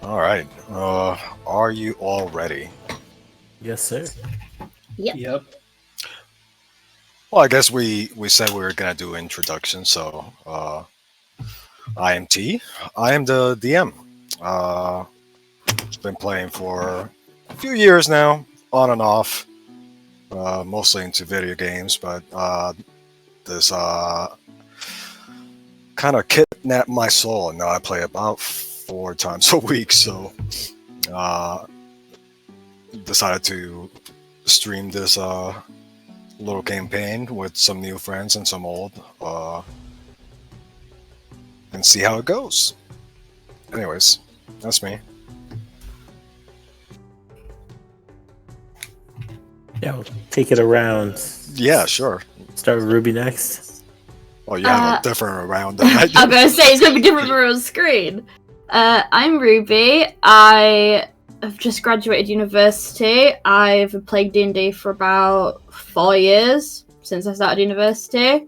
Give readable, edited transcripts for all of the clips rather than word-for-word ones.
All right. Are you all ready? Yes, sir. Yep. Yep. Well, I guess we said we were gonna do introduction. So, I am T. I am the DM. Uh, been playing for a few years now, on and off. Mostly into video games, but this kind of kidnapped my soul, and now I play about 4 times a week. So, uh, decided to stream this little campaign with some new friends and some old, and see how it goes. Anyways, that's me. Yeah, we'll take it around. Yeah, sure. Start with Ruby next. Well, you have a different round than I do. I'm gonna say it's gonna be different from on screen. I'm Ruby. I have just graduated university. I've been playing D&D for about 4 years since I started university.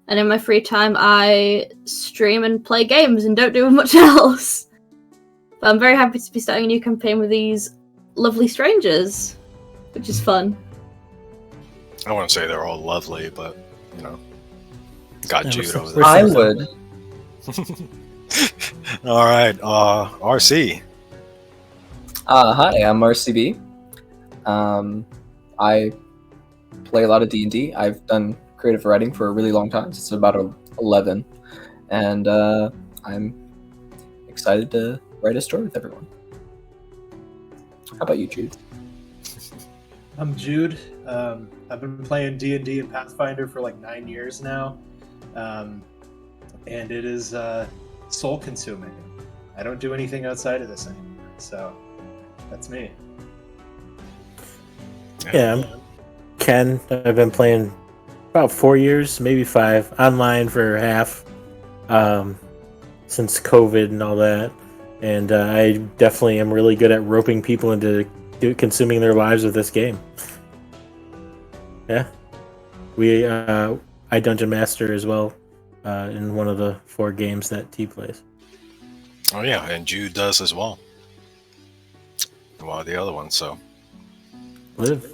And in my free time, I stream and play games and don't do much else. But I'm very happy to be starting a new campaign with these lovely strangers, which is fun. I wouldn't say they're all lovely, but you know, got Yeah, Jude we're over so- there. we're I so- would. All right, RC. Hi, I'm RCB. I play a lot of D&D. I've done creative writing for a really long time, since about 11, and I'm excited to write a story with everyone. How about you, Jude? I'm Jude. I've been playing D&D and Pathfinder for like 9 years now, and it is soul-consuming. I don't do anything outside of this anymore, so that's me. Yeah, I'm Ken. I've been playing about 4 years, maybe 5, online for half, since COVID and all that. And I definitely am really good at roping people into consuming their lives with this game. Yeah, I Dungeon Master as well in one of the 4 games that T plays. Oh yeah, and Jude does as well. One of the other ones. So, Liv.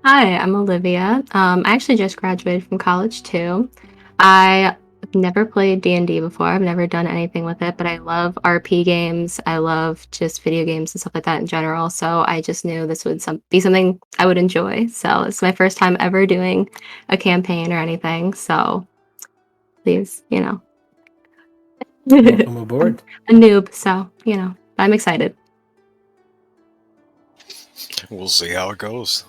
Hi, I'm Olivia. I actually just graduated from college too. I've never played D&D before. I've never done anything with it, but I love RP games. I love just video games and stuff like that in general. So I just knew this would be something I would enjoy. So it's my first time ever doing a campaign or anything. So please, Welcome aboard. a noob. So, I'm excited. We'll see how it goes.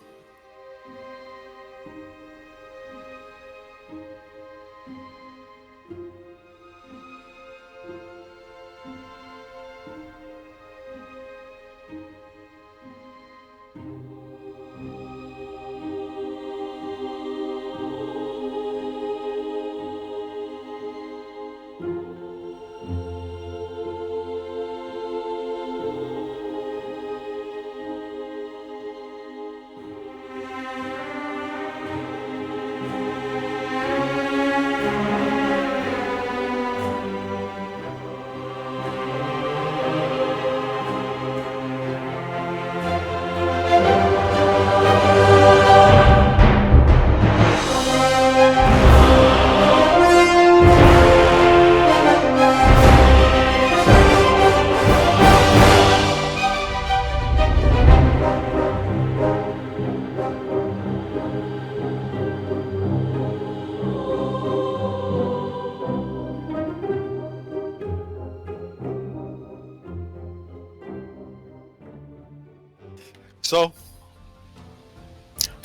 So,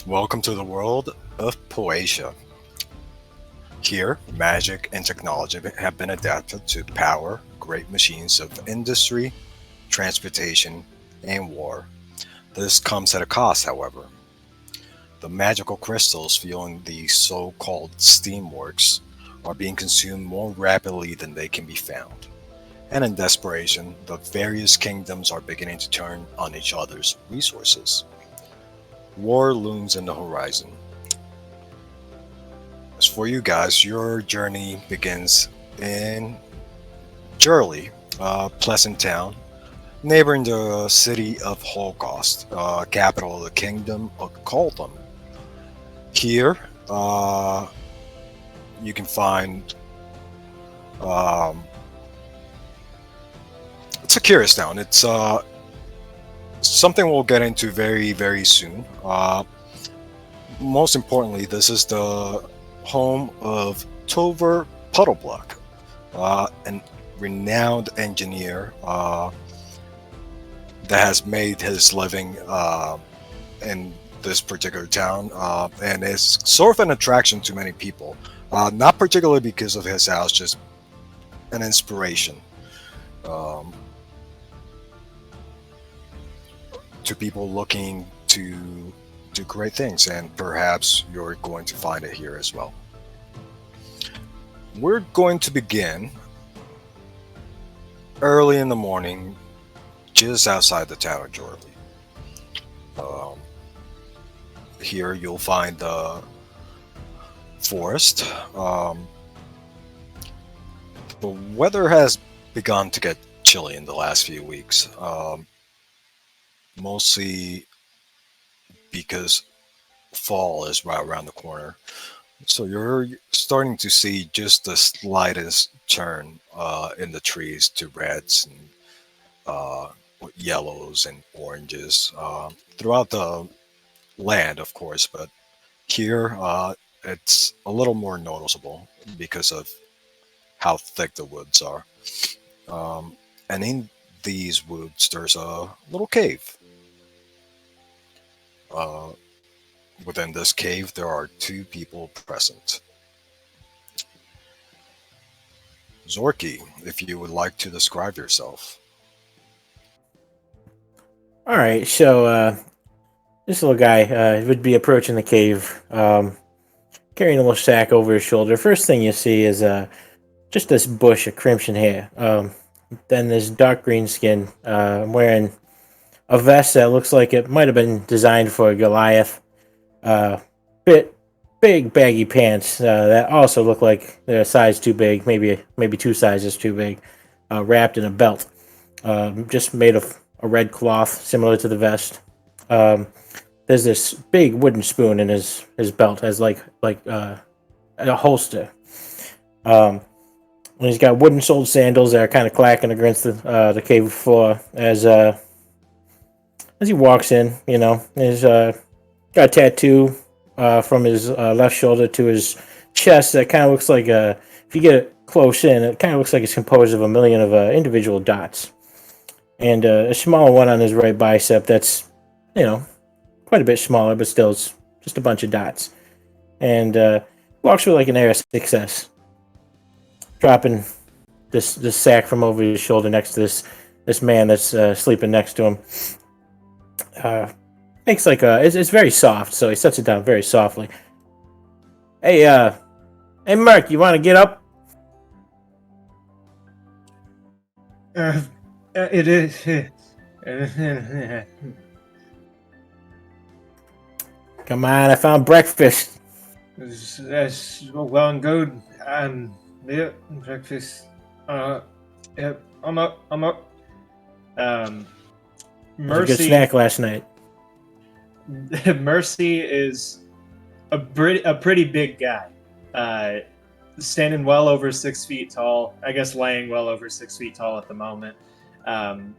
welcome to the world of Poatia. Here, magic and technology have been adapted to power great machines of industry, transportation, and war. This comes at a cost, however. The magical crystals fueling the so-called Steamworks are being consumed more rapidly than they can be found. And in desperation, the various kingdoms are beginning to turn on each other's resources. War looms in the horizon. As for you guys, your journey begins in Joarlie, pleasant town, neighboring the city of Holocaust, capital of the kingdom of Coltham. Here, you can find um, it's a curious town. It's something we'll get into very, very soon. Most importantly, this is the home of Tover Puddleblock, an renowned engineer that has made his living in this particular town, and is sort of an attraction to many people. Not particularly because of his house, just an inspiration um, to people looking to do great things, and perhaps you're going to find it here as well. We're going to begin early in the morning, just outside the town of Joarlie. Um, Here you'll find the forest. The weather has begun to get chilly in the last few weeks, mostly because fall is right around the corner. So you're starting to see just the slightest turn in the trees to reds and yellows and oranges throughout the land, of course, but here it's a little more noticeable because of how thick the woods are. And in these woods, there's a little cave. Uh, Within this cave, there are two people present. Zorky, if you would like to describe yourself. All right, so this little guy would be approaching the cave, carrying a little sack over his shoulder. First thing you see is just this bush of crimson hair. Then this dark green skin, wearing a vest that looks like it might have been designed for a Goliath. Big baggy pants that also look like they're a size too big, maybe two sizes too big, wrapped in a belt, just made of a red cloth similar to the vest. There's this big wooden spoon in his belt as like a holster. And he's got wooden soled sandals that are kind of clacking against the cave floor as he walks in. You know, he's got a tattoo from his left shoulder to his chest that kind of looks like if you get it close in, it kind of looks like it's composed of a million of individual dots. And a smaller one on his right bicep that's, quite a bit smaller, but still it's just a bunch of dots. And walks with like an air of success, dropping this sack from over his shoulder next to this man that's sleeping next to him. Makes like it's very soft, so he sets it down very softly. Hey, Mark, you want to get up? It is. Come on, I found breakfast. That's well and good. Yeah, breakfast. Yep, I'm up. It was a good Mercy. snack last night. Mercy is a pretty big guy, standing well over 6 feet tall. I guess laying well over 6 feet tall at the moment.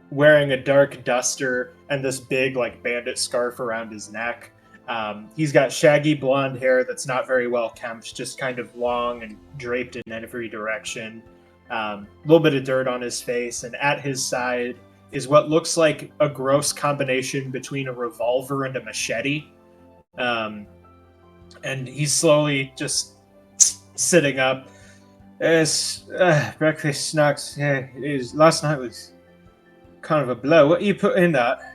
Wearing a dark duster and this big like bandit scarf around his neck. He's got shaggy blonde hair that's not very well kempt, just kind of long and draped in every direction. A little bit of dirt on his face, and at his side is what looks like a gross combination between a revolver and a machete. And he's slowly just sitting up. Breakfast snacks. Last night was kind of a blow. What you put in that?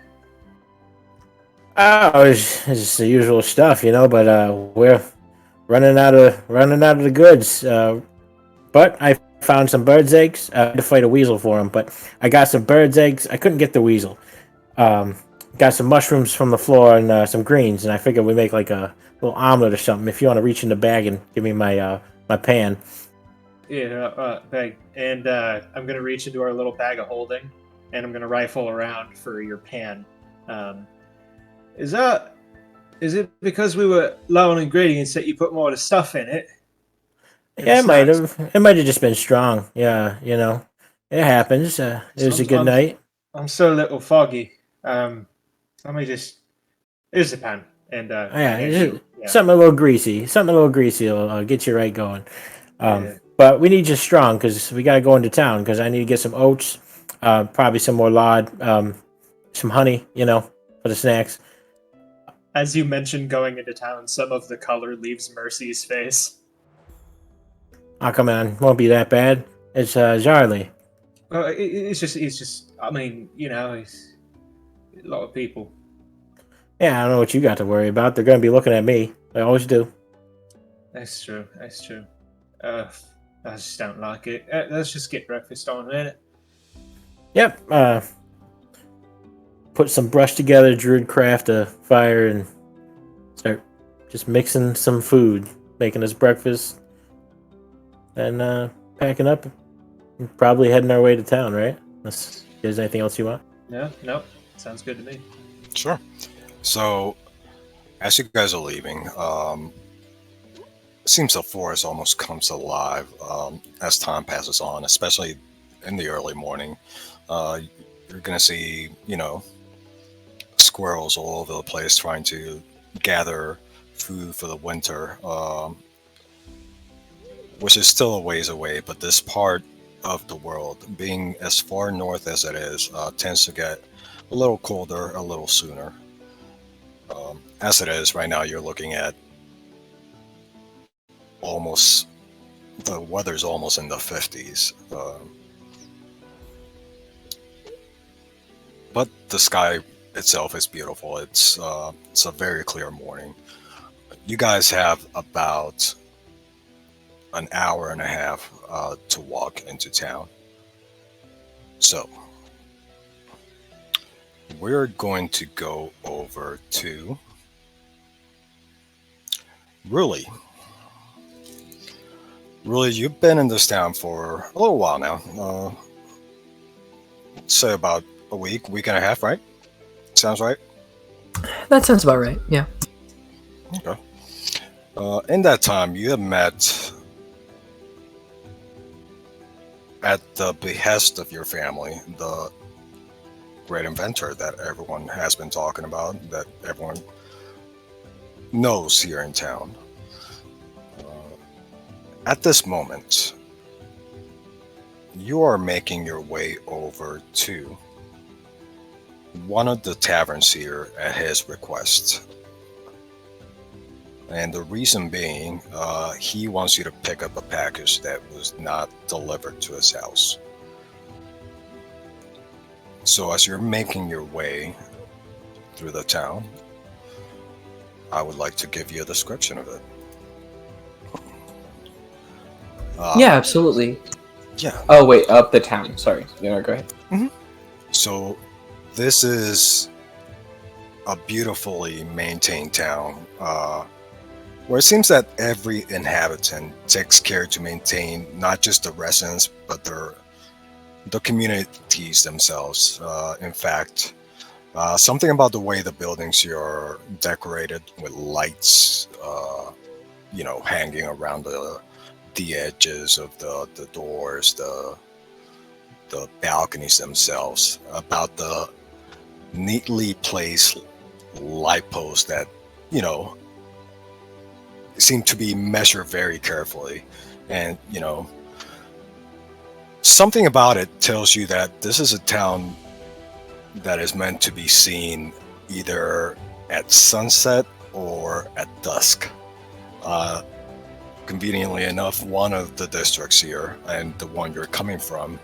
Oh, it's just the usual stuff, but we're running out of the goods. But I found some bird's eggs. I had to fight a weasel for them, but I got some bird's eggs. I couldn't get the weasel. Got some mushrooms from the floor and some greens, and I figured we make like a little omelet or something. If you want to reach in the bag and give me my pan. bag. And I'm gonna reach into our little bag of holding, and I'm gonna rifle around for your pan. Is it because we were low on ingredients that you put more of the stuff in it? Yeah, it might have. It might have just been strong. Yeah, it happens. It was a good night. I'm so a little foggy. Let me just. Here's the pan, and something a little greasy. Something a little greasy will get you right going. Yeah. But we need you strong because we got to go into town because I need to get some oats, probably some more lard, some honey, for the snacks. As you mentioned going into town, some of the color leaves Mercy's face. Oh, come on. Won't be that bad. It's Joarlie. It's just, I mean, it's a lot of people. Yeah, I don't know what you got to worry about. They're going to be looking at me. They always do. That's true. I just don't like it. Let's just get breakfast on, innit? Yep. Put some brush together, Druid craft a fire, and start just mixing some food, making us breakfast, and packing up, and probably heading our way to town, right? Unless there's anything else you want? No. Sounds good to me. Sure. So, as you guys are leaving, it seems the forest almost comes alive as time passes on, especially in the early morning. You're going to see, squirrels all over the place trying to gather food for the winter, which is still a ways away, but this part of the world, being as far north as it is, tends to get a little colder a little sooner. As it is right now, you're looking at the weather's almost in the 50s. But the sky itself is beautiful. It's a very clear morning. You guys have about an hour and a half to walk into town. So we're going to go over to Ruli. Ruli, you've been in this town for a little while now. Say about a week and a half, right? Sounds right? That sounds about right, yeah. Okay. In that time, you have met, at the behest of your family, the great inventor that everyone has been talking about, that everyone knows here in town. At this moment, you are making your way over to one of the taverns here at his request. And the reason being, he wants you to pick up a package that was not delivered to his house. So as you're making your way through the town, I would like to give you a description of it. Yeah, absolutely. Yeah. Oh, wait, up the town. Sorry. Go ahead. Mm-hmm. So this is a beautifully maintained town where it seems that every inhabitant takes care to maintain not just the residents, but the communities themselves. In fact, something about the way the buildings here are decorated with lights, hanging around the edges of the doors, the balconies themselves, about the neatly placed light posts that, seem to be measured very carefully. And, something about it tells you that this is a town that is meant to be seen either at sunset or at dusk. Conveniently enough, one of the districts here, and the one you're coming from,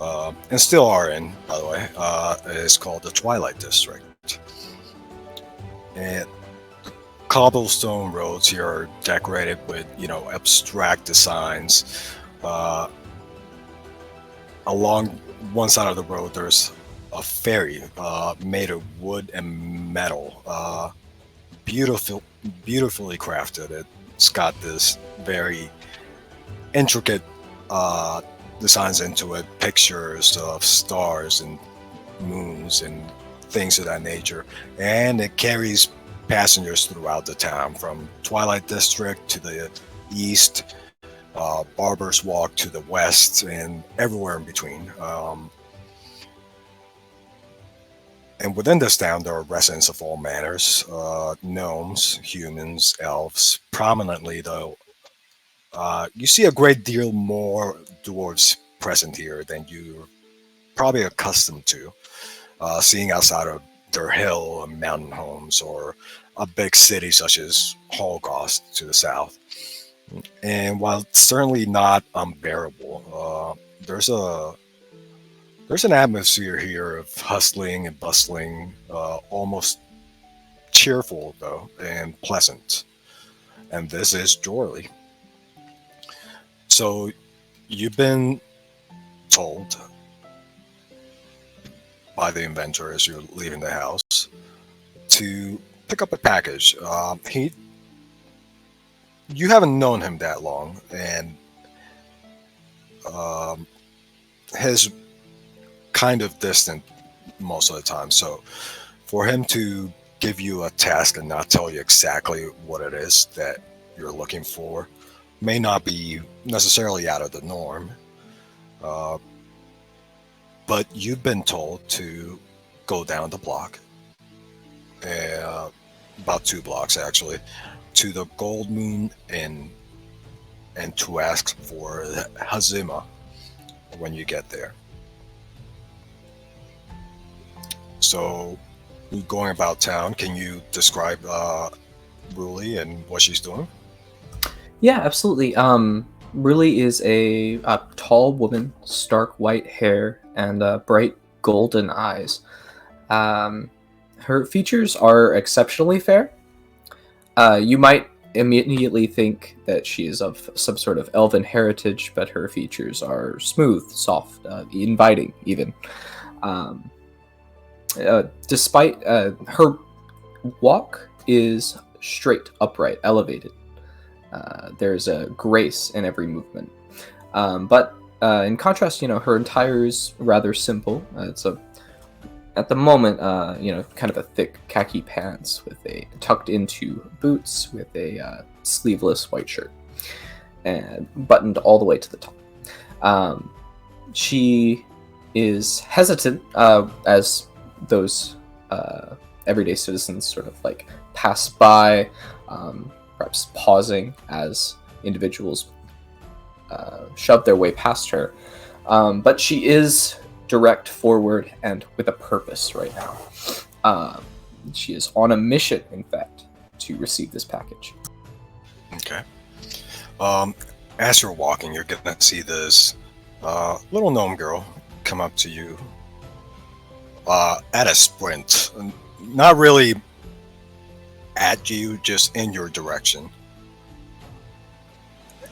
and still are in, by the way, is called the Twilight District. And cobblestone roads here are decorated with, abstract designs. Along one side of the road, there's a ferry made of wood and metal, beautifully crafted. It's got this very intricate designs into it, pictures of stars and moons and things of that nature. And it carries passengers throughout the town, from Twilight District to the east, Barber's Walk to the west, and everywhere in between. And within this town, there are residents of all manners, gnomes, humans, elves. Prominently, though, you see a great deal more dwarves present here than you're probably accustomed to, seeing outside of their hill and mountain homes, or a big city such as Holocaust to the south. And while it's certainly not unbearable, there's an atmosphere here of hustling and bustling, almost cheerful though, and pleasant. And this is Joarlie. So you've been told by the inventor as you're leaving the house to pick up a package. You haven't known him that long, and his kind of distant most of the time. So for him to give you a task and not tell you exactly what it is that you're looking for may not be necessarily out of the norm. But you've been told to go down the block, about 2 blocks actually, to the Gold Moon Inn, and to ask for Hazima when you get there. So, going about town, can you describe Ruli and what she's doing? Yeah, absolutely. Ruli is a tall woman, stark white hair, and bright golden eyes. Her features are exceptionally fair. You might immediately think that she is of some sort of elven heritage, but her features are smooth, soft, inviting even. Despite her walk is straight, upright, elevated. There's a grace in every movement. But in contrast, her attire is rather simple. At the moment, kind of a thick khaki pants with a tucked into boots with a sleeveless white shirt and buttoned all the way to the top. She is hesitant as those everyday citizens sort of like pass by, perhaps pausing as individuals shove their way past her. But she is direct, forward, and with a purpose right now. She is on a mission, in fact, to receive this package. Okay. As you're walking, you're gonna see this little gnome girl come up to you at a sprint. Not really at you, just in your direction.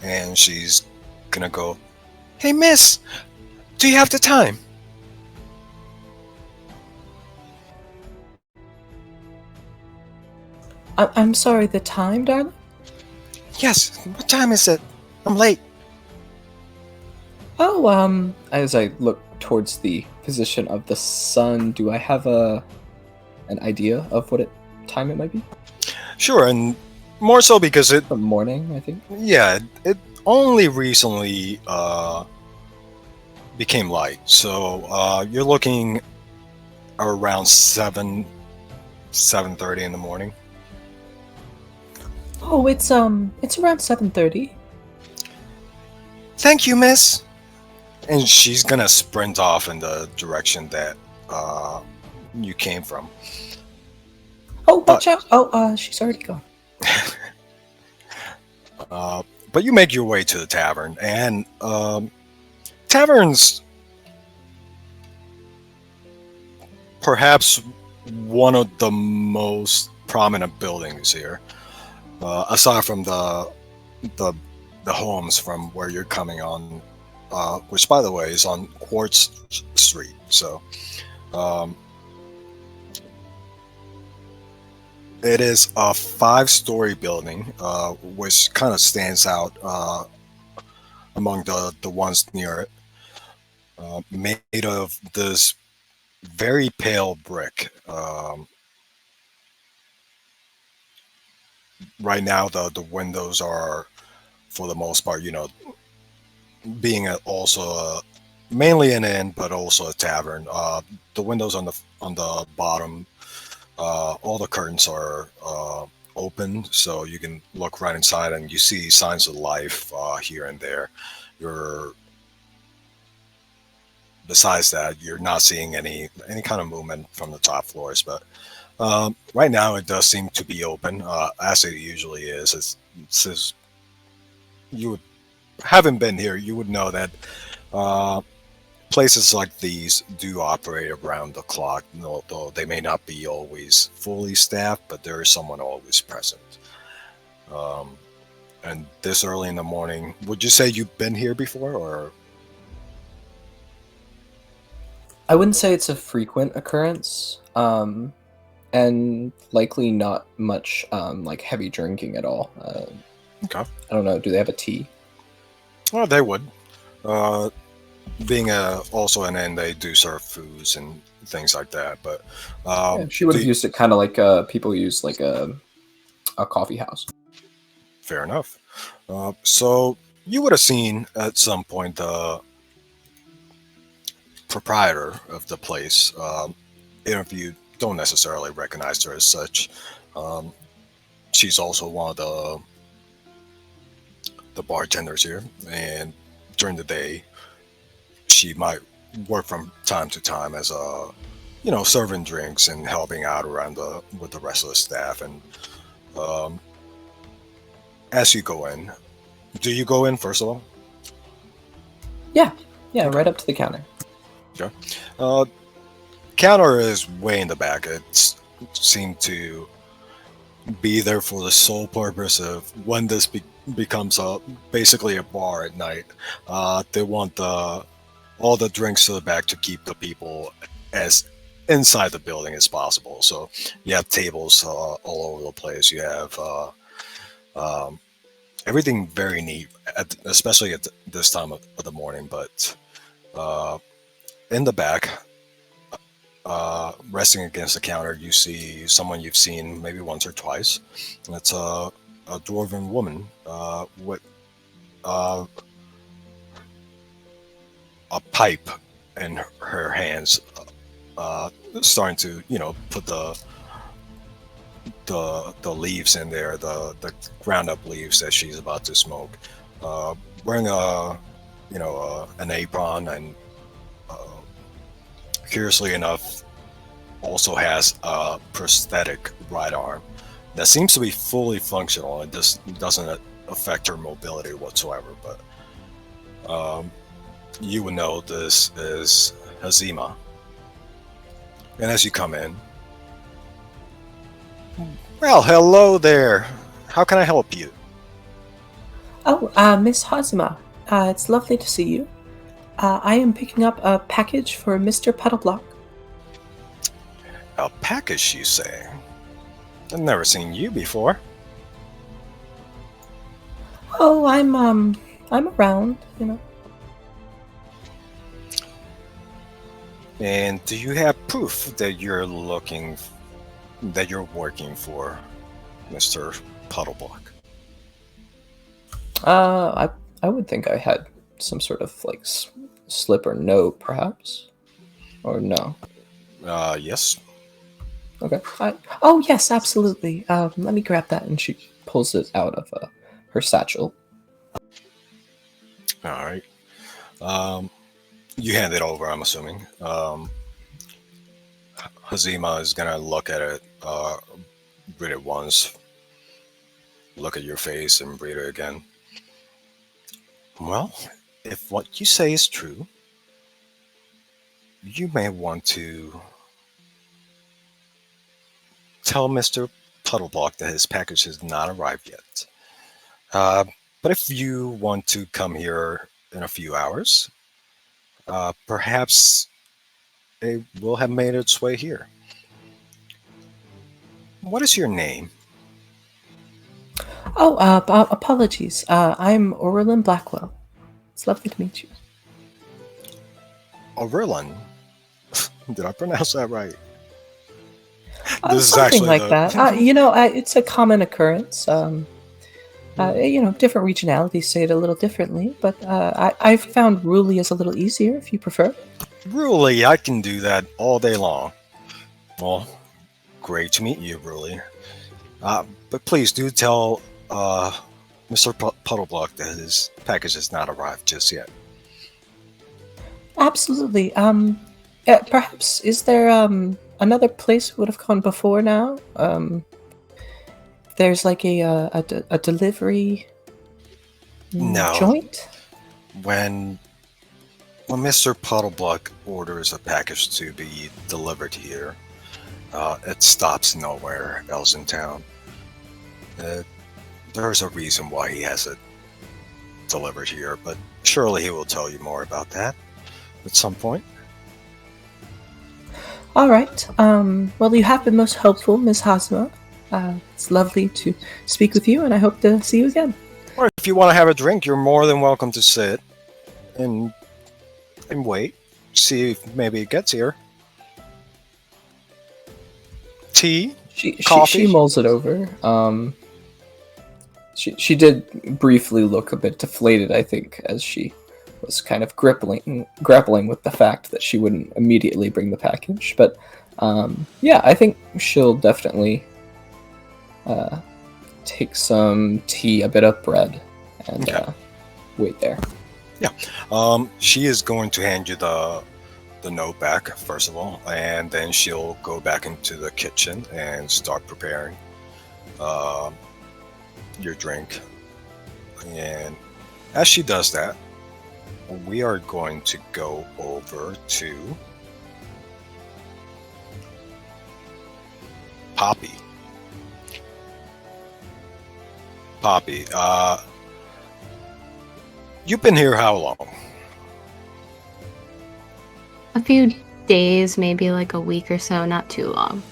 And she's gonna go, "Hey, miss, do you have the time?" I'm sorry, the time, darling? Yes, what time is it? I'm late. Oh, as I look towards the position of the sun, do I have an idea of what time it might be? Sure, and more so because The morning, I think. yeah, it only recently became light. So you're looking around 7:30 in the morning. Oh, it's around 7:30. Thank you, miss. And she's gonna sprint off in the direction that you came from. Oh, watch out! Oh, she's already gone. But you make your way to the tavern, and tavern's perhaps one of the most prominent buildings here, aside from the homes from where you're coming on, which, by the way, is on Quartz Street. So it is a 5-story building, which kind of stands out among the ones near it, made of this very pale brick. Right now, the windows are, for the most part, being also mainly an inn, but also a tavern. The windows on the bottom, all the curtains are open, so you can look right inside, and you see signs of life here and there. You're Besides that, you're not seeing any kind of movement from the top floors, but right now it does seem to be open, as it usually is. It's you would haven't been here, you would know that uh, places like these do operate around the clock, although they may not be always fully staffed, but there is someone always present. Um, and this early in the morning, would you say you've been here before, or I wouldn't say it's a frequent occurrence, and likely not much like heavy drinking at all. okay? I don't know. Do they have a tea? Well, they would. Uh, Being also an inn, they do serve foods and things like that. But Yeah, she would have do- used it kind of like people use like a coffee house. fair enough. So you would have seen at some point the proprietor of the place. Even if you don't necessarily recognize her as such, um, she's also one of the bartenders here, and during the day, she might work from time to time as a serving drinks and helping out around with the rest of the staff. And um, as you go in, do you go in first of all? Yeah, right up to the counter. Uh, Counter is way in the back. It seemed to be there for the sole purpose of when this becomes basically a bar at night. They want all the drinks to the back to keep the people as inside the building as possible. So you have tables all over the place. You have um, everything very neat, especially at this time of the morning. But in the back, resting against the counter, you see someone you've seen maybe once or twice. It's a dwarven woman with uh, a pipe in her hands, starting to put the leaves in there, the ground up leaves that she's about to smoke. Wearing an apron, and curiously enough, also has a prosthetic right arm that seems to be fully functional and just doesn't affect her mobility whatsoever. But you would know this is Hazima. And as you come in, well, hello there. How can I help you? Oh, Miss Hazuma, it's lovely to see you. I am picking up a package for Mr. Puddleblock. A package, you say? I've never seen you before. Oh, I'm around, you know. And do you have proof that you're working for Mr. Puddleblock? I would think I had some sort of like slip or note, perhaps, or no. Yes. Okay. Oh, yes, absolutely. Let me grab that, and she pulls it out of her satchel. All right. You hand it over, I'm assuming. Hazima is gonna look at it, read it once, look at your face, and read it again. Well, if what you say is true, you may want to tell Mr. Puddleblock that his package has not arrived yet. But if you want to come here in a few hours, perhaps it will have made its way here. What is your name? Oh, apologies. I'm Orlin Blackwell. It's lovely to meet you. Aurelin. Did I pronounce that right? Something like that. It's a common occurrence. Different regionalities say it a little differently, but I've found Ruli is a little easier if you prefer. Ruli, I can do that all day long. Well, great to meet you, Ruli. But please do tell Mr. Puddleblock that his package has not arrived just yet. Absolutely. Perhaps, is there another place we would have gone before now? There's like a delivery joint? When Mr. Puddleblock orders a package to be delivered here, it stops nowhere else in town. There's a reason why he has it delivered here, but surely he will tell you more about that at some point. All right. Well, you have been most helpful, Ms. Hazma. It's lovely to speak with you, and I hope to see you again. Or if you want to have a drink, you're more than welcome to sit and wait. See if maybe it gets here. Tea? Coffee? She mulls it over. She did briefly look a bit deflated, I think, as she was kind of grappling with the fact that she wouldn't immediately bring the package. But I think she'll definitely take some tea, a bit of bread, and wait there. Yeah. She is going to hand you the note back, first of all, and then she'll go back into the kitchen and start preparing your drink. And as she does that, we are going to go over to Poppy. Poppy, you've been here how long? A few days, maybe like a week or so, not too long.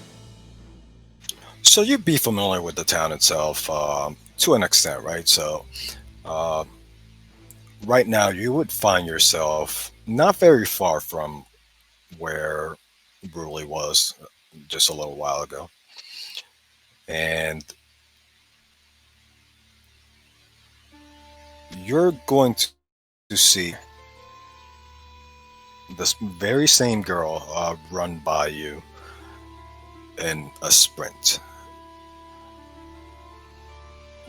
So you'd be familiar with the town itself to an extent, right? So right now you would find yourself not very far from where Ruli was just a little while ago. And you're going to see this very same girl run by you in a sprint.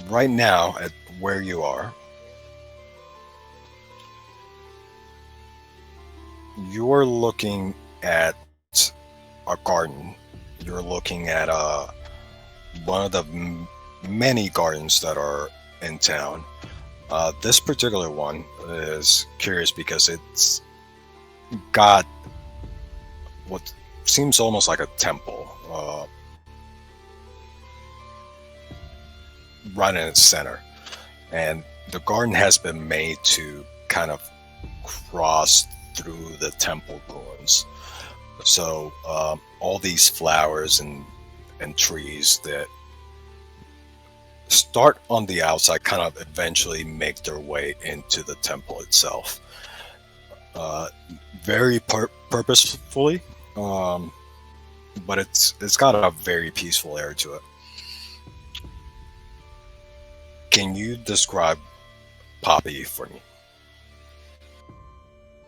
Right now, at where you are, you're looking at a garden. You're looking at one of the many gardens that are in town. This particular one is curious because it's got what seems almost like a temple right in its center. And the garden has been made to kind of cross through the temple ruins. So all these flowers and trees that start on the outside kind of eventually make their way into the temple itself. Very purposefully, but it's got a very peaceful air to it. Can you describe Poppy for me?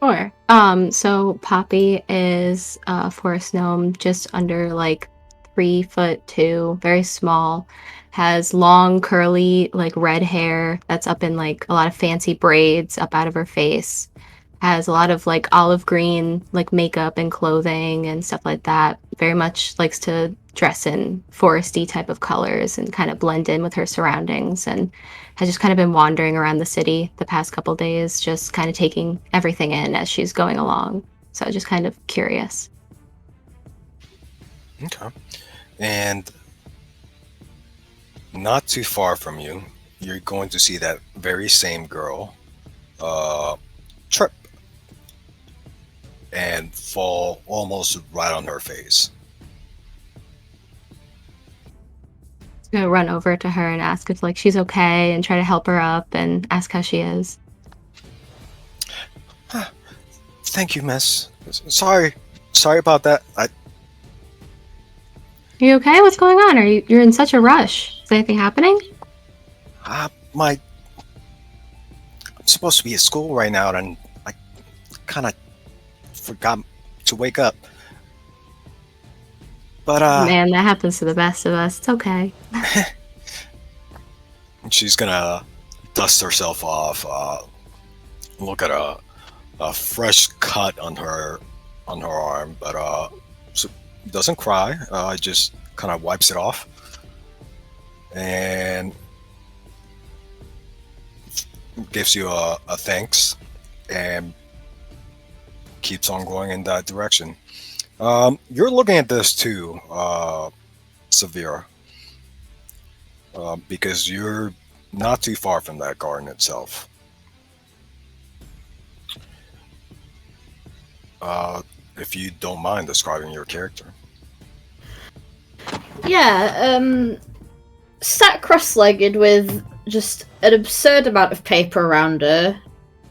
Sure. So Poppy is a forest gnome, just under like 3'2", very small. Has long, curly, like red hair that's up in like a lot of fancy braids up out of her face. Has a lot of like olive green like makeup and clothing and stuff like that. Very much likes to dress in foresty type of colors and kind of blend in with her surroundings, and has just kind of been wandering around the city the past couple days, just kind of taking everything in as she's going along. So just kind of curious. Okay. And not too far from you, you're going to see that very same girl trip and fall almost right on her face. I'm gonna run over to her and ask if like she's okay and try to help her up and ask how she is. Thank you, miss. Sorry about that. Are you okay? What's going on? You're in such a rush? Is anything happening? I'm supposed to be at school right now, and I kind of forgot to wake up. But Man, that happens to the best of us. It's okay. she's gonna dust herself off. Look at a fresh cut on her arm, but so doesn't cry. Just kind of wipes it off and gives you a thanks and keeps on going in that direction. You're looking at this too, Severe, because you're not too far from that garden itself. If you don't mind describing your character. Yeah, sat cross-legged with just an absurd amount of paper around her,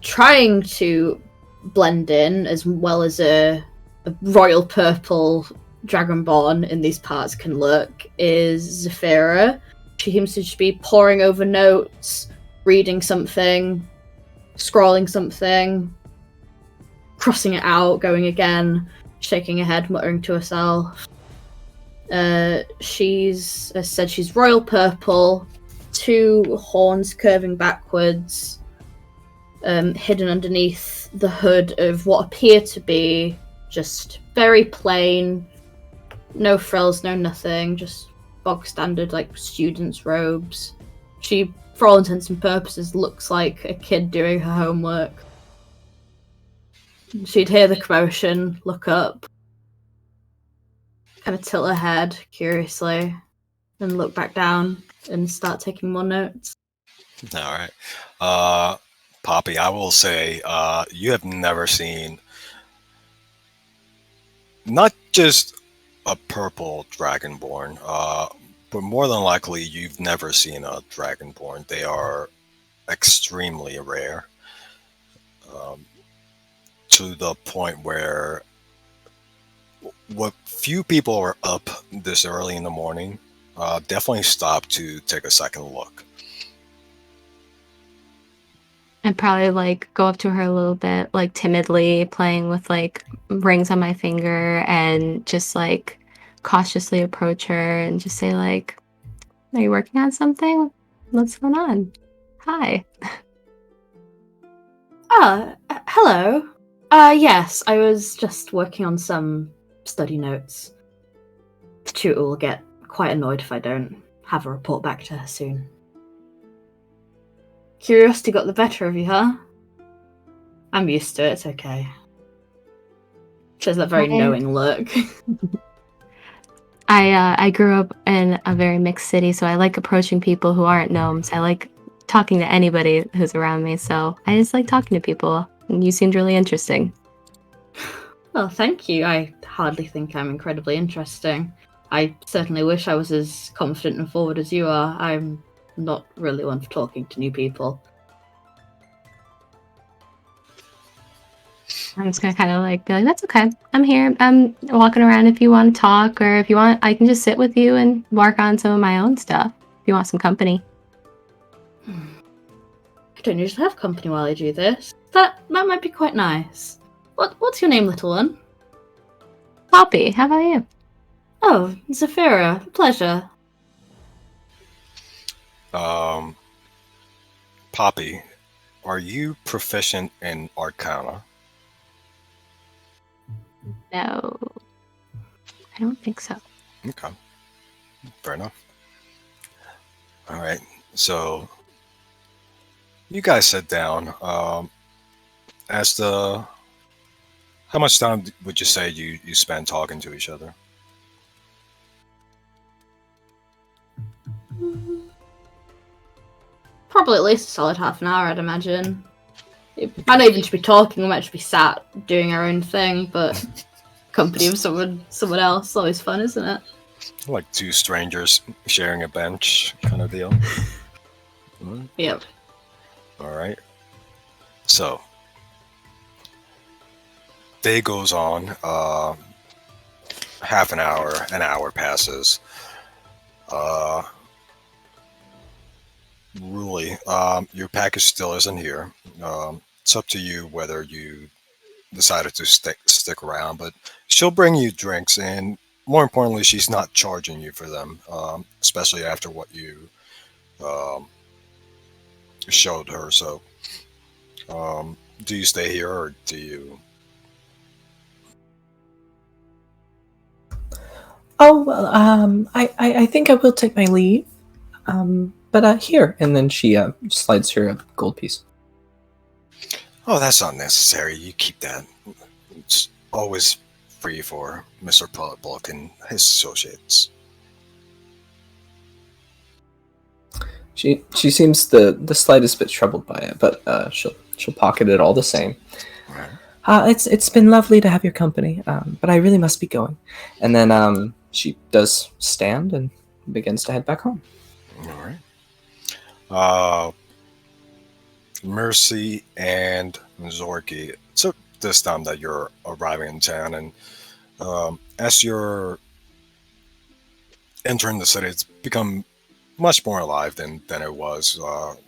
trying to blend in as well as a royal purple dragonborn in these parts can look, is Zafira. She seems to just be poring over notes, reading something, scrolling something, crossing it out, going again, shaking her head, muttering to herself. She's, as I said, she's royal purple, 2 horns curving backwards, hidden underneath the hood of what appear to be just very plain, no frills, no nothing, just bog standard, like, student's robes. She, for all intents and purposes, looks like a kid doing her homework. She'd hear the commotion, look up, kind of tilt her head curiously, then look back down and start taking more notes. All right. Poppy, I will say you have never seen not just a purple dragonborn, but more than likely you've never seen a dragonborn. They are extremely rare, to the point where what few people are up this early in the morning definitely stop to take a second look. I'd probably like go up to her a little bit, like timidly, playing with like rings on my finger, and just like cautiously approach her and just say like, "Are you working on something? What's going on? Hi." Hello. Yes, I was just working on some study notes. The tutor will get quite annoyed if I don't have a report back to her soon. Curiosity got the better of you, huh? I'm used to it, it's okay. She has that very knowing look. I grew up in a very mixed city, so I like approaching people who aren't gnomes. I like talking to anybody who's around me, so I just like talking to people. And you seemed really interesting. Well, thank you. I hardly think I'm incredibly interesting. I certainly wish I was as confident and forward as you are. I'm not really one for talking to new people. I'm just gonna kind of like be like, "That's okay. I'm here. I'm walking around if you want to talk, or if you want, I can just sit with you and work on some of my own stuff. If you want some company." I don't usually have company while I do this. That might be quite nice. What's your name, little one? Poppy, how about you? Oh, Zafira. Pleasure. Poppy, are you proficient in Arcana? No, I don't think so. Okay, fair enough. All right, so you guys sit down. How much time would you say you spend talking to each other? Probably at least a solid half an hour, I'd imagine. It might not even just be talking, we might just be sat doing our own thing, but company of someone else, always fun, isn't it? Like 2 strangers sharing a bench kind of deal. Yep. All right. So, Day goes on. Half an hour passes. Uh, really, your package still isn't here. It's up to you whether you decided to stick around, but she'll bring you drinks, and more importantly, she's not charging you for them, especially after what you um, showed her. So, do you stay here or do you? Oh well, I think I will take my leave. But here, And then she slides her a gold piece. Oh, that's not necessary. You keep that. It's always free for Mr. Bullock and his associates. She seems the slightest bit troubled by it, but she'll pocket it all the same. Right. It's been lovely to have your company, but I really must be going. And then she does stand and begins to head back home. All right. Uh, Mercy and Zorky. So this time that you're arriving in town, and as you're entering the city, it's become much more alive than it was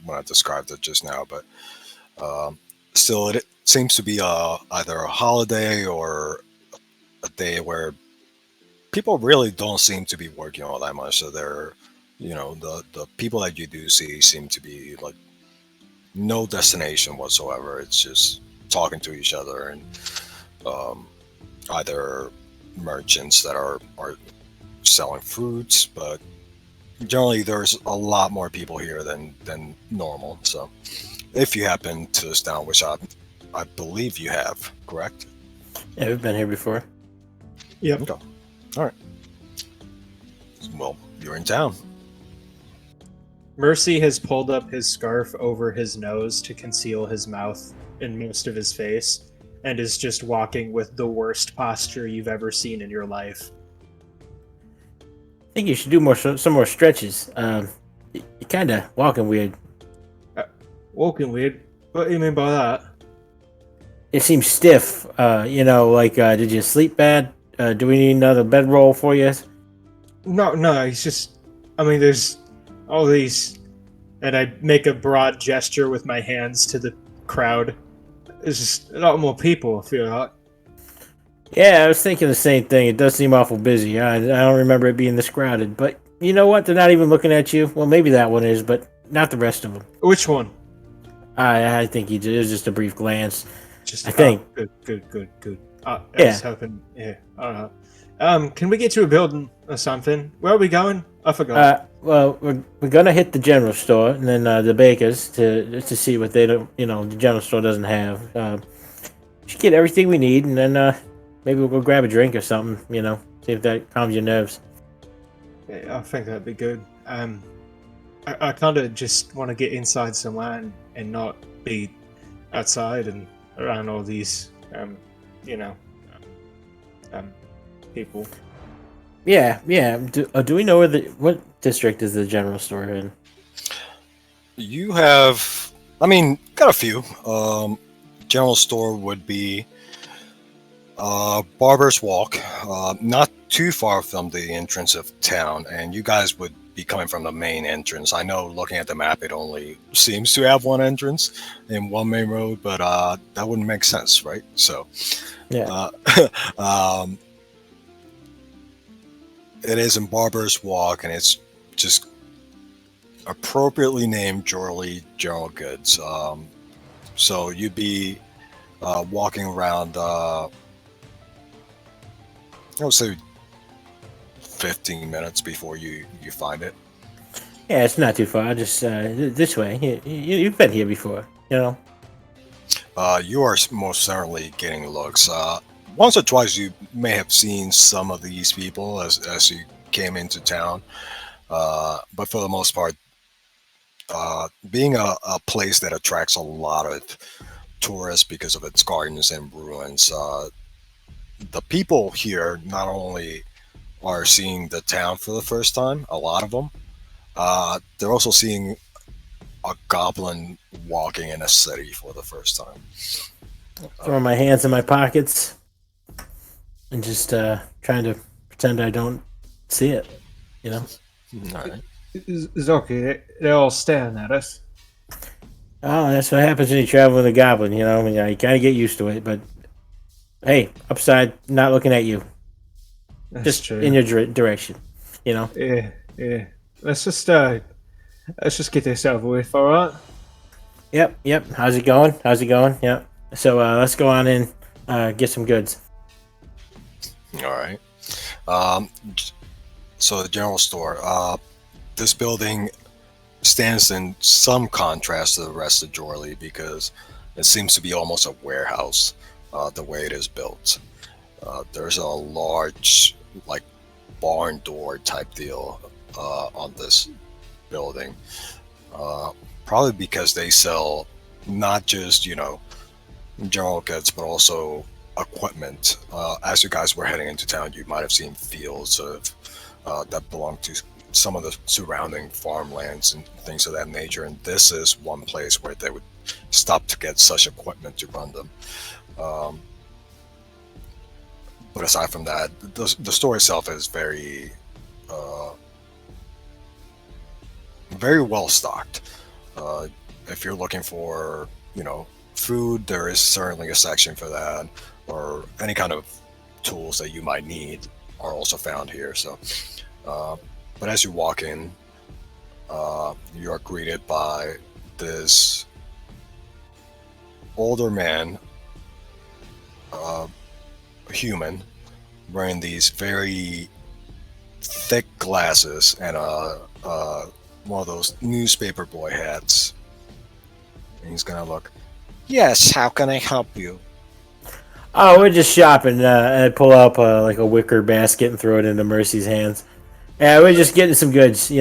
when I described it just now. But still, it seems to be either a holiday or a day where people really don't seem to be working all that much. So they're, the people that you do see seem to be like no destination whatsoever. It's just talking to each other and either merchants that are selling fruits, but generally there's a lot more people here than normal. So if you happen to this town, which I believe you have, correct? Yeah, we've been here before. Yep. Okay. All right. Well, you're in town. Mercy has pulled up his scarf over his nose to conceal his mouth and most of his face, and is just walking with the worst posture you've ever seen in your life. I think you should do some more stretches. You're kind of walking weird. Walking weird? What do you mean by that? It seems stiff. Did you sleep bad? Do we need another bedroll for you? No, it's just... there's all these... And I make a broad gesture with my hands to the crowd. There's just a lot more people, I feel like. Yeah, I was thinking the same thing. It does seem awful busy. I don't remember it being this crowded. But you know what? They're not even looking at you. Well, maybe that one is, but not the rest of them. Which one? I think it was just a brief glance. Just I think. Good. Yeah. It's happened. Yeah. Can we get to a building or something? Where are we going? I forgot. Well, we're gonna hit the general store and then the baker's to see what they don't. The general store doesn't have. Should get everything we need, and then maybe we'll go grab a drink or something. See if that calms your nerves. Yeah, I think that'd be good. I kind of just want to get inside somewhere and not be outside and around all these, people. Yeah. Do we know what district is the general store in? You have, got a few. General store would be Barber's Walk, not too far from the entrance of town, and you guys would be coming from the main entrance. I know looking at the map, it only seems to have one entrance and one main road, but that wouldn't make sense, right? So, Yeah. It is in Barber's Walk, and it's just appropriately named Joarlie General Goods. So you'd be walking around, I would say 15 minutes before you find it. Yeah, it's not too far. Just this way. You've been here before, You are most certainly getting looks. Once or twice you may have seen some of these people as you came into town, but for the most part, being a place that attracts a lot of tourists because of its gardens and ruins, the people here not only are seeing the town for the first time, a lot of them, they're also seeing a goblin walking in a city for the first time. throwing my hands in my pockets. and just trying to pretend I don't see it. You know. All right. It's okay. They're all staring at us. Oh, that's what happens when you travel with a goblin. You know, you kind of get used to it. But hey, upside, not looking at you, That's just true. in your direction. You know. Yeah. Let's just get this over with, all right? Yep. How's it going? Yep. So let's go on in, get some goods. All right. So the general store. This building stands in some contrast to the rest of Joarlie because it seems to be almost a warehouse, the way it is built. There's a large, like, barn door type deal on this building. Probably because they sell not just, general goods, but also equipment. As you guys were heading into town, you might have seen fields of that belong to some of the surrounding farmlands and things of that nature. And this is one place where they would stop to get such equipment to run them. But aside from that, the store itself is very well stocked. If you're looking for, food, there is certainly a section for that, or any kind of tools that you might need are also found here. So, but as you walk in, you are greeted by this older man, human, wearing these very thick glasses and one of those newspaper boy hats. And he's gonna look. Yes, how can I help you? Oh, we're just shopping. And I pull up like a wicker basket and throw it into Mercy's hands. Yeah, we're just getting some goods,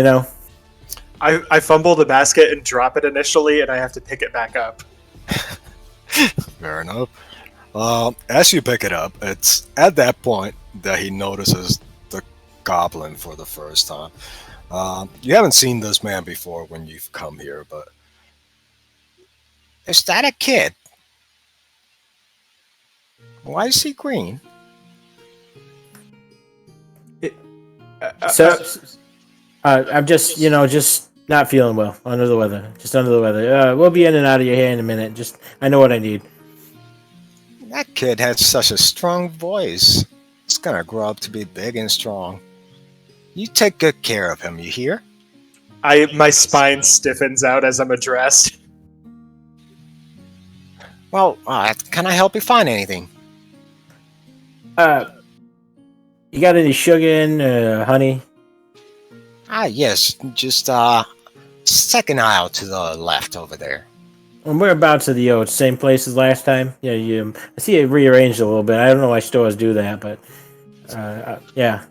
I fumble the basket and drop it initially, and I have to pick it back up. Fair enough. As you pick it up, it's at that point that he notices the goblin for the first time. You haven't seen this man before when you've come here, but... Is that a kid? Why is he green? I'm just, just not feeling well. Under the weather. Just under the weather. We'll be in and out of your hair in a minute. Just, I know what I need. That kid has such a strong voice. He's gonna grow up to be big and strong. You take good care of him, you hear? My spine stiffens out as I'm addressed. Well, can I help you find anything? You got any sugar in, honey? Yes, just second aisle to the left over there. And whereabouts of the oats? Same place as last time? Yeah, I see it rearranged a little bit. I don't know why stores do that, but yeah.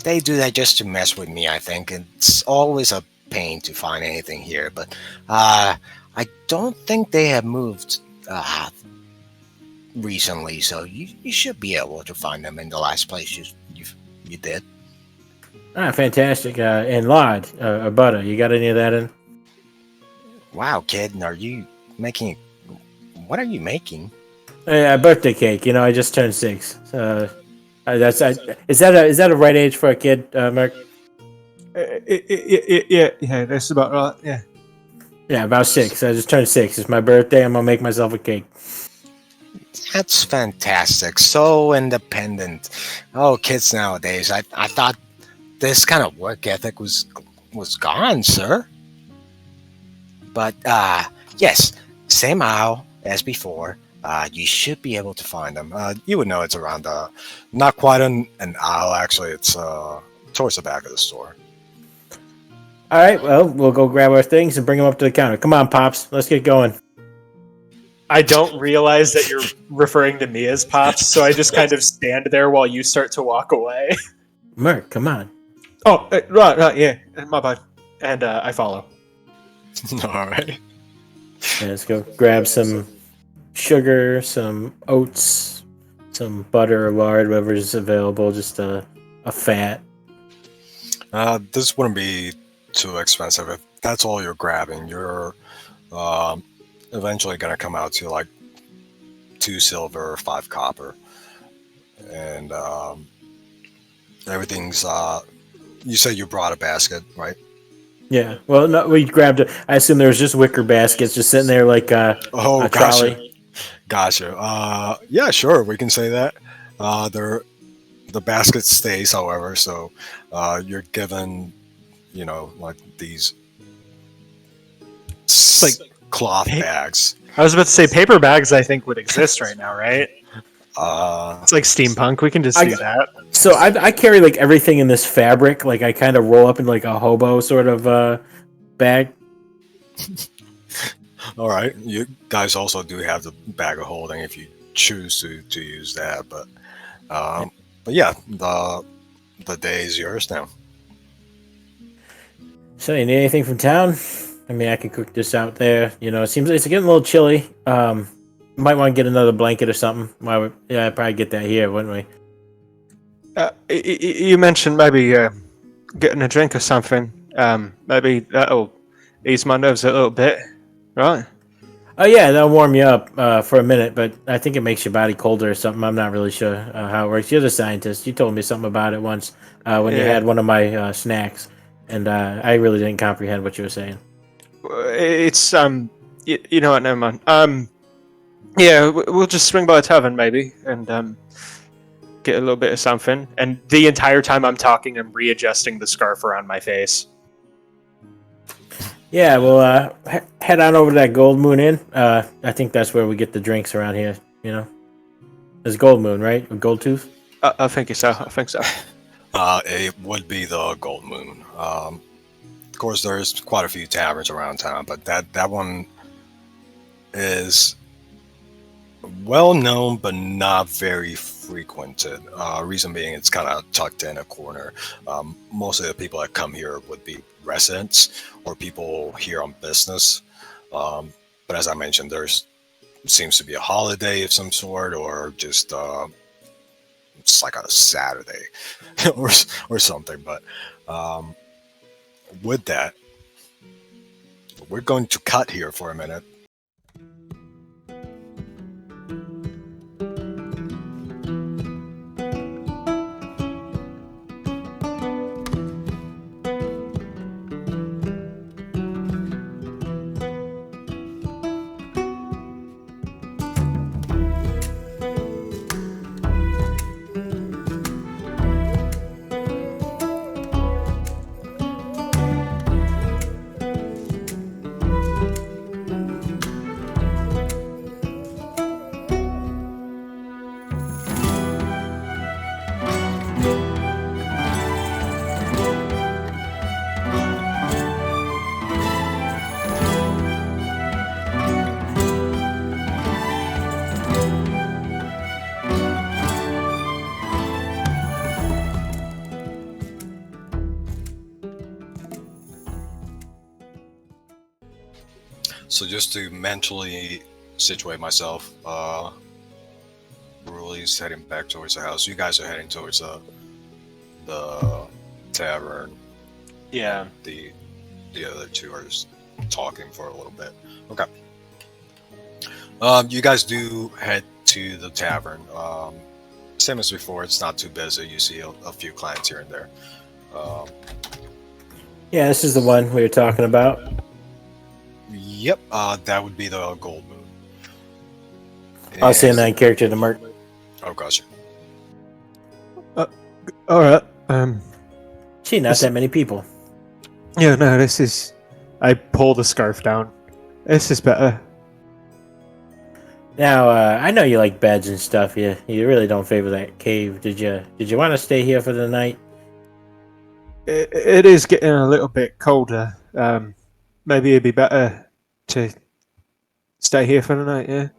They do that just to mess with me, I think. It's always a pain to find anything here, but I don't think they have moved recently, so you should be able to find them in the last place you did. Fantastic. And lard, or butter. You got any of that in? Wow, kid, are you making... What are you making? A birthday cake. I just turned 6. Is that a right age for a kid, Merc? Yeah, that's about right. Yeah. Yeah, about 6. I just turned 6. It's my birthday. I'm gonna make myself a cake. That's fantastic. So independent. Oh, kids nowadays. I thought this kind of work ethic was gone, sir. But yes, same aisle as before. You should be able to find them. You would know it's around not quite an aisle, actually. It's towards the back of the store. All right, well, we'll go grab our things and bring them up to the counter. Come on, Pops. Let's get going. I don't realize that you're referring to me as Pops, so I just kind of stand there while you start to walk away. Merc, come on. Oh, right, yeah. My bad. And I follow. All right. Yeah, let's go grab some sugar, some oats, some butter or lard, whatever's available, just a fat. This wouldn't be too expensive. If that's all you're grabbing, you're eventually going to come out to like 2 silver or 5 copper. and everything's. You said you brought a basket, right? Yeah. Well, no, we grabbed it. I assume there was just wicker baskets just sitting there like Oh, a trolley. gotcha. Yeah, sure, we can say that. The basket stays, however, so you're given, like these Like cloth pa- bags. I was about to say paper bags. I think would exist right now, right? Uh, It's like steampunk. We can just do that. So I carry like everything in this fabric. Like I kind of roll up in like a hobo sort of bag. all right, you guys also do have the bag of holding if you choose to use that, but yeah, the day is yours now. So you need anything from town? I mean, I can cook this out there. It seems like it's getting a little chilly. Might want to get another blanket or something. I'd probably get that here, wouldn't we? You mentioned maybe getting a drink or something. Maybe that'll ease my nerves a little bit, right? Oh yeah, that'll warm you up for a minute, but I think it makes your body colder or something. I'm not really sure how it works. You're the scientist. You told me something about it once when you Yeah. had one of my snacks, and I really didn't comprehend what you were saying. It's you know what? Never mind. Yeah, we'll just swing by the tavern maybe and get a little bit of something. And the entire time I'm talking, I'm readjusting the scarf around my face. Yeah, well, head on over to that Gold Moon Inn. I think that's where we get the drinks around here. It's Gold Moon, right? With Gold Tooth. I think so. I think so. It would be the Gold Moon. Of course, there's quite a few taverns around town, but that one is well known but not very frequented. Reason being, it's kind of tucked in a corner. Most of the people that come here would be residents or people here on business. But as I mentioned, there's seems to be a holiday of some sort, or just it's like on a Saturday or something. But with that, we're going to cut here for a minute. So just to mentally situate myself, Ruli's heading back towards the house. You guys are heading towards the tavern. Yeah. The other two are just talking for a little bit. Okay. You guys do head to the tavern. Same as before, it's not too busy. You see a few clients here and there. Yeah, this is the one we were talking about. Yep, that would be the Gold Moon. I'll send that character to Merc. Oh, gotcha. All right. Gee, not that many people. Yeah, no, this is. I pull the scarf down. This is better. Now, I know you like beds and stuff. You really don't favor that cave. Did you want to stay here for the night? It is getting a little bit colder. Maybe it'd be better to stay here for the night. Yeah.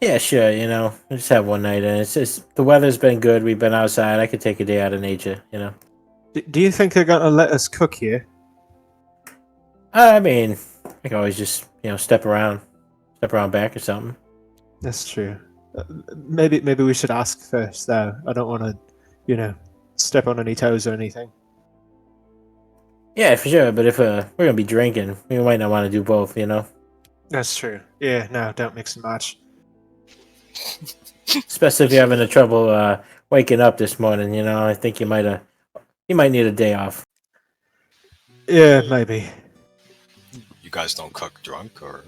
Yeah, sure. We just have one night, and it's just the weather's been good. We've been outside. I could take a day out of nature. Do you think they're gonna let us cook here? I mean, I can always just step around back or something. That's true. Maybe we should ask first, though. I don't want to, step on any toes or anything. Yeah, for sure. But if we're gonna be drinking, we might not want to do both. That's true. Yeah, no, don't mix and match. especially if you're having a trouble waking up this morning. You know, I think you might need a day off. Yeah, maybe. You guys don't cook drunk or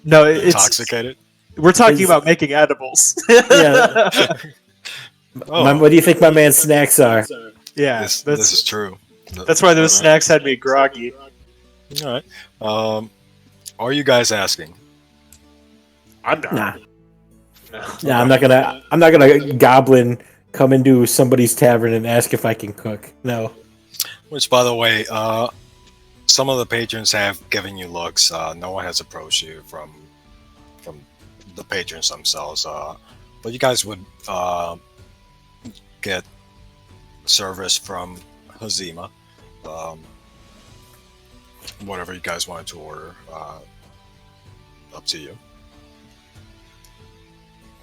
No, it's intoxicated? we're talking It's- about making edibles. Yeah. Oh, What do you think my man's snacks are? Yeah, this that's is true. that's why those snacks had me groggy. All right. Are you guys asking? I'm not. Nah. Yeah, I'm not gonna goblin come into somebody's tavern and ask if I can cook. No. Which, by the way, some of the patrons have given you looks. No one has approached you from the patrons themselves. But you guys would get service from Hazima. Whatever you guys wanted to order, up to you.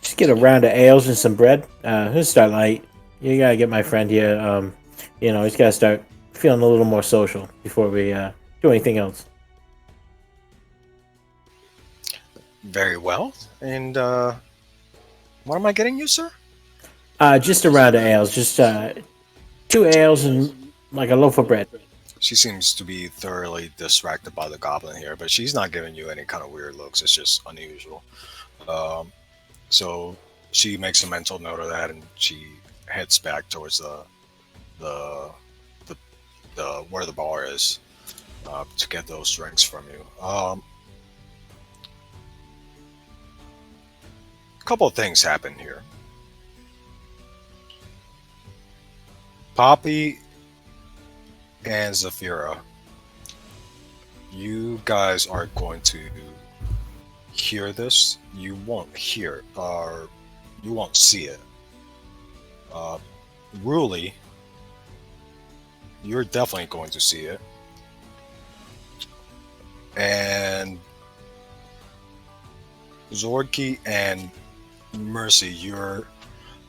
Just get a round of ales and some bread. Let's start light. You gotta get my friend here. You know, he's gotta start feeling a little more social before we do anything else. Very well. And what am I getting you, sir? Just a round of ales. Just 2 ales and like a loaf of bread. She seems to be thoroughly distracted by the goblin here, but she's not giving you any kind of weird looks. It's just unusual. So she makes a mental note of that, and she heads back towards the where the bar is to get those drinks from you. A couple of things happen here. Poppy and Zafira, you guys are going to hear this. You won't hear it, or you won't see it. Ruli, you're definitely going to see it. And Zorki and Mercy, you're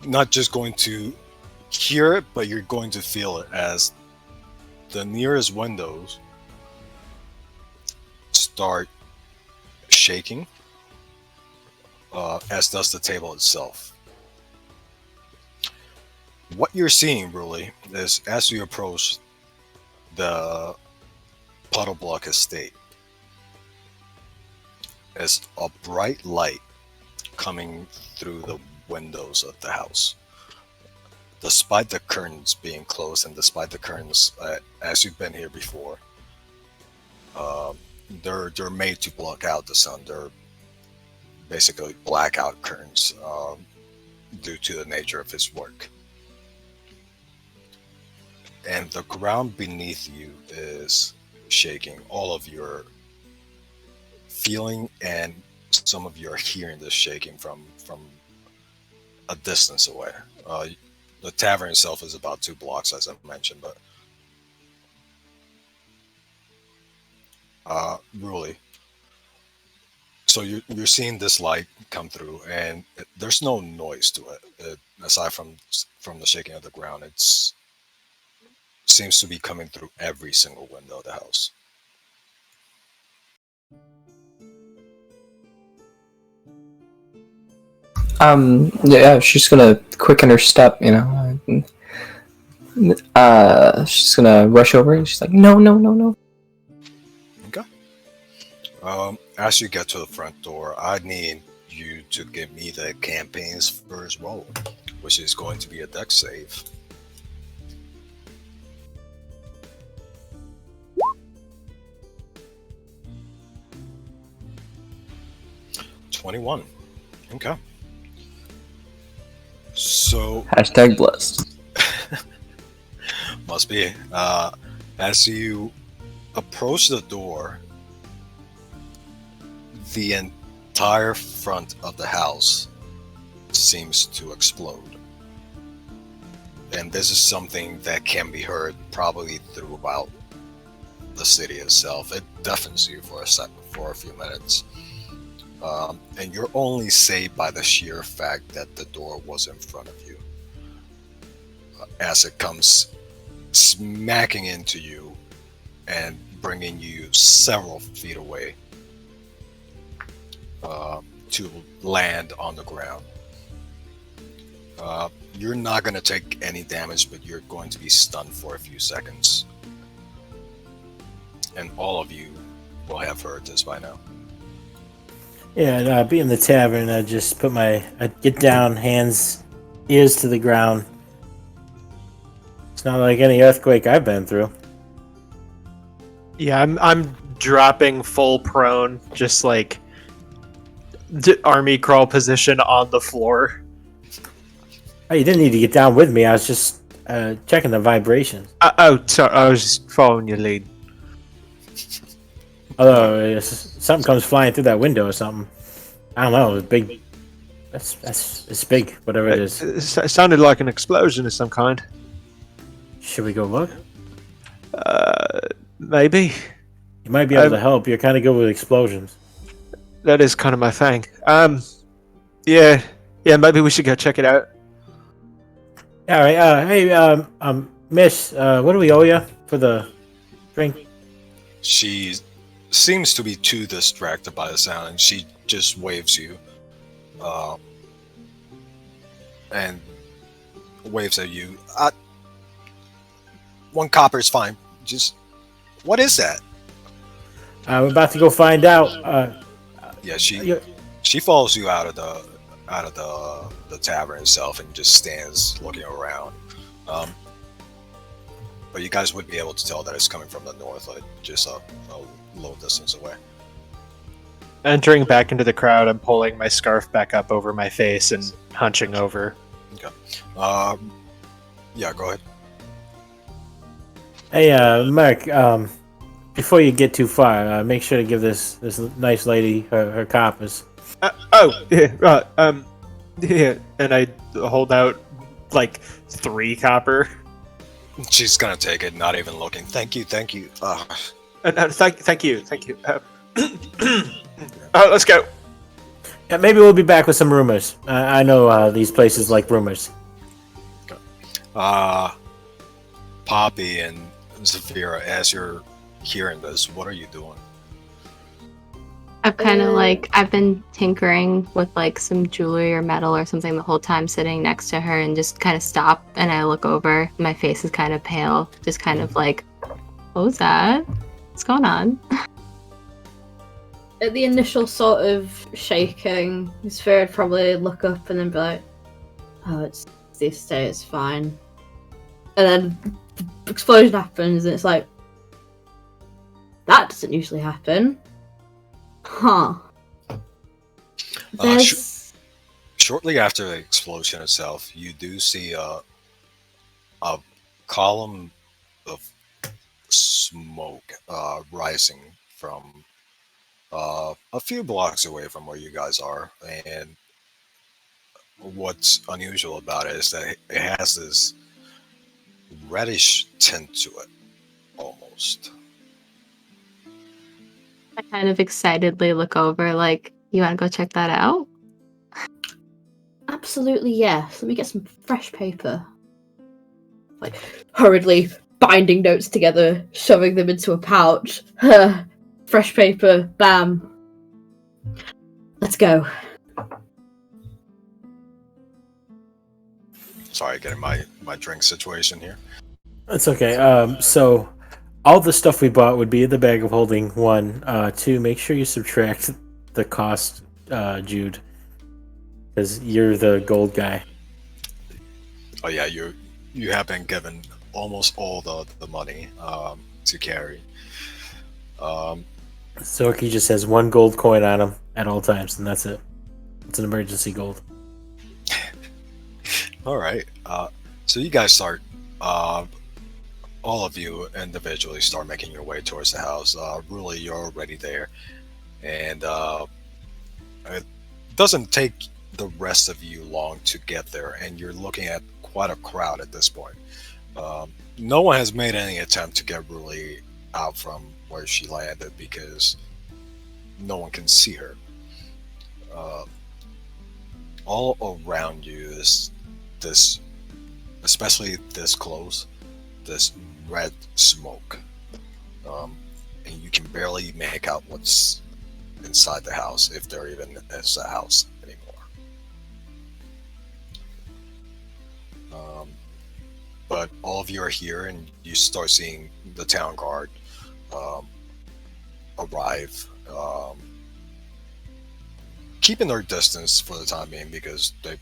not just going to hear it, but you're going to feel it as the nearest windows start shaking, as does the table itself. What you're seeing, really, is as you approach the Puddle Block estate, is a bright light coming through the windows of the house. Despite the curtains being closed, and despite the curtains, as you've been here before, they're made to block out the sun. They're basically blackout curtains due to the nature of his work. And the ground beneath you is shaking. All of your feeling and some of your hearing this shaking from a distance away. The tavern itself is about 2 blocks, as I mentioned, but really. So you're seeing this light come through, and there's no noise to it, aside from the shaking of the ground. It seems to be coming through every single window of the house. Yeah, she's gonna quicken her step, you know. She's gonna rush over and she's like, no. Okay. As you get to the front door, I need you to give me the campaign's first roll, which is going to be a dex save. #21. Okay. So Hashtag blessed. must be. As you approach the door, the entire front of the house seems to explode. And this is something that can be heard probably throughout the city itself. It deafens you for a few minutes. And you're only saved by the sheer fact that the door was in front of you. As it comes smacking into you and bringing you several feet away to land on the ground. You're not going to take any damage, but you're going to be stunned for a few seconds. And all of you will have heard this by now. Yeah, and, be in the tavern. I just put I get down, hands, ears to the ground. It's not like any earthquake I've been through. Yeah, I'm dropping full prone, just like army crawl position on the floor. Oh, you didn't need to get down with me. I was just checking the vibrations. Sorry, I was just following your lead. Although something comes flying through that window or something. I don't know. It's big. It's big. Whatever it is. It sounded like an explosion of some kind. Should we go look? Maybe. You might be able to help. You're kind of good with explosions. That is kind of my thing. Yeah, maybe we should go check it out. All right. Hey, Miss, what do we owe you for the drink? She seems to be too distracted by the sound, and she just waves you, and waves at you. 1 copper is fine. Just, what is that? We're about to go find out. Yeah, she follows you out of the tavern itself and just stands looking around. But you guys would be able to tell that it's coming from the north, like just a little distance away. Entering back into the crowd, I'm pulling my scarf back up over my face and hunching over. Okay. Yeah, go ahead. Hey, Mark. Before you get too far, make sure to give this nice lady her coppers. Yeah, yeah, and I hold out like 3 copper. She's gonna take it, not even looking. Thank you. Thank you. Let's go. Yeah, maybe we'll be back with some rumors. I know these places like rumors. Poppy and Zafira, as you're hearing this, what are you doing? I've kind of I've been tinkering with like some jewelry or metal or something the whole time, sitting next to her, and just kind of stop and I look over. My face is kind of pale, just kind of like, what was that? What's going on? At the initial sort of shaking, Sphere would probably look up and then be like, "Oh, it's this day, it's fine." And then the explosion happens, and it's like, that doesn't usually happen. Huh. Shortly after the explosion itself, you do see a column of smoke rising from a few blocks away from where you guys are. And what's unusual about it is that it has this reddish tint to it, almost. I kind of excitedly look over, like, you want to go check that out? Absolutely, yes. Let me get some fresh paper. Like, hurriedly binding notes together, shoving them into a pouch. Fresh paper, bam. Let's go. Sorry, getting my drink situation here. That's okay. So all the stuff we bought would be in the bag of holding. 1, 2. Make sure you subtract the cost, Jude, because you're the gold guy. Oh yeah, you have been given almost all the money to carry. Sorky just has 1 gold coin on him at all times, and that's it. It's an emergency gold. All right. So you guys start. All of you individually start making your way towards the house. Really, you're already there, and it doesn't take the rest of you long to get there. And you're looking at quite a crowd at this point. No one has made any attempt to get really out from where she landed because no one can see her. All around you is this, especially this close, this red smoke, and you can barely make out what's inside the house, if there even is a house anymore. Um, but all of you are here, and you start seeing the town guard um, arrive, keeping their distance for the time being because they,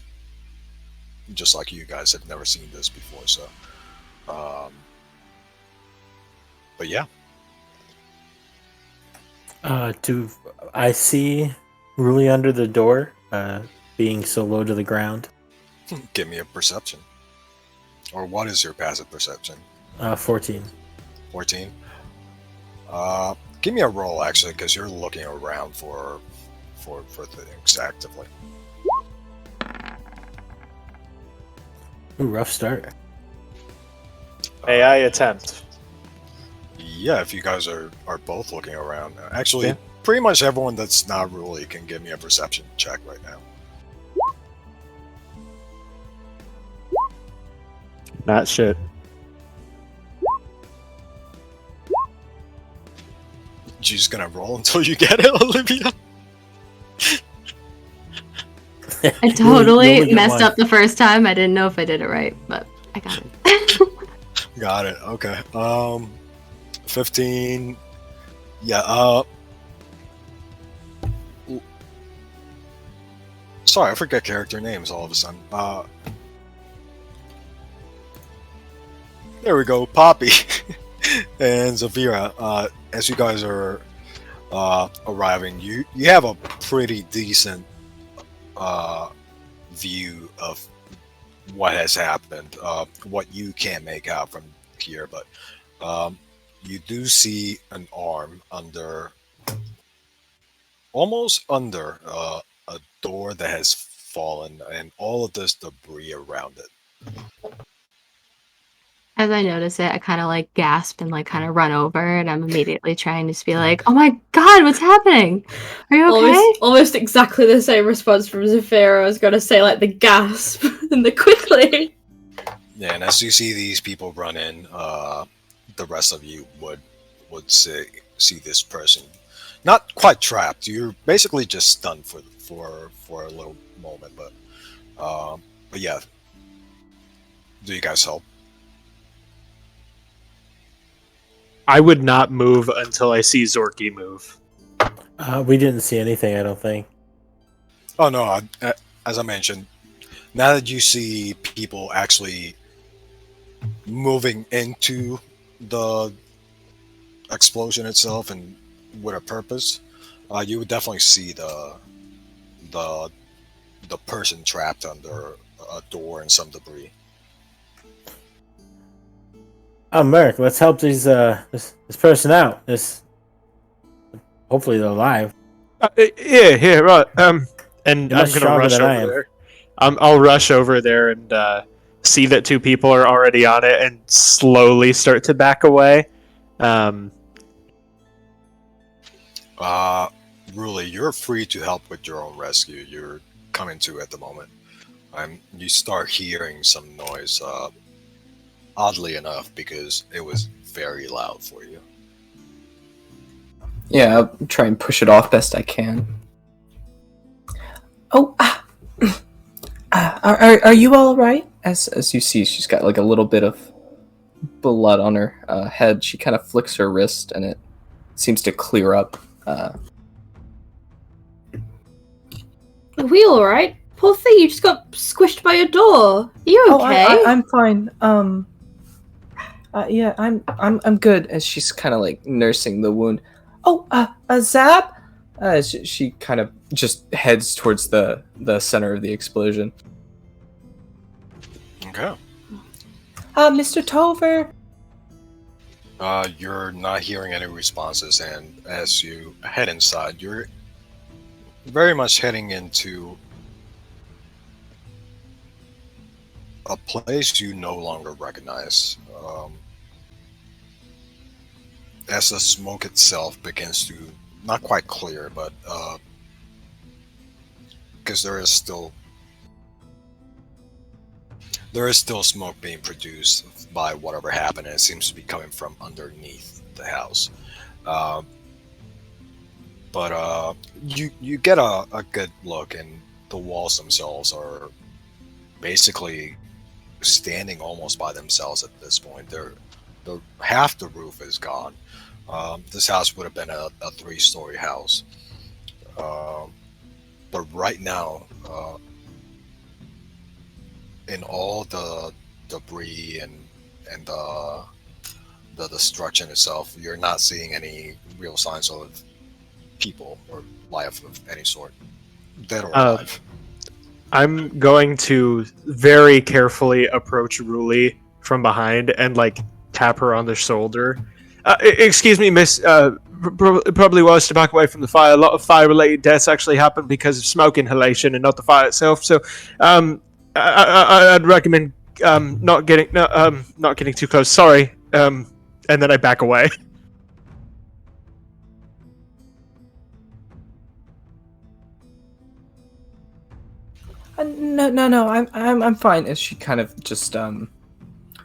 just like you guys, have never seen this before. So, but yeah, I see Ruli under the door, being so low to the ground. give me a perception. Or what is your passive perception? 14. 14. Give me a roll actually, because you're looking around for things actively. Ooh, rough start. May I attempt? Yeah, if you guys are both looking around. Actually, Yeah. pretty much everyone that's not Ruli can give me a perception check right now. Not shit. You're just gonna roll until you get it, Olivia? I totally messed up the first time. I didn't know if I did it right, but I got it. Got it. Okay. 15. Yeah. Sorry, I forget character names all of a sudden. There we go, Poppy and Zafira. As you guys are arriving, you have a pretty decent view of what has happened. What you can't make out from here, but you do see an arm under, almost under a door that has fallen, and all of this debris around it. As I notice it, I kind of like gasp and like kind of run over, and I'm immediately trying to just be like, "Oh my god, what's happening? Are you okay?" Almost exactly the same response from Zafira. I was going to say like the gasp and the quickly. Yeah, and as you see these people run in, the rest of you would see this person not quite trapped. You're basically just stunned for a little moment, but yeah. Do you guys help? I would not move until I see Zorky move. We didn't see anything, I don't think. Oh no! As I mentioned, now that you see people actually moving into the explosion itself and with a purpose, you would definitely see the person trapped under a door and some debris. Merrick, let's help these this person out. Hopefully they're alive. Yeah, right. And You're I'm much gonna stronger rush than I over am. there. I'll rush over there and see that two people are already on it, and slowly start to back away. Ruli, you're free to help with your own rescue. You're coming to at the moment. You start hearing some noise. Oddly enough, because it was very loud for you. Yeah, I'll try and push it off best I can. Oh, are you all right? As you see, she's got like a little bit of blood on her head. She kind of flicks her wrist, and it seems to clear up. Are we alright? Poor thing, you just got squished by a door. Are you okay? Oh, I'm fine. Yeah, I'm good. As she's kind of like nursing the wound. Oh, Zap! She kind of just heads towards the center of the explosion. Okay. Mr. Tover. You're not hearing any responses, and as you head inside, you're very much heading into a place you no longer recognize. As the smoke itself begins to not quite clear, but because there is still smoke being produced by whatever happened, and it seems to be coming from underneath the house. But you get a good look, and the walls themselves are basically standing almost by themselves at this point. Half the roof is gone. This house would have been a three-story house, but right now, in all the debris and the destruction itself, you're not seeing any real signs of people or life of any sort, dead or alive. I'm going to very carefully approach Ruli from behind and like tap her on the shoulder. Excuse me, miss. Probably was to back away from the fire. A lot of fire-related deaths actually happen because of smoke inhalation and not the fire itself. So, I'd recommend not getting too close. Sorry. And then I back away. No. I'm fine. As she kind of just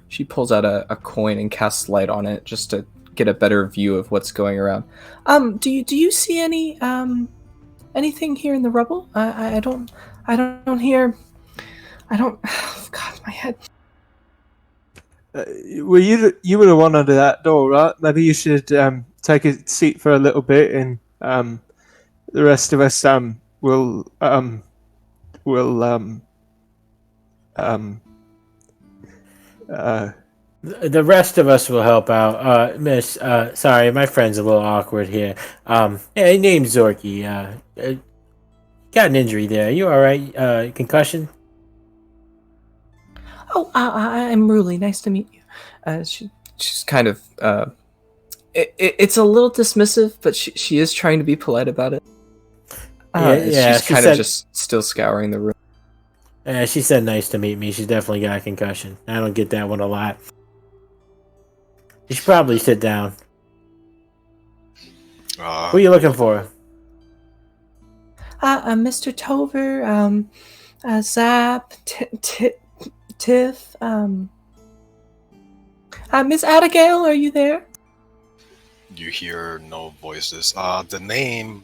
she pulls out a coin and casts light on it just to get a better view of what's going around. Do you see anything here in the rubble? I don't hear. I don't. Oh, God, my head. Well, you were the one under that door, right? Maybe you should take a seat for a little bit, and the rest of us will The rest of us will help out. Miss, sorry, my friend's a little awkward here. Yeah, his name's Zorky. Got an injury there. You all right? Concussion? Oh, I'm Ruli. Nice to meet you. She's kind of it's a little dismissive, but she is trying to be polite about it. Yeah, she's kind of just still scouring the room. Yeah, she said nice to meet me. She's definitely got a concussion. I don't get that one a lot. You should probably sit down. Who are you looking for? Mr. Tover, Zap, Tiff, Miss Abigail, are you there? You hear no voices. The name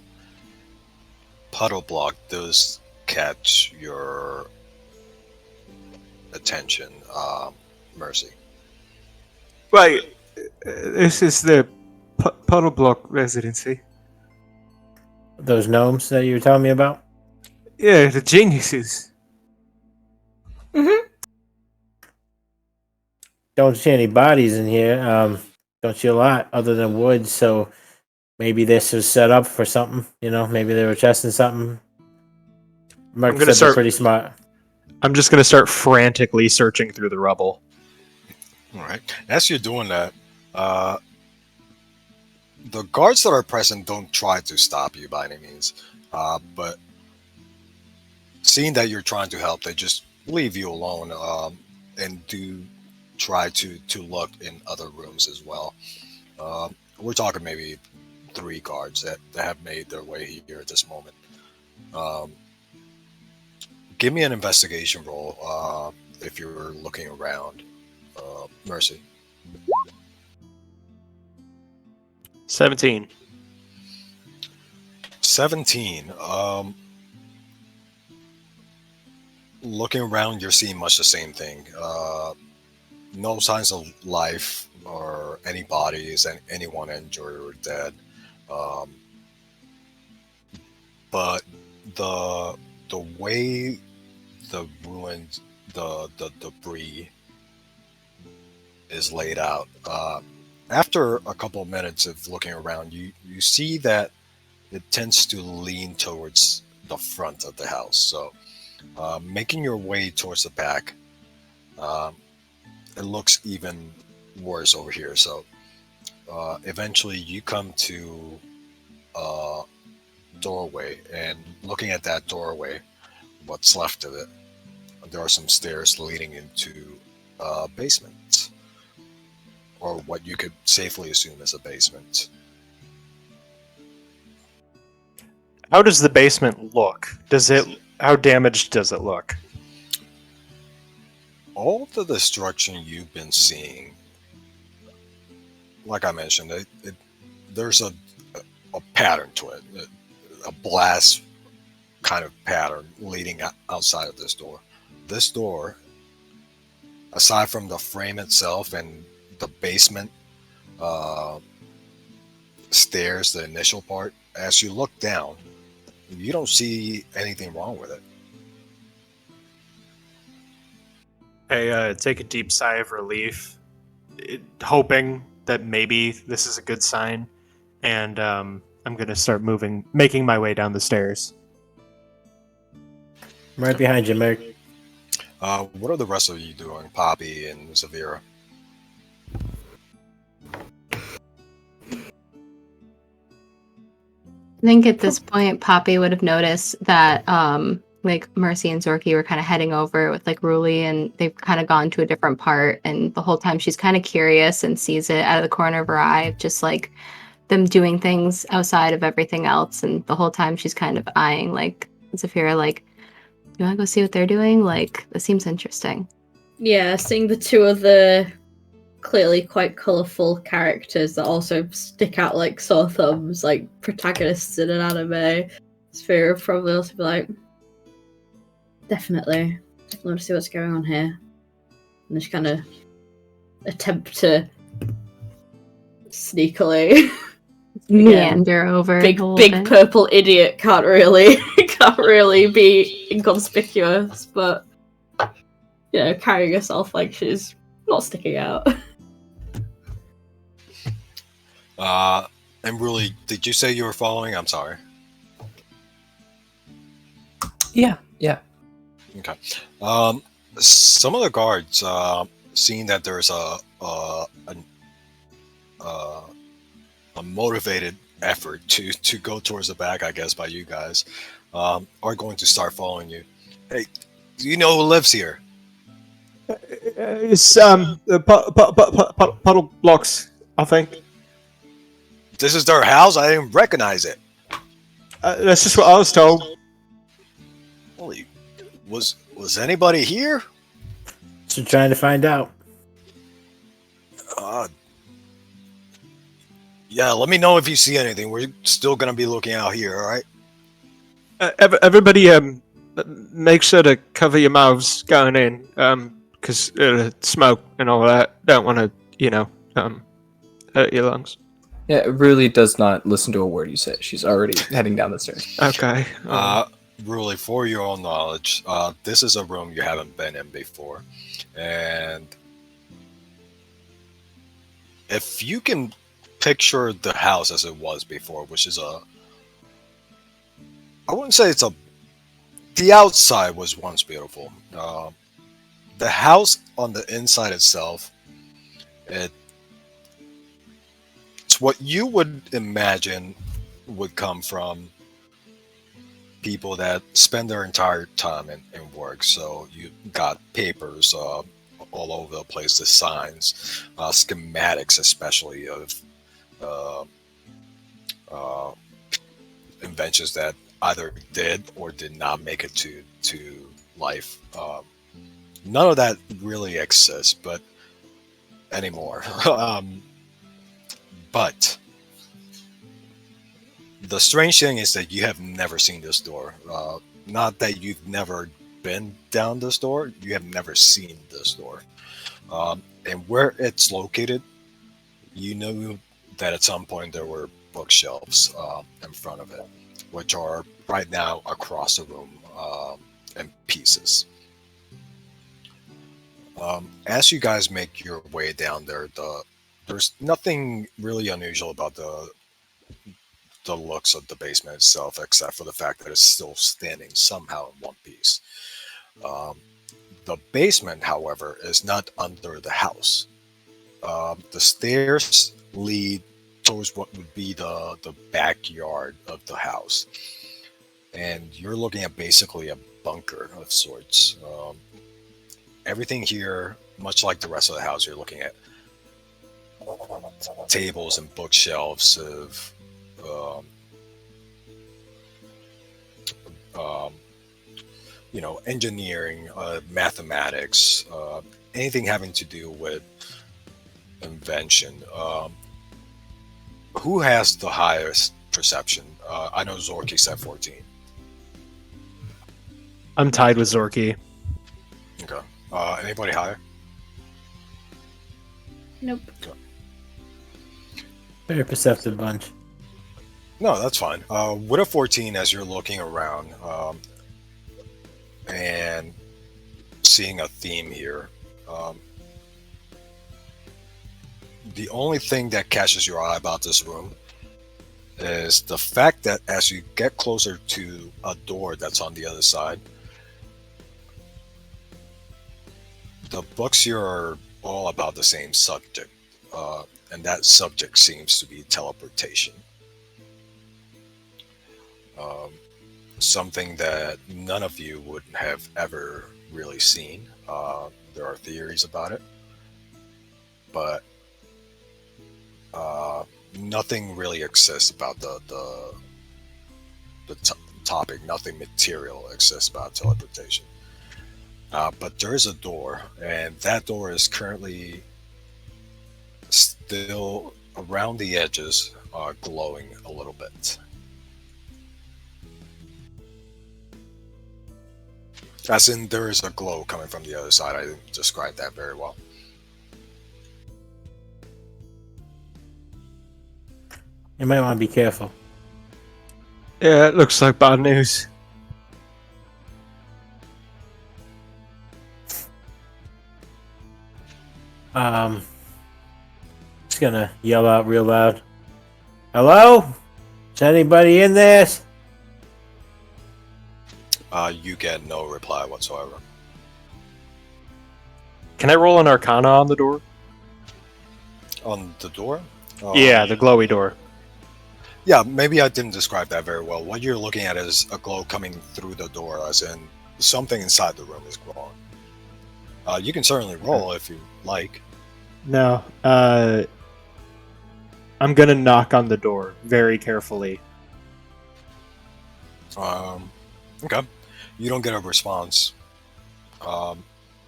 Puddle Block does catch your attention, Mercy. Right. This is the Puddle Block residency. Those gnomes that you were telling me about? Yeah, the geniuses. Mm-hmm. Don't see any bodies in here. Don't see a lot other than wood, so maybe this was set up for something. You know, maybe they were testing something. Mark said they're pretty smart. I'm just going to start frantically searching through the rubble. All right. As you're doing that, the guards that are present don't try to stop you by any means, but seeing that you're trying to help, they just leave you alone and do try to look in other rooms as well. We're talking maybe 3 guards that have made their way here at this moment. Give me an investigation roll if you're looking around. Mercy. 17. 17. Looking around, you're seeing much the same thing. No signs of life or any bodies, and anyone injured or dead. But the way the ruins, the debris is laid out. After a couple of minutes of looking around, you see that it tends to lean towards the front of the house. So, making your way towards the back, it looks even worse over here. So, eventually, you come to a doorway, and looking at that doorway, what's left of it, there are some stairs leading into a basement, or what you could safely assume is a basement. How does the basement look? How damaged does it look? All the destruction you've been seeing, like I mentioned, there's a pattern to it, a blast kind of pattern leading outside of this door. This door aside from the frame itself and the basement stairs, the initial part, as you look down, you don't see anything wrong with it. I take a deep sigh of relief, hoping that maybe this is a good sign, and I'm gonna start making my way down the stairs. I'm right behind you, Merc. What are the rest of you doing, Poppy and Zavira? I think at this point, Poppy would have noticed that like Mercy and Zorky were kind of heading over with like Ruli, and they've kind of gone to a different part. And the whole time she's kind of curious and sees it out of the corner of her eye, just like them doing things outside of everything else. And the whole time she's kind of eyeing like Zafira, like, you want to go see what they're doing? Like, this seems interesting. Yeah, seeing the two other clearly quite colourful characters that also stick out like sore thumbs, like protagonists in an anime, Sphere would probably also be like, definitely want to see what's going on here. And just kind of attempt to sneakily meander over. Big purple idiot can't really be inconspicuous, but carrying herself like she's not sticking out. And really, did you say you were following? I'm sorry. Yeah. Okay. Some of the guards, seeing that there's a motivated effort to go towards the back, I guess, by you guys, are going to start following you. Hey, do you know who lives here? It's puddle blocks, I think. This is their house? I didn't recognize it. That's just what I was told. Holy, was anybody here? So trying to find out. Yeah, let me know if you see anything. We're still gonna be looking out here, all right? Everybody, make sure to cover your mouths going in, because smoke and all that. Don't want to, hurt your lungs. Yeah, it really does not listen to a word you say. She's already heading down the stairs. Okay. Really, for your own knowledge, this is a room you haven't been in before, and if you can picture the house as it was before, which is I wouldn't say the outside was once beautiful. The house on the inside itself, it's what you would imagine would come from people that spend their entire time in work. So you got papers all over the place, the signs, schematics, especially of inventions that either did or did not make it to life. None of that really exists, but anymore. But the strange thing is that you have never seen this door. Not that you've never been down this door, you have never seen this door. And where it's located, you know that at some point there were bookshelves in front of it, which are right now across the room in pieces. As you guys make your way down there, there's nothing really unusual about the looks of the basement itself, except for the fact that it's still standing somehow in one piece. The basement, however, is not under the house. The stairs lead towards what would be the backyard of the house, and you're looking at basically a bunker of sorts. Everything here, much like the rest of the house, you're looking at tables and bookshelves of engineering, mathematics, anything having to do with invention. Who has the highest perception? I know Zorky said 14. I'm tied with Zorky. Okay. Anybody higher? Nope. Very perceptive bunch. No, that's fine. With a 14, as you're looking around and seeing a theme here, the only thing that catches your eye about this room is the fact that as you get closer to a door that's on the other side, the books here are all about the same subject, and that subject seems to be teleportation. Something that none of you would have ever really seen. There are theories about it, but nothing really exists about the topic. Nothing material exists about teleportation. But there is a door, and that door is currently still around the edges, glowing a little bit. As in, there is a glow coming from the other side. I didn't describe that very well. You might want to be careful. Yeah, it looks like bad news. Just gonna yell out real loud. Hello? Is anybody in this? You get no reply whatsoever. Can I roll an Arcana on the door? On the door? Yeah, the glowy door. Yeah, maybe I didn't describe that very well. What you're looking at is a glow coming through the door, as in something inside the room is glowing. You can certainly roll if you like. No. I'm gonna knock on the door very carefully. Okay. You don't get a response,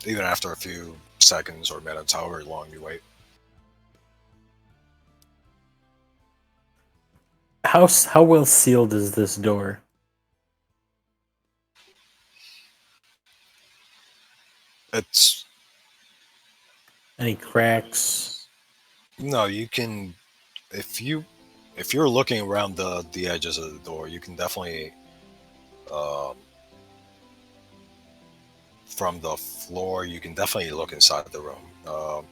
even after a few seconds or minutes, however long you wait. How well sealed is this door? It's Any cracks? no, you can if you're looking around the edges of the door, you can definitely from the floor, you can definitely look inside the room.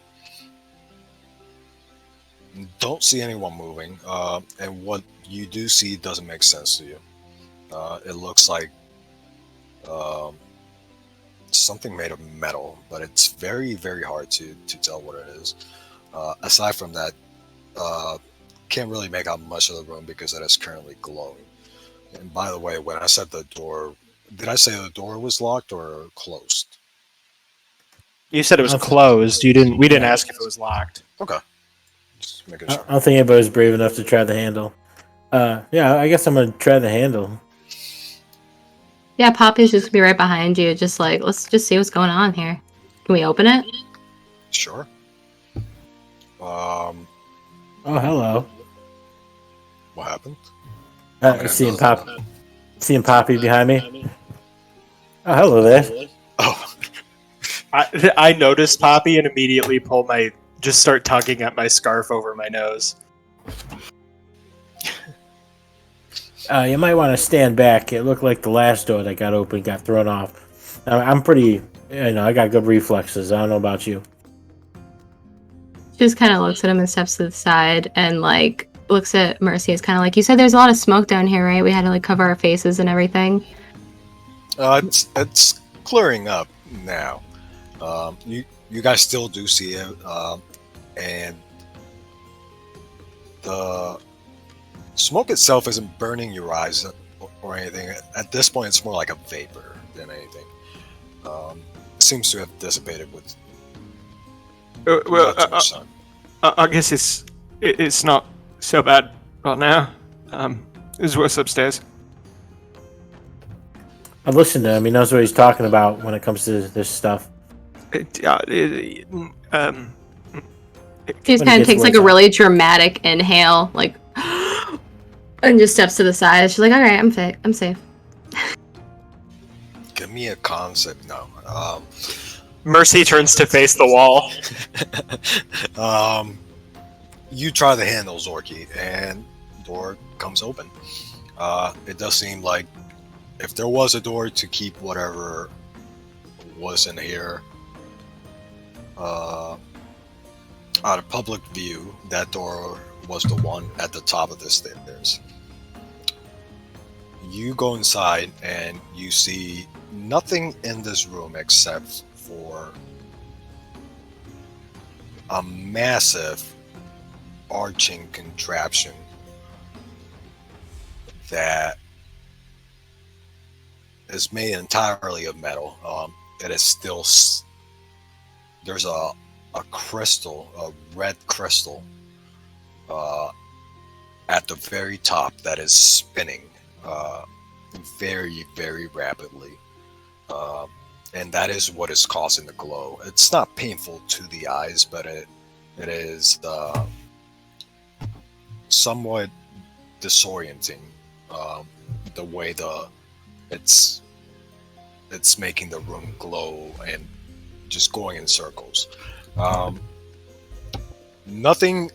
Don't see anyone moving, and what you do see doesn't make sense to you. It looks like something made of metal, but it's very, very hard to tell what it is. Aside from that, can't really make out much of the room because it is currently glowing. And by the way, when I said the door, did I say the door was locked or closed? You said it was closed. We didn't ask if it was locked. Okay. Just making I sure. don't think anybody's brave enough to try the handle. Yeah, I guess I'm gonna try the handle. Yeah, Poppy's just gonna be right behind you. Just like, let's just see what's going on here. Can we open it? Sure. Oh, hello. What happened? Seeing Poppy behind me. Oh, hello there. Oh, I noticed Poppy and immediately just start tugging at my scarf over my nose. You might want to stand back. It looked like the last door that got open got thrown off. I'm pretty, I got good reflexes. I don't know about you. She just kind of looks at him and steps to the side and like looks at Mercy. It's kind of like, you said there's a lot of smoke down here, right? We had to like cover our faces and everything. it's clearing up now. You guys still do see it, and the smoke itself isn't burning your eyes or anything. At this point, it's more like a vapor than anything. It seems to have dissipated with Well, not too much time. I guess it's not so bad right now. It's worse upstairs. I've listened to him. He knows what he's talking about when it comes to this stuff. She just When he kind of gets takes like words a out. really dramatic inhale, like, and just steps to the side. She's like, all right, I'm safe. Give me a concept. No. Mercy turns to face the wall. You try the handle, Zorky, and the door comes open. It does seem like if there was a door to keep whatever was in here out of public view, that door was the one at the top of the stairs. You go inside and you see nothing in this room except for a massive arching contraption that is made entirely of metal. It is still there's a crystal, a red crystal at the very top that is spinning very, very rapidly. And that is what is causing the glow. It's not painful to the eyes, but it is somewhat disorienting. The way it's making the room glow and just going in circles. Nothing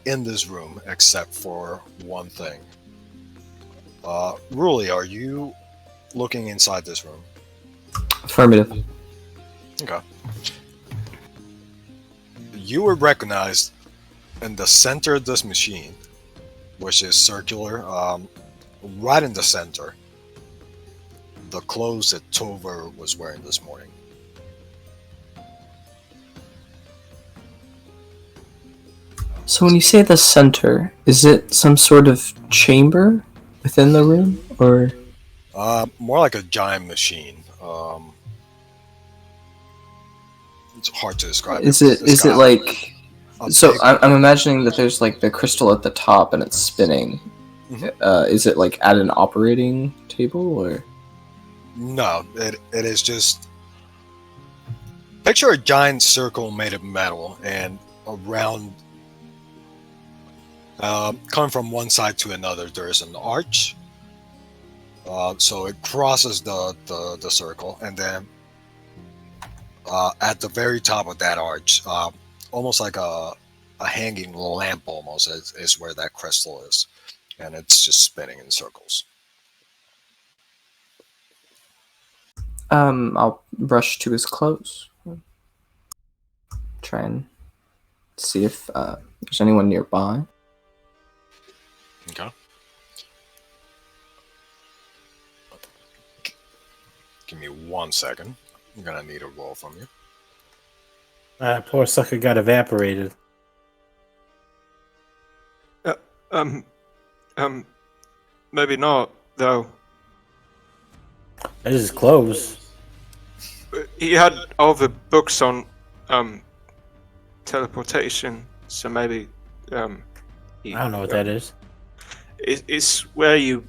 in this room except for one thing. Ruli, are you looking inside this room? Affirmative. Okay. You were recognized in the center of this machine, which is circular, right in the center. The clothes that Tover was wearing this morning. So when you say the center, is it some sort of chamber within the room, or? More like a giant machine. It's hard to describe. Is it like? So I'm imagining that there's like the crystal at the top and it's spinning. Mm-hmm. Is it like at an operating table, or? No, it is just. Picture a giant circle made of metal, and around, coming from one side to another, there is an arch. So it crosses the circle, and then at the very top of that arch, almost like a hanging lamp, almost is where that crystal is, and it's just spinning in circles. I'll rush to his clothes. Try and see if there's anyone nearby. Okay. Give me 1 second. I'm gonna need a roll from you. Poor sucker got evaporated. Maybe not, though. That is his clothes. He had all the books on teleportation, so maybe I don't know what that is. It's where you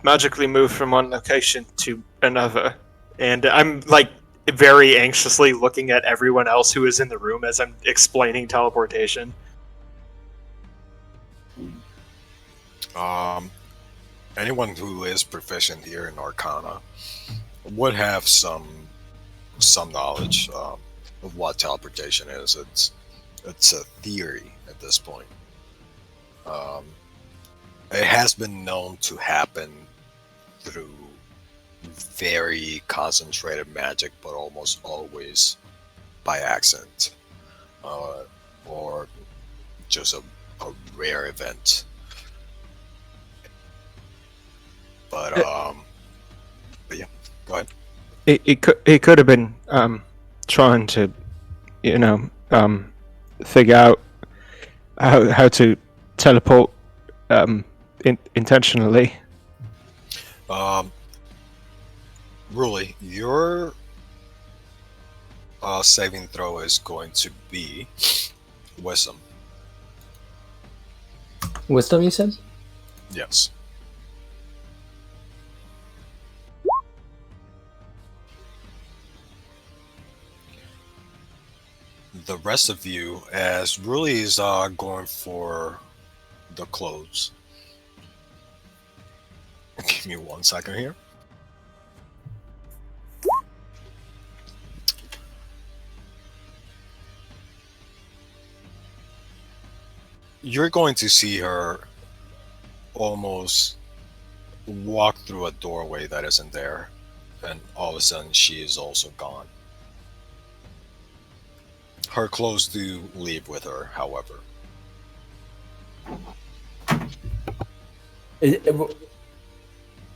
magically move from one location to another, and I'm like very anxiously looking at everyone else who is in the room as I'm explaining teleportation. Anyone who is proficient here in Arcana would have some knowledge of what teleportation is. It's a theory at this point. It has been known to happen through very concentrated magic, but almost always by accident, or just a rare event. But yeah, go ahead. It could have been trying to, figure out how to teleport intentionally. Ruli, your saving throw is going to be wisdom. Wisdom, you said? Yes. The rest of you, as Ruli is going for the clothes. Give me 1 second here. You're going to see her almost walk through a doorway that isn't there, and all of a sudden she is also gone. Her clothes do leave with her, however.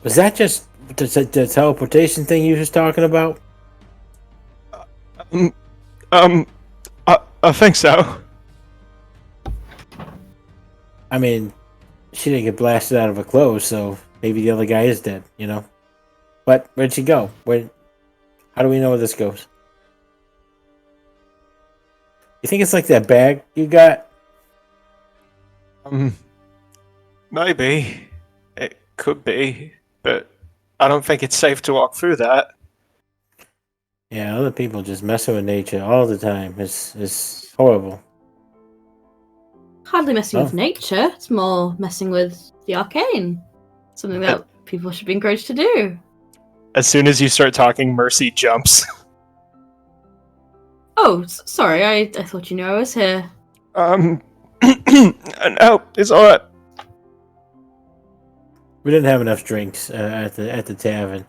Was that just the teleportation thing you were just talking about? I think so. I mean, she didn't get blasted out of her clothes, so maybe the other guy is dead, you know? But where'd she go? How do we know where this goes? You think it's like that bag you got? Maybe. It could be, but I don't think it's safe to walk through that. Yeah, other people just messing with nature all the time. It's horrible. Hardly messing with Oh. nature. It's more messing with the arcane. Something that people should be encouraged to do. As soon as you start talking, Mercy jumps. Oh, sorry. I thought you knew I was here. No, it's alright. We didn't have enough drinks at the tavern.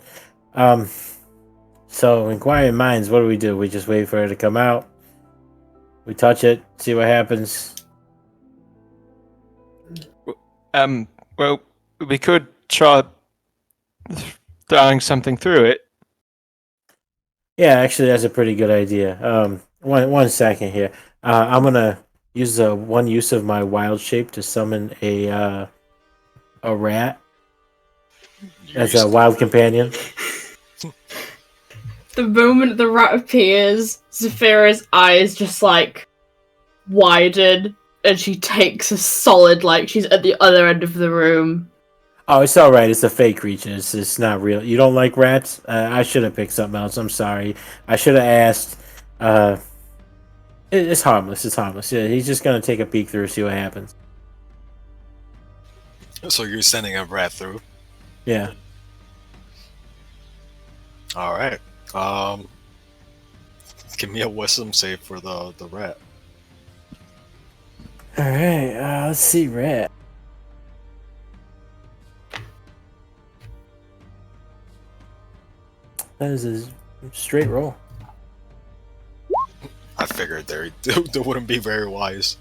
So inquiring minds, what do? We just wait for her to come out. We touch it, see what happens. Well, we could try throwing something through it. Yeah, actually, that's a pretty good idea. One second here. I'm gonna use one use of my wild shape to summon a rat as a wild companion. The moment the rat appears, Zephyra's eyes just like widen, and she takes a solid she's at the other end of the room. Oh, it's all right. It's a fake creature. It's not real. You don't like rats? I should have picked something else. I'm sorry. I should have asked. It's harmless. It's harmless. Yeah, he's just gonna take a peek through, see what happens. So you're sending a rat through. Yeah. All right. Give me a wisdom save for the rat. All right. Let's see, rat. That is a straight roll. I figured they wouldn't be very wise.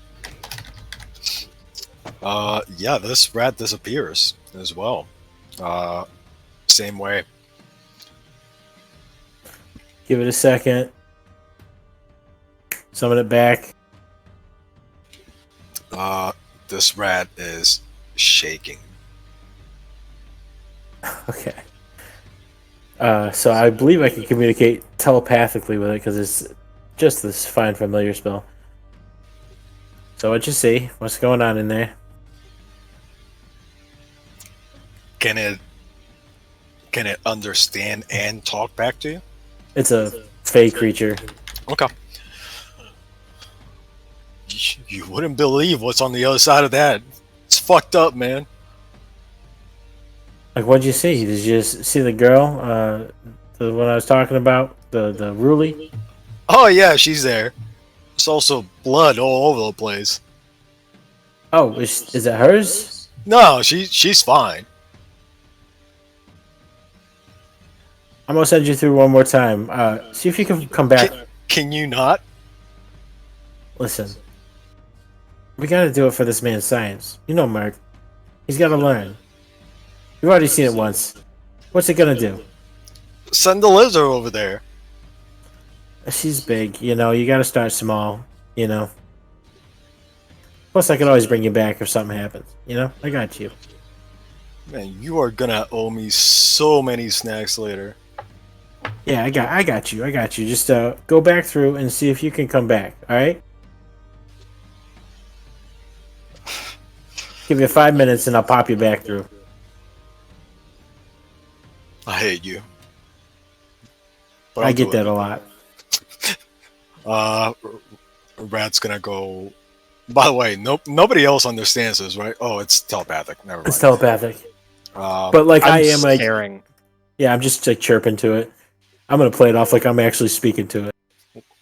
Yeah, this rat disappears as well. Same way. Give it a second. Summon it back. This rat is shaking. Okay. So I believe I can communicate telepathically with it because it's just this fine familiar spell. So what you see? What's going on in there? Can it understand and talk back to you? It's a fey creature. Okay. You wouldn't believe what's on the other side of that. It's fucked up, man. Like, what'd you see? Did you just see the girl? The one I was talking about? The Rulie? Oh yeah, she's there. There's also blood all over the place. Oh, is it hers? No, she's fine. I'm gonna send you through one more time. See if you can come back. Can you not? Listen. We gotta do it for this man's science. You know, Mark. He's gotta learn. You've already seen it once. What's it gonna do? Send the lizard over there. She's big, you know. You gotta start small, you know. Plus, I can always bring you back if something happens. You know, I got you. Man, you are gonna owe me so many snacks later. Yeah, I got you. Just go back through and see if you can come back. All right. Give you 5 minutes and I'll pop you back through. I hate you. But I I'll get do that it. a lot. Rat's gonna go. By the way, nobody else understands this, right? Oh, it's telepathic. Never mind. It's telepathic. Um, But like I'm I am like, staring. yeah, I'm just like chirping to it. I'm gonna play it off like I'm actually speaking to it.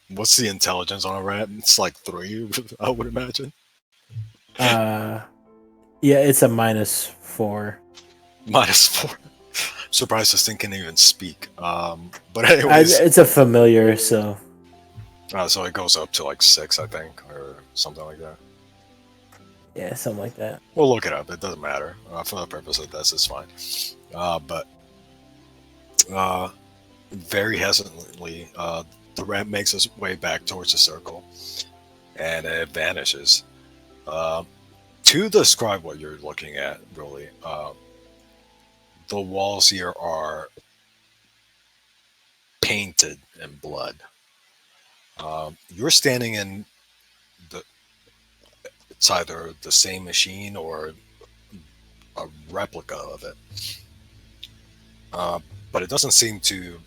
what's the intelligence on a rat? It's like 3, I would imagine. Yeah, it's a -4. -4. Surprised this thing can even speak. But anyways, It's a familiar, so so it goes up to like 6, I think, or something like that. yeah, something like that. We'll look it up. It doesn't matter. For the purpose of this, it's fine. But very hesitantly, the rat makes its way back towards the circle, and it vanishes. To describe what you're looking at, really, the walls here are painted in blood. You're standing in it's either the same machine or a replica of it. But it doesn't seem to,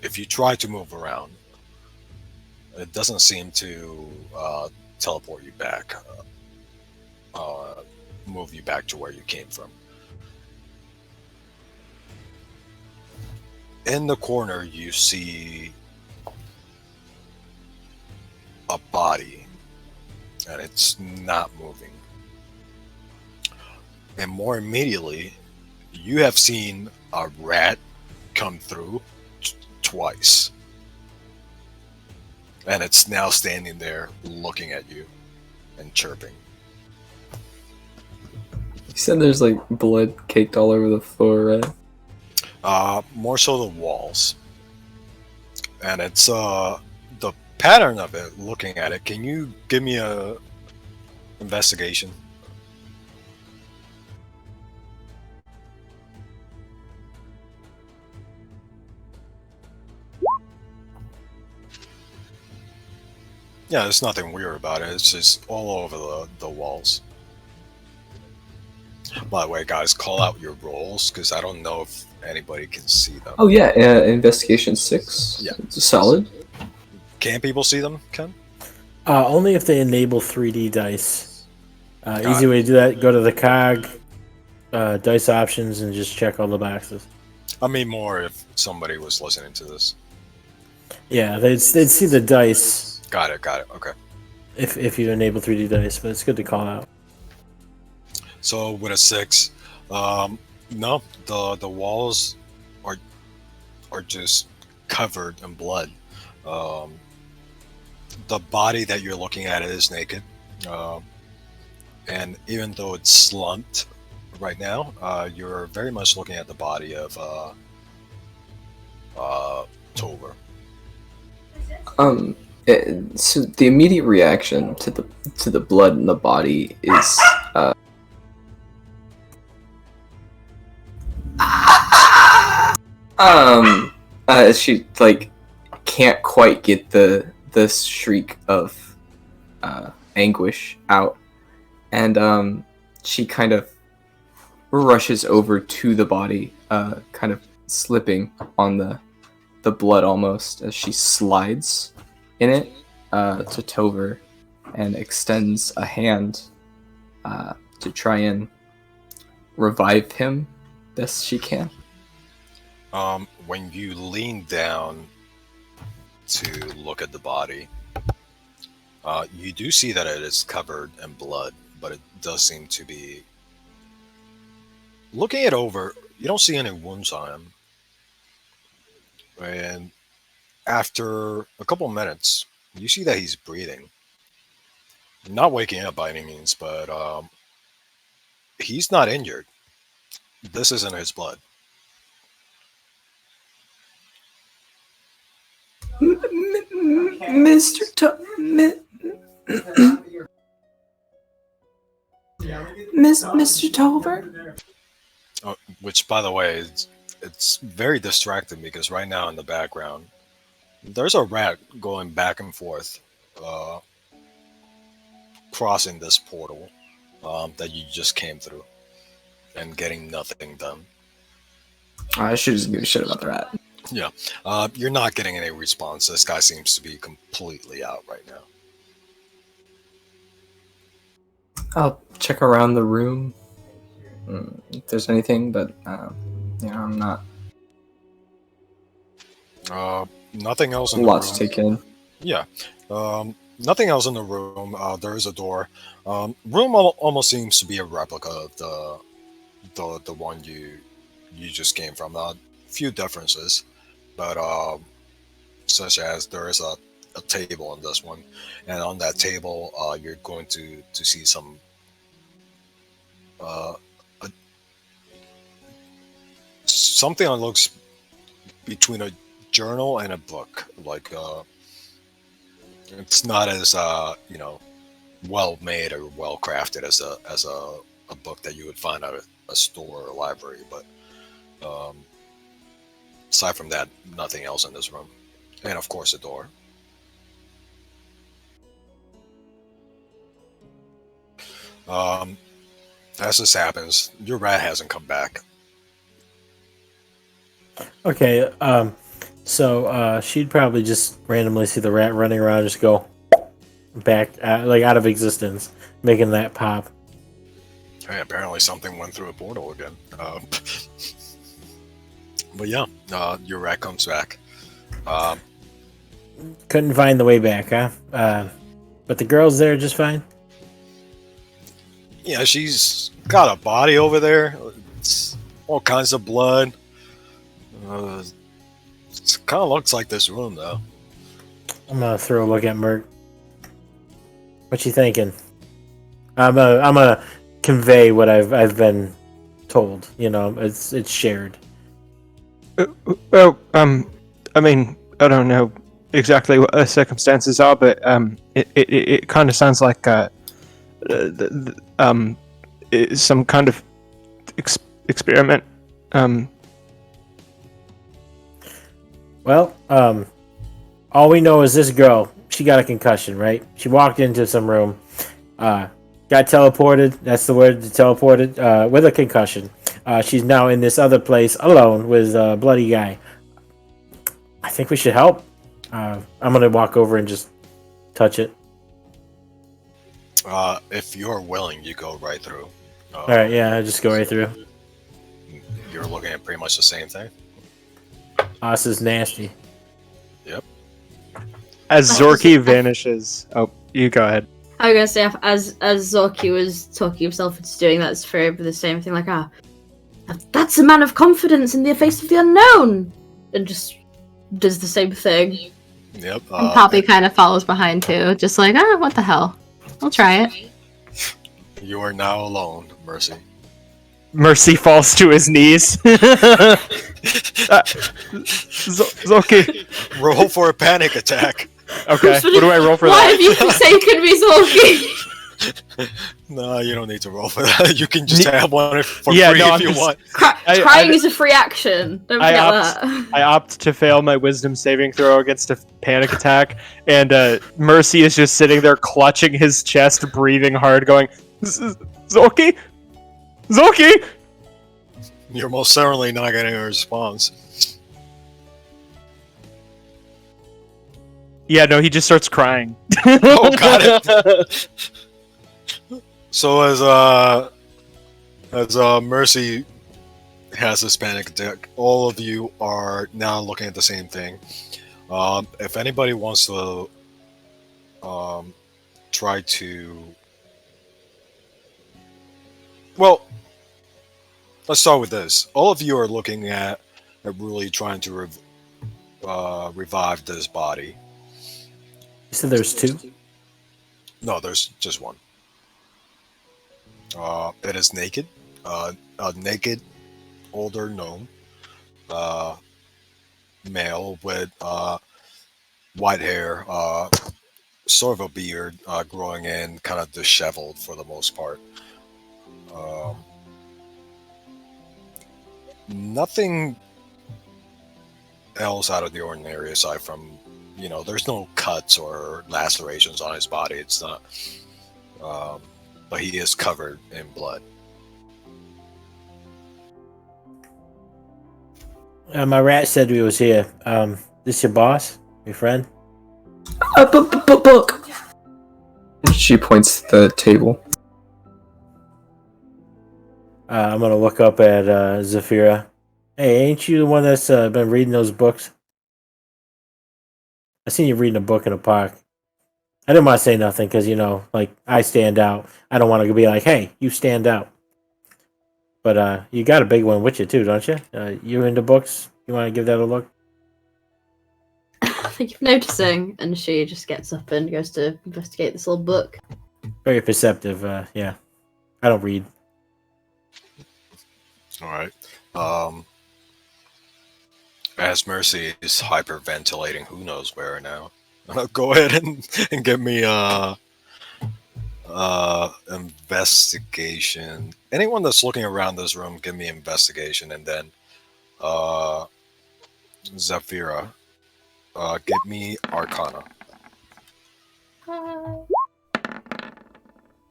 if you try to move around, it doesn't seem to teleport you back, move you back to where you came from. In the corner, you see a body, and it's not moving. And more immediately, you have seen a rat come through twice. And it's now standing there looking at you and chirping. You said there's like blood caked all over the floor, right? More so the walls. And it's the pattern of it, looking at it. Can you give me a investigation? Yeah, there's nothing weird about it. It's just all over the walls. By the way, guys, call out your rolls, because I don't know if anybody can see them. Oh yeah, investigation 6. Yeah. It's solid. Can people see them, Ken? Only if they enable 3D dice. Got Easy it. way to do that: go to the cog, dice options, and just check all the boxes. I mean, more if somebody was listening to this. Yeah, they'd see the dice Got it, okay. if you enable 3D dice, but it's good to call out. So with a 6, no, the walls are just covered in blood. The body that you're looking at is naked, and even though it's slumped right now, you're very much looking at the body of Tover. So the immediate reaction to the blood in the body is she like can't quite get the shriek of anguish out, and she kind of rushes over to the body, kind of slipping on the blood almost as she slides in it to Tover and extends a hand to try and revive him best she can. When you lean down to look at the body, you do see that it is covered in blood, but it does seem to be... Looking it over, you don't see any wounds on him. And after a couple minutes, you see that he's breathing. Not waking up by any means, but he's not injured. This isn't his blood. Mr. Tolbert? Which, by the way, it's very distracting because right now in the background, there's a rat going back and forth, crossing this portal that you just came through and getting nothing done. I should just give a shit about the rat. Yeah, you're not getting any response. This guy seems to be completely out right now. I'll check around the room if there's anything, but I'm not. Nothing else in the Lots room. to take in. Yeah. Nothing else in the room. There is a door. Room almost seems to be a replica of the one you just came from. A few differences, but such as there is a table on this one, and on that table, you're going to see some uh, a, something that looks between a journal and a book. Like it's not as well made or well crafted as a book that you would find at a store or a library, but um, aside from that, nothing else in this room, and of course a door. Um, as this happens, your rat hasn't come back. Okay, so she'd probably just randomly see the rat running around, just go back, like out of existence, making that pop. Hey, apparently something went through a portal again. But yeah, your rat comes back. Um, Couldn't find the way back, huh? But the girl's there just fine. yeah, she's got a body over there. It's all kinds of blood. It kind of looks like this room, though. I'm gonna throw a look at Merc. What you thinking? I'm gonna convey what I've been told. You know, it's shared. Well, I mean, I don't know exactly what the circumstances are, but it kind of sounds like it's some kind of experiment. Well, all we know is this girl. She got a concussion, right? She walked into some room, got teleported. That's the word, teleported, with a concussion. She's now in this other place alone with a bloody guy. I think we should help. I'm gonna walk over and just touch it. If you're willing, you go right through. All right, yeah, I just go right through. You're looking at pretty much the same thing. This is nasty. Yep. As Zorky vanishes. Oh, you go ahead. I was gonna say, as Zorky was talking himself into doing that, Sphere with the same thing, like, that's a man of confidence in the face of the unknown, and just does the same thing. Yep. And Poppy kind of follows behind too, just like, what the hell? I'll try it. You are now alone, Mercy. Mercy falls to his knees. Zorky. Roll for a panic attack. Okay, what do I roll for Why that? have you forsaken me, Zorky? No, you don't need to roll for that. You can just have one for free I'm if you just- want. Crying is a free action. Don't forget that. I opt to fail my wisdom saving throw against a panic attack, and Mercy is just sitting there clutching his chest, breathing hard, going, Zorky? Zorky? You're most certainly not getting a response. Yeah, no, he just starts crying. Oh, got it. So as Mercy has this panic attack, all of you are now looking at the same thing. If anybody wants to try to, well, let's start with this. All of you are looking at really trying to revive this body. So there's two. No, there's just one. It is naked. A naked, older gnome. Male with white hair, sort of a beard growing in, kind of disheveled for the most part. Nothing else out of the ordinary aside from, there's no cuts or lacerations on his body. It's not, but he is covered in blood. My rat said we was here. This your boss? Your friend? Book. She points to the table. I'm gonna look up at Zafira. Hey, ain't you the one that's been reading those books? I seen you reading a book in a park. I didn't want to say nothing because like I stand out. I don't want to be like, "Hey, you stand out." But you got a big one with you too, don't you? You into books? You want to give that a look? Thank you for noticing. And she just gets up and goes to investigate this little book. Very perceptive. Yeah, I don't read. All right. As Mercy is hyperventilating, who knows where now? Go ahead and give me investigation. Anyone that's looking around this room, give me investigation, and then Zafira, give me Arcana.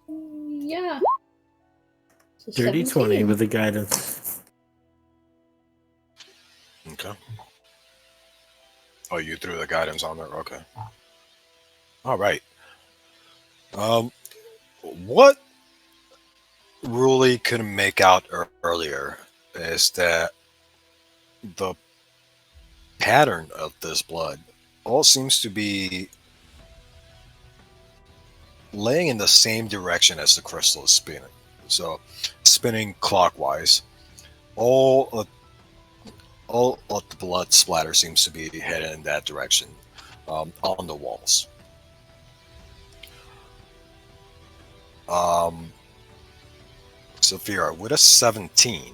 Yeah. So Dirty 20 17. with the guidance. Okay. Oh, you threw the guidance on there. Okay. All right. What Ruli couldn't make out earlier is that the pattern of this blood all seems to be laying in the same direction as the crystal is spinning. So, spinning clockwise. All of the blood splatter seems to be headed in that direction on the walls. Sophia, with a 17,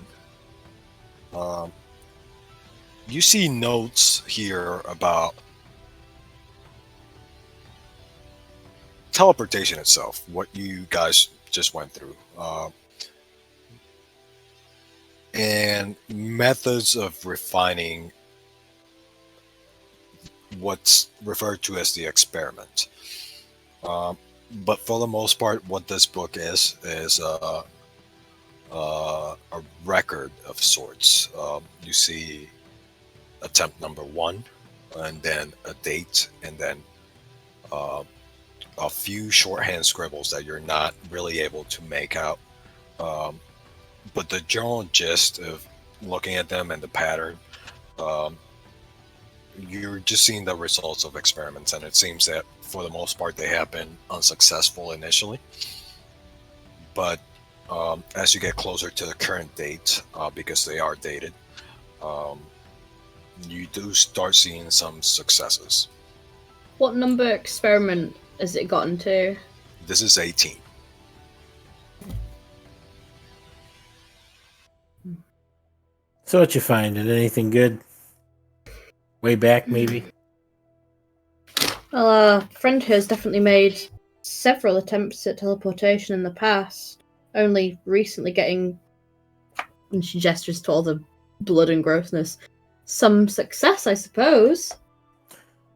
you see notes here about teleportation itself, what you guys just went through, and methods of refining what's referred to as the experiment. But for the most part, what this book is a record of sorts. You see attempt number 1, and then a date, and then a few shorthand scribbles that you're not really able to make out. But the general gist of looking at them and the pattern, you're just seeing the results of experiments, and it seems that for the most part they have been unsuccessful initially. But as you get closer to the current date, because they are dated, you do start seeing some successes. What number experiment has it gotten to? This is 18. So what you finding? Anything good? Way back, maybe? Well, a friend here has definitely made several attempts at teleportation in the past, only recently getting, and she gestures to all the blood and grossness, some success, I suppose.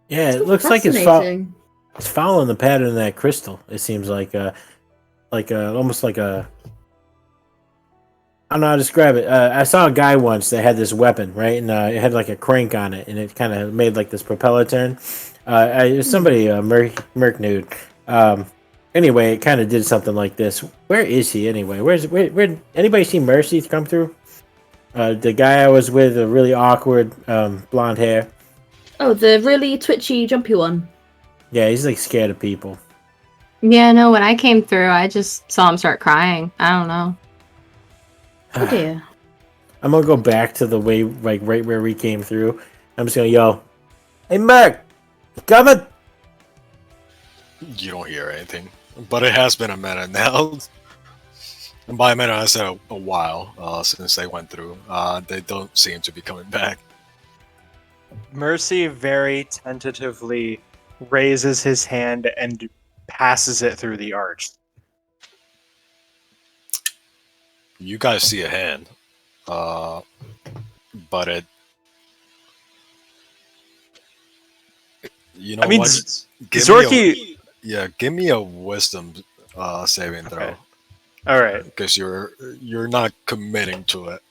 Yeah, it So looks like fascinating. it's following the pattern of that crystal. It seems like almost like a. I don't know how to describe it. I saw a guy once that had this weapon, right, and it had like a crank on it, and it kind of made like this propeller turn. It was somebody, Merc Nude. Anyway, it kind of did something like this. Where is he anyway? Where anybody see Mercy come through? The guy I was with, a really awkward blonde hair. Oh, the really twitchy, jumpy one. Yeah, he's like scared of people. Yeah, no, when I came through, I just saw him start crying. I don't know. Oh dear. I'm gonna go back to the way, like right where we came through. I'm just gonna yell, "Hey, Merc, you coming?" You don't hear anything, but it has been a minute now. And by a minute, I said a while since they went through. They don't seem to be coming back. Mercy very tentatively raises his hand and passes it through the arch. You guys see a hand, but it. You know I mean, what? Zorky. Give me a wisdom saving throw. Okay. All right. Because you're not committing to it.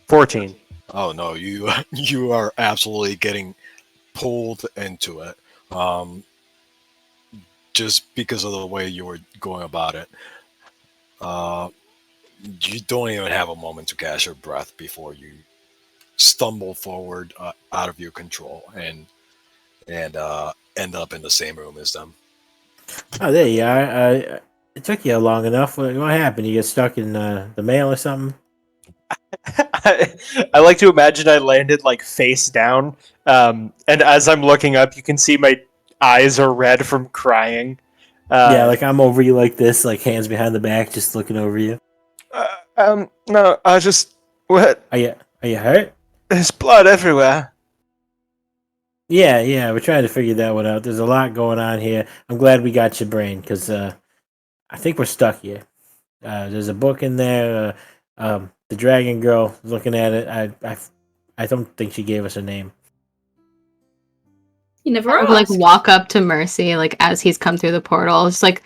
14. Oh no, you are absolutely getting pulled into it. Just because of the way you were going about it. You don't even have a moment to catch your breath before you stumble forward out of your control, and and end up in the same room as them. Oh, there you are. It took you long enough. What happened? You get stuck in the mail or something? I like to imagine I landed like face down, and as I'm looking up, you can see my eyes are red from crying. Yeah, like I'm over you like this, like hands behind the back, just looking over you. No, I just what? Are you hurt? There's blood everywhere. Yeah, we're trying to figure that one out. There's a lot going on here. I'm glad we got your brain because I think we're stuck here. There's a book in there. The dragon girl looking at it. I don't think she gave us a name. You never I would asked. like walk up to Mercy, like as he's come through the portal, just like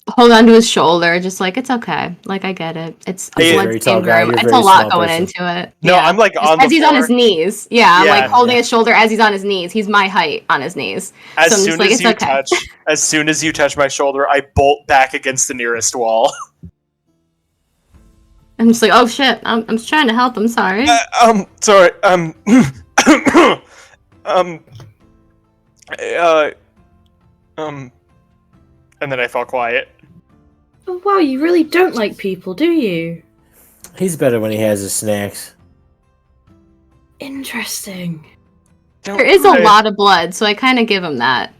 hold on to his shoulder, just like it's okay. Like I get it. It's He's a a very tall blood-stained guy, room. you're a It's a very lot small going person. into it. No, I'm like Just on as the he's on floor. his knees. Yeah, I'm like Yeah. holding his shoulder as he's on his knees. He's my height on his knees. As So I'm just soon like, as it's you okay. as soon as you touch my shoulder, I bolt back against the nearest wall. I'm just like, oh shit, I'm just trying to help. I'm sorry. Sorry. Um, and then I fell quiet. Oh, wow, you really don't like people, do you? He's better when he has his snacks. Interesting. There is a lot of blood, so I kind of give him that.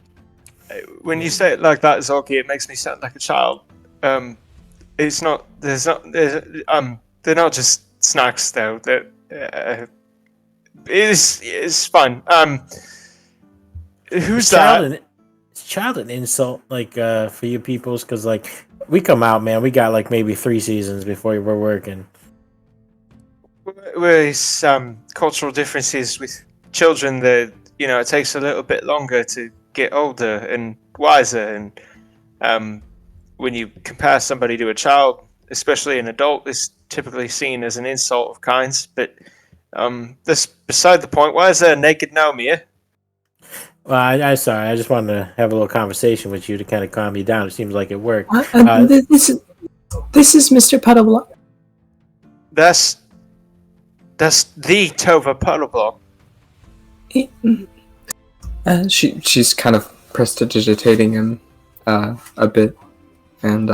When you say it like that, Zolki, it makes me sound like a child. It's not. There's not. They're not just snacks though. It's fun. Who's that? It's child an insult, like for you peoples, because like we come out, man. We got like maybe 3 seasons before we're working. With cultural differences with children, that it takes a little bit longer to get older and wiser, and when you compare somebody to a child, especially an adult, is typically seen as an insult of kinds. But that's beside the point. Why is there a naked gnome here? Well, I'm sorry. I just wanted to have a little conversation with you to kind of calm you down. It seems like it worked. This is Mr. Puddleblock. That's the Tova Puddleblock. She's kind of prestidigitating him a bit, and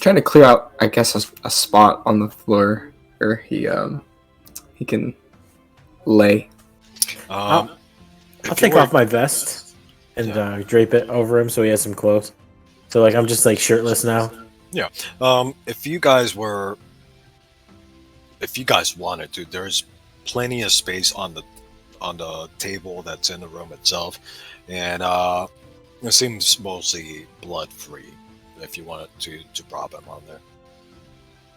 trying to clear out, I guess, a spot on the floor where he can lay. I'll take off my vest and drape it over him so he has some clothes. So like I'm just like shirtless now. Yeah. If you guys wanted to, there's plenty of space on the table that's in the room itself, and it seems mostly blood free. If you wanted to prop him on there.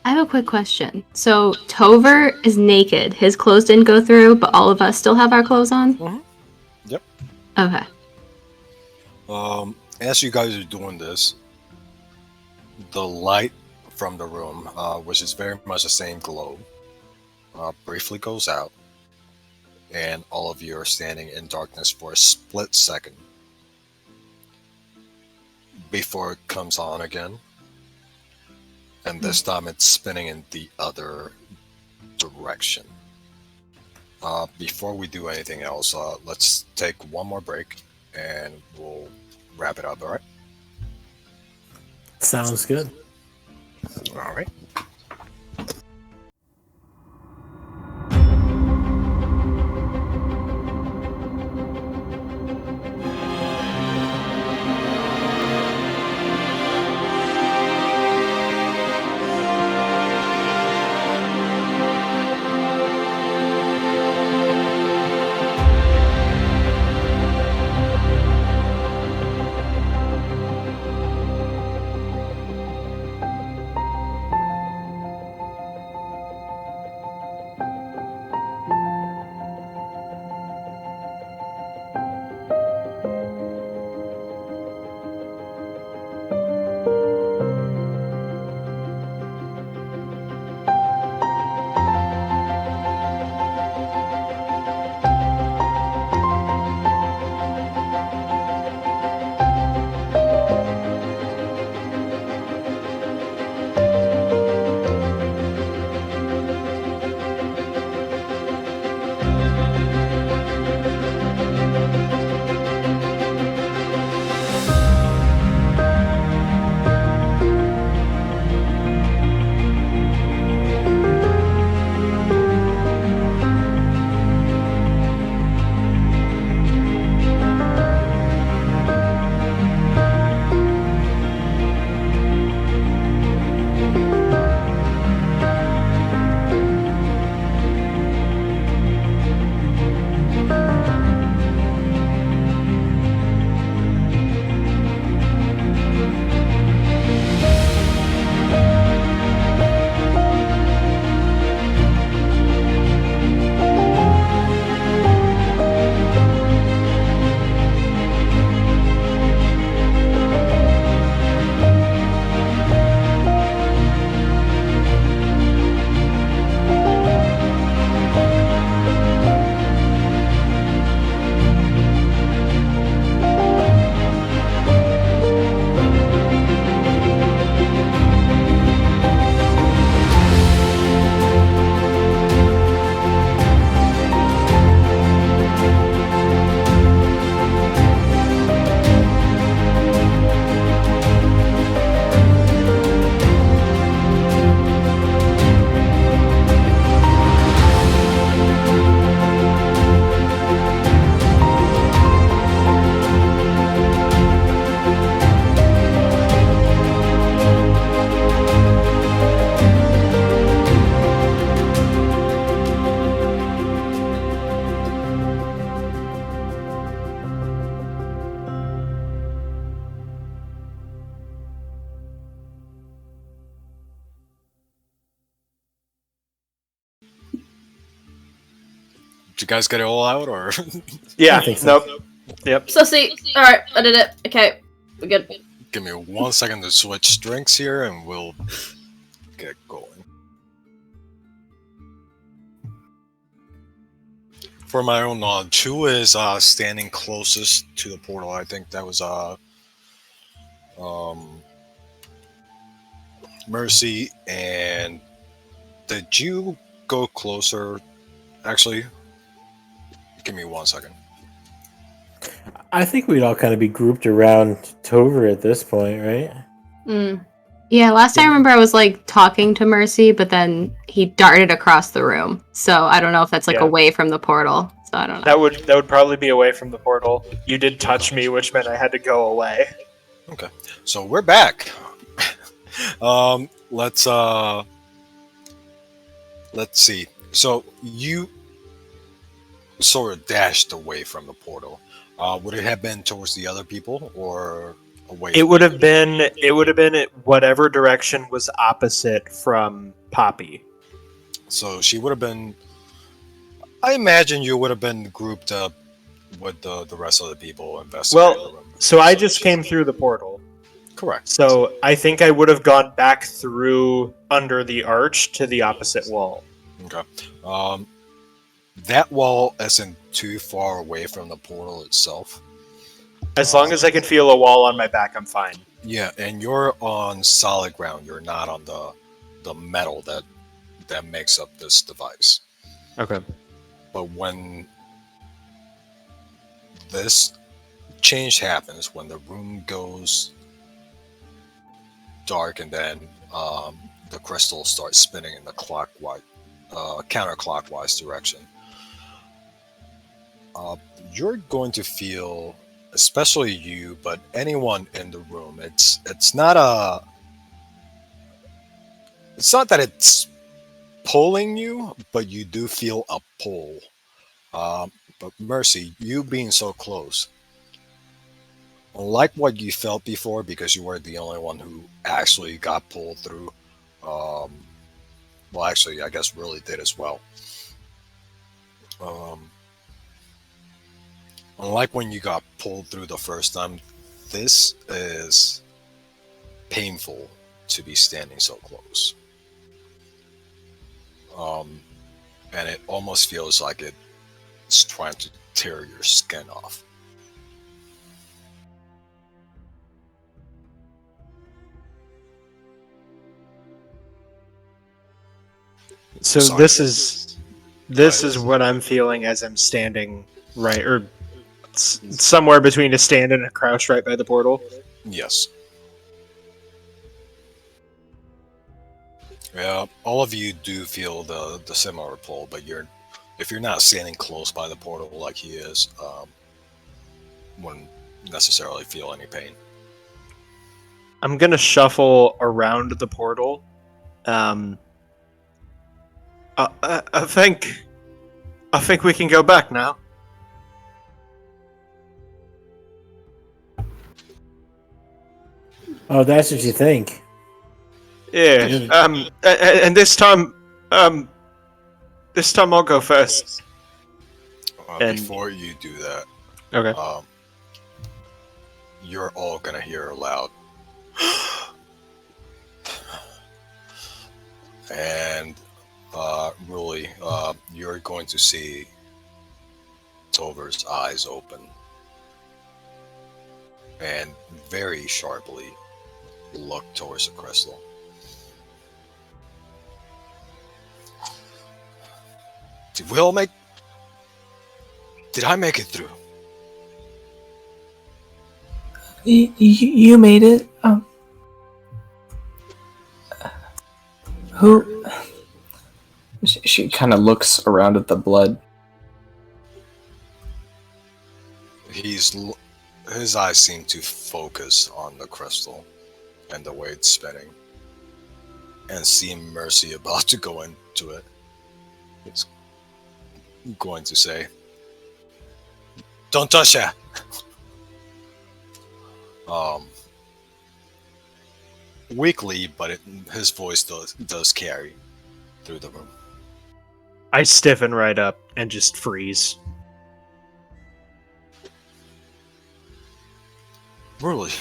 I have a quick question. So Tover is naked. His clothes didn't go through, but all of us still have our clothes on? Mm-hmm. Yep. Okay. As you guys are doing this, the light from the room, which is very much the same globe, briefly goes out, and all of you are standing in darkness for a split second before it comes on again. And this time it's spinning in the other direction. Before we do anything else, let's take one more break and we'll wrap it up, alright? Sounds good. Alright. you guys get it all out, or? Yeah. I think so. Nope. Yep. So see, all right, I did it. Okay, we're good. Give me 1 second to switch strengths here, and we'll get going. For my own knowledge, who is standing closest to the portal? I think that was Mercy. And did you go closer? Actually, give me 1 second. I think we'd all kind of be grouped around Tover at this point, right? Mm. Yeah, last time I remember I was like talking to Mercy, but then he darted across the room. So I don't know if that's like Yeah. away from the portal. So I don't know. That would probably be away from the portal. You did touch me, which meant I had to go away. Okay, so we're back. Let's see. So you sort of dashed away from the portal. Would it have been towards the other people or away? It would have been whatever direction was opposite from Poppy. So she would have been. I imagine you would have been grouped up with the rest of the people investigating the Well, room. so I just came through the portal. Correct. So I think I would have gone back through under the arch to the opposite wall. Okay. That wall isn't too far away from the portal itself. As long as I can feel a wall on my back, I'm fine. Yeah, and you're on solid ground. You're not on the metal that makes up this device. Okay. But when this change happens, when the room goes dark and then the crystal starts spinning in the counterclockwise direction, you're going to feel, especially you, but anyone in the room, it's not that it's pulling you, but you do feel a pull. But Mercy, you being so close, unlike what you felt before, because you were the only one who actually got pulled through. Well, actually, I guess really did as well. Unlike when you got pulled through the first time, this is painful to be standing so close. And it almost feels like it's trying to tear your skin off. So Sorry. this is what I'm feeling as I'm standing right, or somewhere between a stand and a crouch right by the portal. Yes. Yeah, all of you do feel the similar pull, but if you're not standing close by the portal like he is, wouldn't necessarily feel any pain. I'm gonna shuffle around the portal. I think we can go back now. Oh, that's what you think. Yeah. And this time I'll go first. And- Before you do that, Okay. you're all gonna hear loud. And really, you're going to see Tover's eyes open and very sharply look towards the crystal. Did I make it through? You made it. Who? She kind of looks around at the blood. His eyes seem to focus on the crystal and the way it's spinning, and seeing Mercy about to go into it. It's going to say, "Don't touch that." Weakly, but his voice does carry through the room. I stiffen right up and just freeze. Really?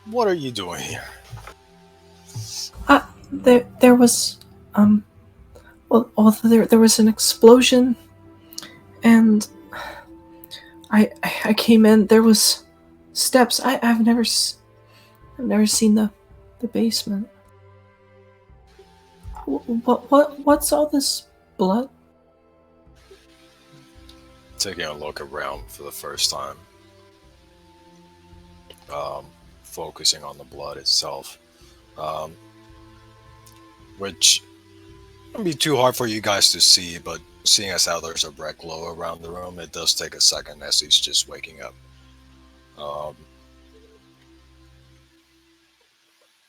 What are you doing here? There was, there was an explosion, and I came in. There was steps. I've never seen the basement. What's all this blood? Taking a look around for the first time. Focusing on the blood itself. Which wouldn't be too hard for you guys to see, but seeing as how there's a red glow around the room, it does take a second as he's just waking up.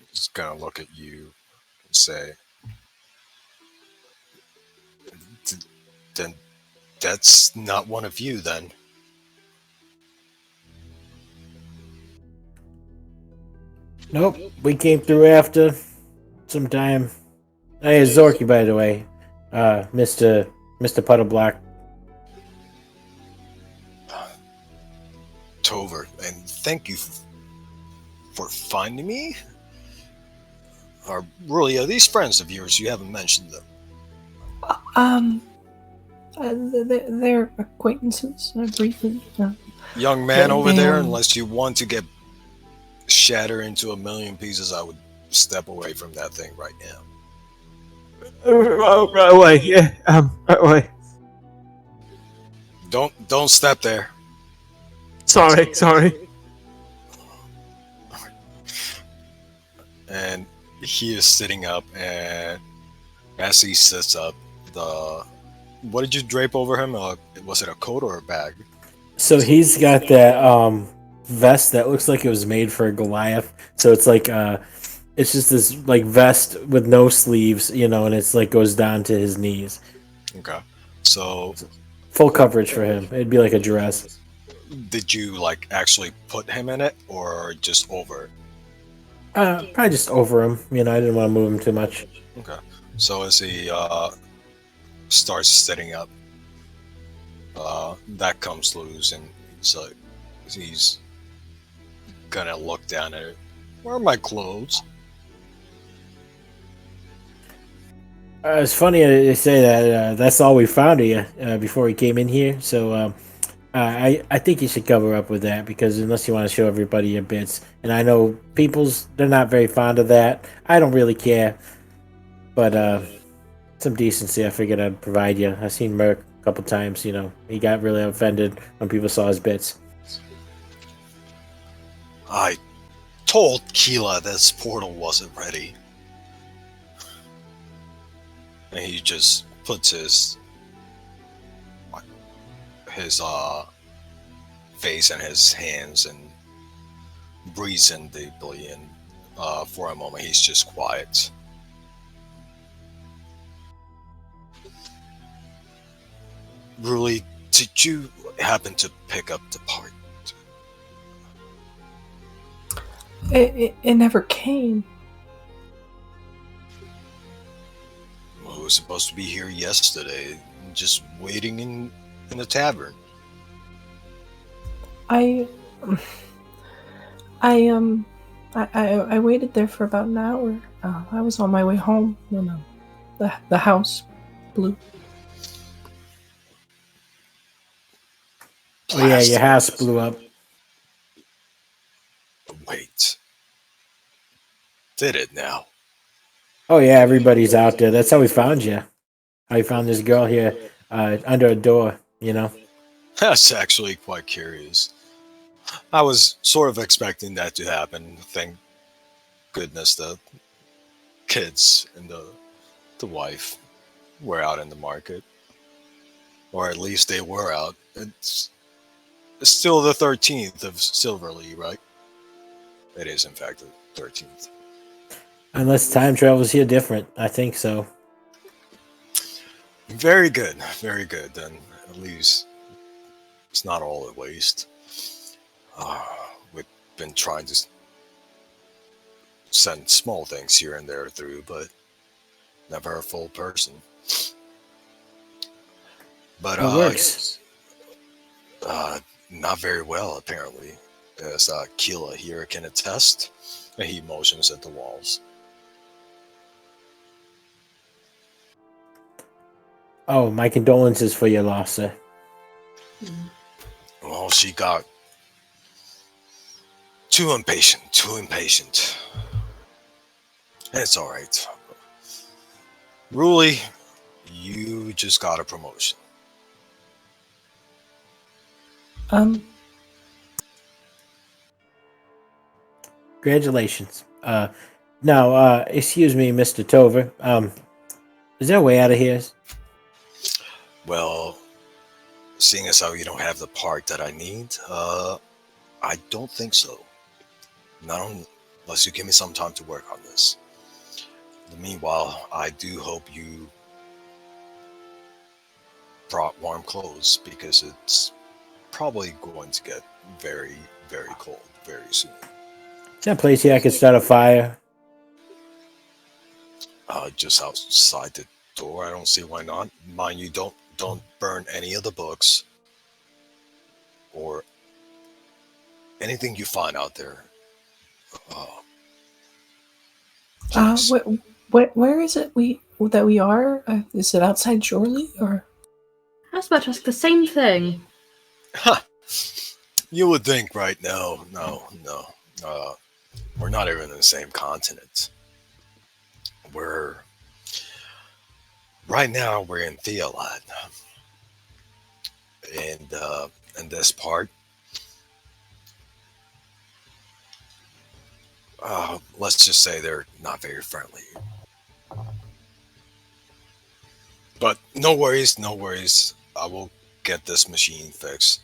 He's gonna look at you and say, then that's not one of you then. Nope, we came through after some time. Hey, it's Zorky, by the way. Mr. Puddle Block. Tover, and thank you for finding me. Really, are these friends of yours? You haven't mentioned them. They're acquaintances. Briefly. Young man over they, there, unless you want to get shattered into a million pieces, I would step away from that thing right now. Right away, yeah. Right away. Don't step there. Sorry. And he is sitting up, and as he sits up, what did you drape over him? Was it a coat or a bag? So he's got that vest that looks like it was made for a Goliath. So it's like it's just this like vest with no sleeves, and it's like goes down to his knees. Okay, so full coverage for him. It'd be like a dress. Did you like actually put him in it, or just over it? Probably just over him. I didn't want to move him too much. Okay, so as he starts sitting up, that comes loose, and he's gonna look down at it. Where are my clothes? It's funny they say that. That's all we found of you before we came in here. So I think you should cover up with that, because unless you want to show everybody your bits, and I know they're not very fond of that. I don't really care, but some decency I figured I'd provide you. I've seen Merc a couple times. He got really offended when people saw his bits. I told Keela this portal wasn't ready. And he just puts his face in his hands and breathes in deeply, and for a moment he's just quiet. Really, did you happen to pick up the part? It never came. Well, it was supposed to be here yesterday, just waiting in the tavern. I waited there for about an hour. I was on my way home when the house blew. Oh yeah, your house blew up. Wait. Did it now? Oh yeah, everybody's out there. That's how we found you. How we found this girl here under a door. That's actually quite curious. I was sort of expecting that to happen. Thank goodness the kids and the wife were out in the market. Or at least they were out. It's still the 13th of Silverly, right? It is, in fact, the 13th. Unless time travel's here different. I think so. Very good. Very good. Then at least it's not all a waste. We've been trying to send small things here and there through, but never a full person. But It works. not very well apparently, as Keela here can attest. And he motions at the walls. Oh, my condolences for your loss, sir. Well, she got too impatient. It's all right. Ruli, you just got a promotion. Congratulations. Now, excuse me, Mr. Tover. Is there a way out of here? Well, seeing as how you don't have the part that I need, I don't think so. Not unless you give me some time to work on this. Meanwhile, I do hope you brought warm clothes because it's probably going to get very, very cold very soon. Is there a place here I could start a fire? Just outside the door. I don't see why not. Mind you, don't burn any of the books or anything you find out there. Please. Where is it that we are? Is it outside Joarlie or? I was about to ask the same thing. You would think, right? No. We're not even in the same continent. Right now we're in Theolad. And in this part, let's just say they're not very friendly. But no worries. I will get this machine fixed.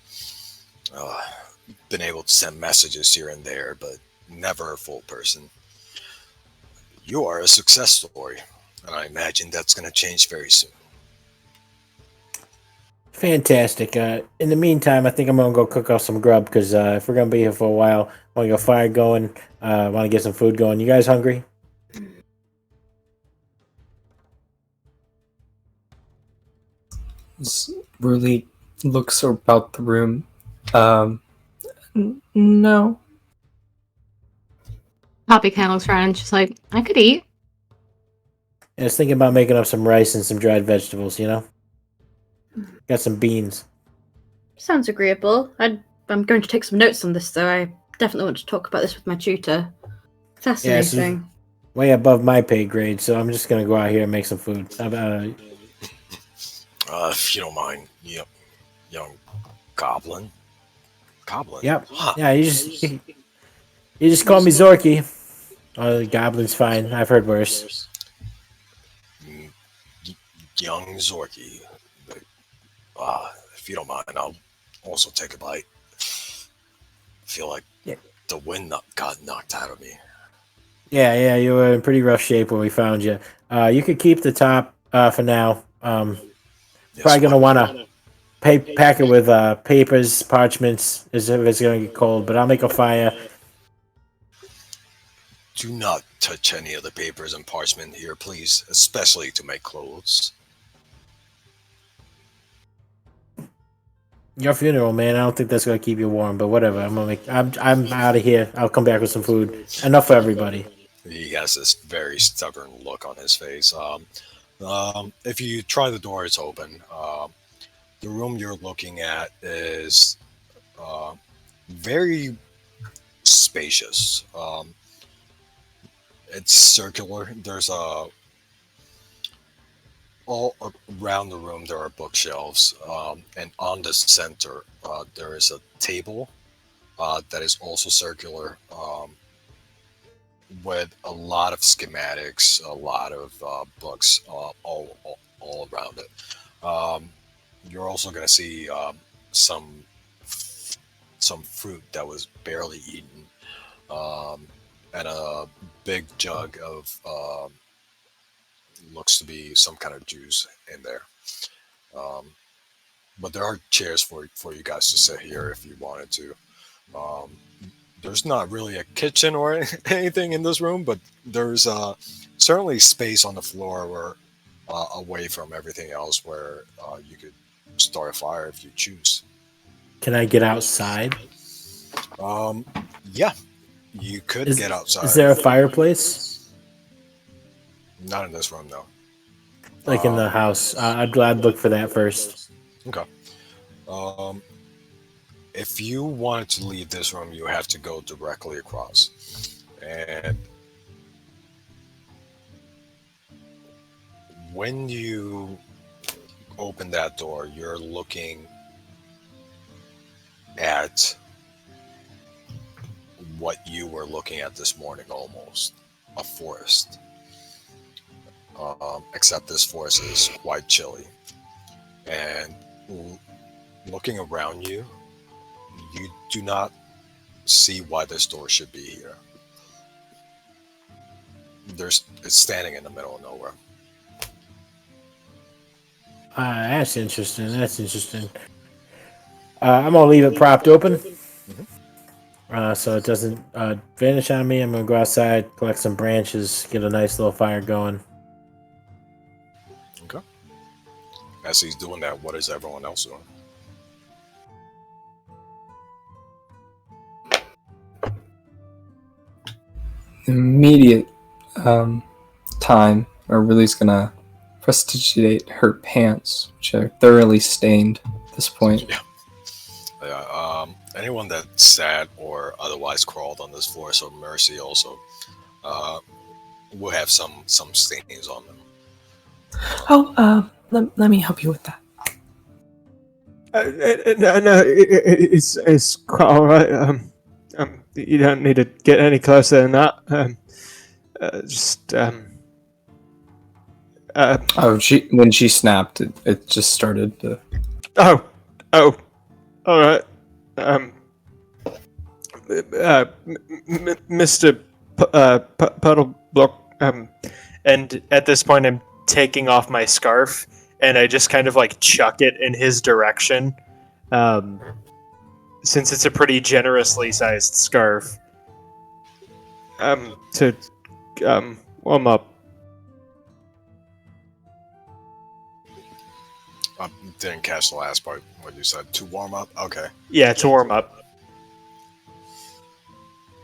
Been able to send messages here and there, but never a full person. You are a success story, and I imagine that's going to change very soon. Fantastic. In the meantime, I think I'm going to go cook up some grub because if we're going to be here for a while, I want to get a fire going. I want to get some food going. You guys hungry? Really looks about the room. No. Poppy kind of looks around and she's like, I could eat. I was thinking about making up some rice and some dried vegetables, Got some beans. Sounds agreeable. I'm going to take some notes on this, though. I definitely want to talk about this with my tutor. Fascinating. Yeah, way above my pay grade, so I'm just going to go out here and make some food. How about if you don't mind, young goblin. Goblin? Yep. Huh. Yeah, you just call me Zorky. Oh, the goblin's fine. I've heard worse. Young Zorky. If you don't mind, I'll also take a bite. Feel like the wind got knocked out of me. Yeah, you were in pretty rough shape when we found you. You could keep the top for now. Probably going to want to pack it with papers, parchments, as if it's going to get cold, but I'll make a fire. Do not touch any of the papers and parchment here, please, especially to make clothes. Your funeral, man. I don't think that's going to keep you warm, but whatever. I'm out of here. I'll come back with some food. Enough for everybody. He has this very stubborn look on his face. If you try the door, it's open. The room you're looking at is very spacious. It's circular. There's all around the room there are bookshelves, and on the center there is a table that is also circular, with a lot of schematics, a lot of books all around it. You're also going to see some fruit that was barely eaten, and a big jug of looks to be some kind of juice in there. But there are chairs for you guys to sit here if you wanted to. There's not really a kitchen or anything in this room, but there's certainly space on the floor where away from everything else where you could start a fire if you choose. Can I get outside? Yeah, you could get outside. Is there a fireplace? Not in this room, though. Like in the house? I'd look for that first. Okay. If you wanted to leave this room, you have to go directly across. And when you open that door, you're looking at what you were looking at this morning, almost a forest. Except this forest is quite chilly. And looking around you, you do not see why this door should be here. It's standing in the middle of nowhere. That's interesting. I'm gonna leave it propped open, so it doesn't vanish on me. I'm gonna go outside, collect some branches, get a nice little fire going. Okay. As he's doing that, what is everyone else doing? Immediate time, Ruli's gonna prestigitate her pants, which are thoroughly stained at this point. Yeah. Anyone that sat or otherwise crawled on this floor, so Mercy also, will have some stains on them. Oh, let me help you with that. No, it's quite all right. You don't need to get any closer than that. When she snapped, it just started to. Oh, all right. Mr. Puddle Block. And at this point, I'm taking off my scarf, and I just kind of like chuck it in his direction. Since it's a pretty generously sized scarf. To warm up. Didn't catch the last part. What you said, to warm up? Okay. Yeah, to warm up.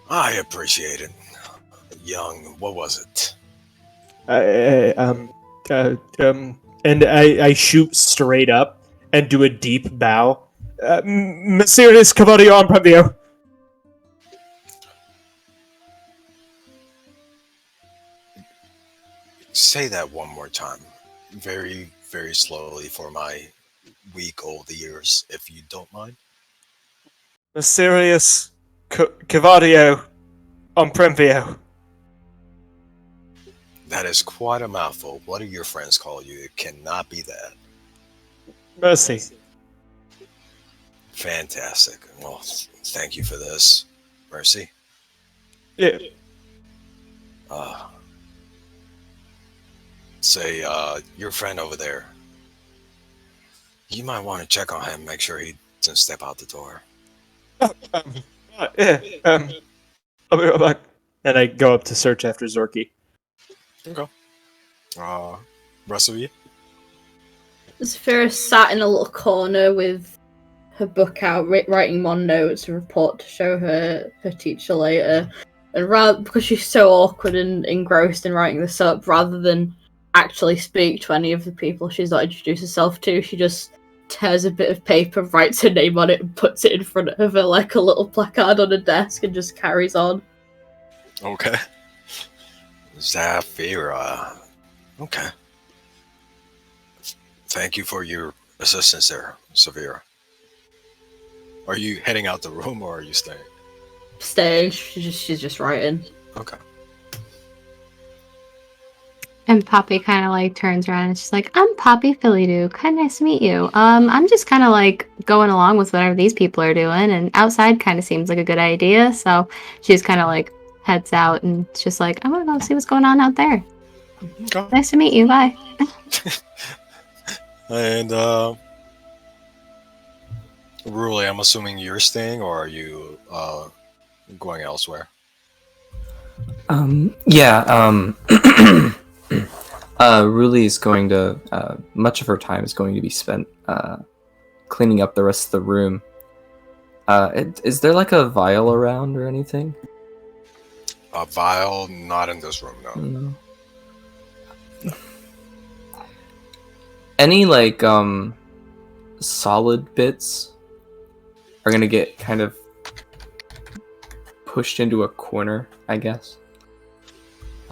I appreciate it. Young, what was it? And I shoot straight up and do a deep bow. Mysterious Cavadio on Previo. Say that one more time. Very, very slowly for my weak old ears, if you don't mind. Mysterious Cavadio on Previo. That is quite a mouthful. What do your friends call you? It cannot be that. Mercy. Fantastic. Well, thank you for this, Mercy. Yeah. Say, your friend over there. You might want to check on him, make sure he doesn't step out the door. Yeah. I'll be right back. And I go up to search after Zorky. Okay. Rest of you? Zafira sat in a little corner with her book out, writing more notes, a report to show her teacher later. And because she's so awkward and engrossed in writing this up, rather than actually speak to any of the people she's not introduced herself to, she just tears a bit of paper, writes her name on it, and puts it in front of her like a little placard on a desk, and just carries on. Okay. Zafira. Okay. Thank you for your assistance there, Zafira. Are you heading out the room or are you staying? Staying. She's just writing. Okay. And Poppy kind of like turns around and she's like, "I'm Poppy Phillydoo. Kind of nice to meet you. I'm just kind of like going along with whatever these people are doing, and outside kind of seems like a good idea." So she's kind of like heads out and it's just like, "I'm gonna go see what's going on out there. Okay. Nice to meet you. Bye." And Ruli, I'm assuming you're staying, or are you going elsewhere? Ruli is going to much of her time is going to be spent cleaning up the rest of the room. Is there like a vial around or anything? A vial, not in this room, no. No. Any like solid bits are gonna get kind of pushed into a corner, I guess.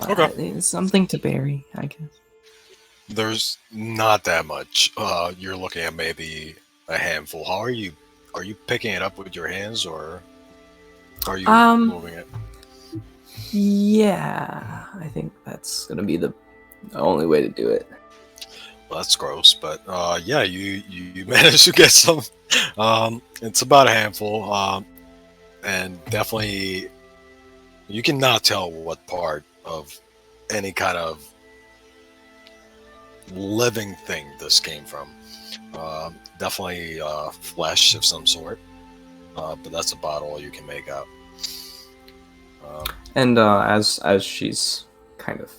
Okay. Something to bury, I guess. There's not that much. You're looking at maybe a handful. How are you? Are you picking it up with your hands, or are you moving it? Yeah, I think that's gonna be the only way to do it. Well, that's gross, but yeah, you managed to get some. It's about a handful, and definitely you cannot tell what part of any kind of living thing this came from. Definitely flesh of some sort, but that's about all you can make out. And as she's kind of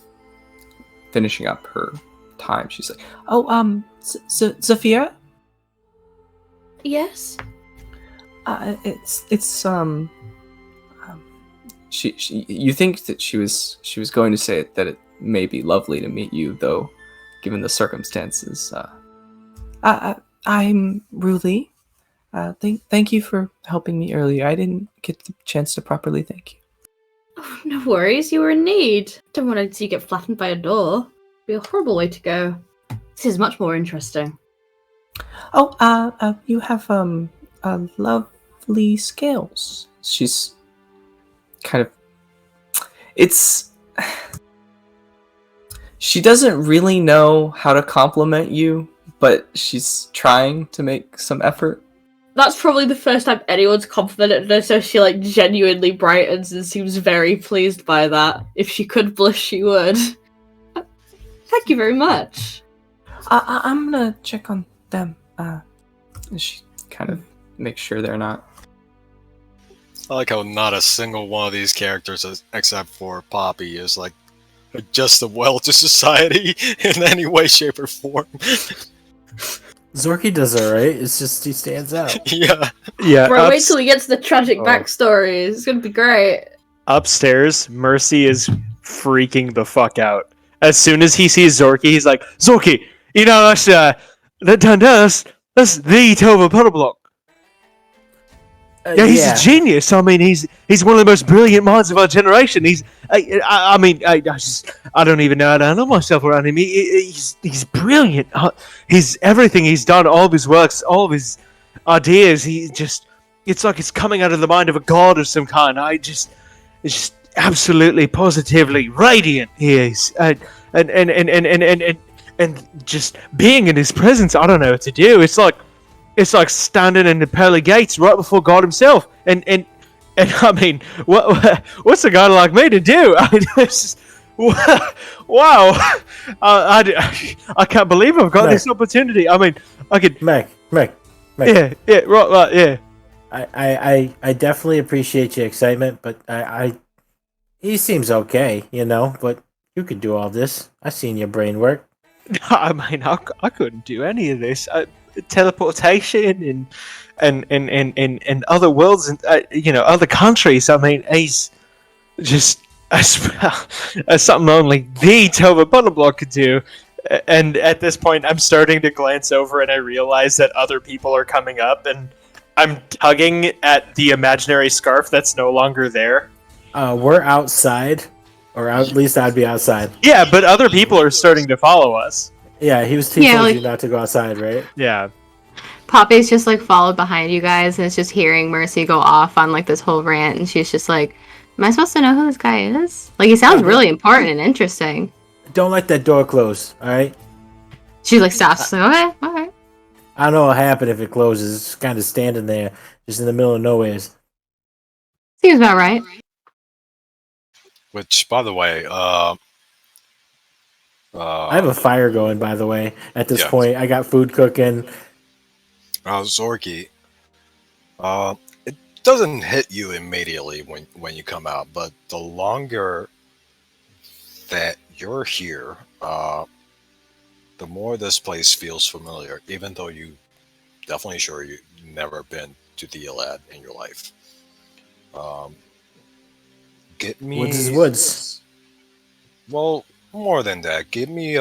finishing up her time, she's like, "Oh, Sophia, Yes. it's she you think that she was going to say that it may be lovely to meet you, though, given the circumstances. I'm Ruly. Thank you for helping me earlier. I didn't get the chance to properly thank you. Oh, no worries, you were in need. Don't want to see you get flattened by a door. It'd be a horrible way to go. This is much more interesting. Oh, you have lovely scales. She's kind of... It's... She doesn't really know how to compliment you, but she's trying to make some effort. That's probably the first time anyone's complimented her, so she like genuinely brightens and seems very pleased by that. If she could blush, she would. Thank you very much. I'm gonna check on them. She kind of makes sure they're not... I like how not a single one of these characters, except for Poppy, is like just a well to society in any way, shape, or form. Zorky does alright. It's just he stands out. Yeah. Bro, wait till he gets the tragic backstory. It's gonna be great. Upstairs, Mercy is freaking the fuck out. As soon as he sees Zorky, he's like, "Zorky, you know that's the Tova Puddleblock. Yeah, he's a genius. I mean, he's one of the most brilliant minds of our generation. I don't even know how to handle myself around him. He's brilliant. He's everything he's done, all of his works, all of his ideas. It's like it's coming out of the mind of a god of some kind. It's just absolutely, positively radiant. He is, and just being in his presence, I don't know what to do. It's like standing in the pearly gates right before God himself. And I mean, what's a guy like me to do? I mean, it's just, wow. I can't believe I've got this opportunity. I mean, I could... Meg. Yeah, right, yeah. I definitely appreciate your excitement, but he seems okay, but you could do all this. I've seen your brain work. I mean, I couldn't do any of this. Teleportation and other worlds and other countries. I mean, he's just something only the Tova Puddleblock could do. And at this point, I'm starting to glance over and I realize that other people are coming up, and I'm tugging at the imaginary scarf that's no longer there. We're outside, or at least I'd be outside. Yeah, but other people are starting to follow us. Yeah, he told you not to go outside, right? Yeah. Poppy's just like followed behind you guys and is just hearing Mercy go off on like this whole rant, and she's just like, "Am I supposed to know who this guy is? Like, he sounds really important and interesting." Don't let that door close, alright? She like stops. She's like, "Okay, alright." I don't know what happened if it closes. It's kind of standing there, just in the middle of nowhere. Seems about right. Which, by the way, I have a fire going, by the way, at this point. I got food cooking. Zorky, it doesn't hit you immediately when you come out, but the longer that you're here, the more this place feels familiar, even though you definitely sure you've never been to the Elad in your life. Um, get Woods is me, woods. well, more than that. Give me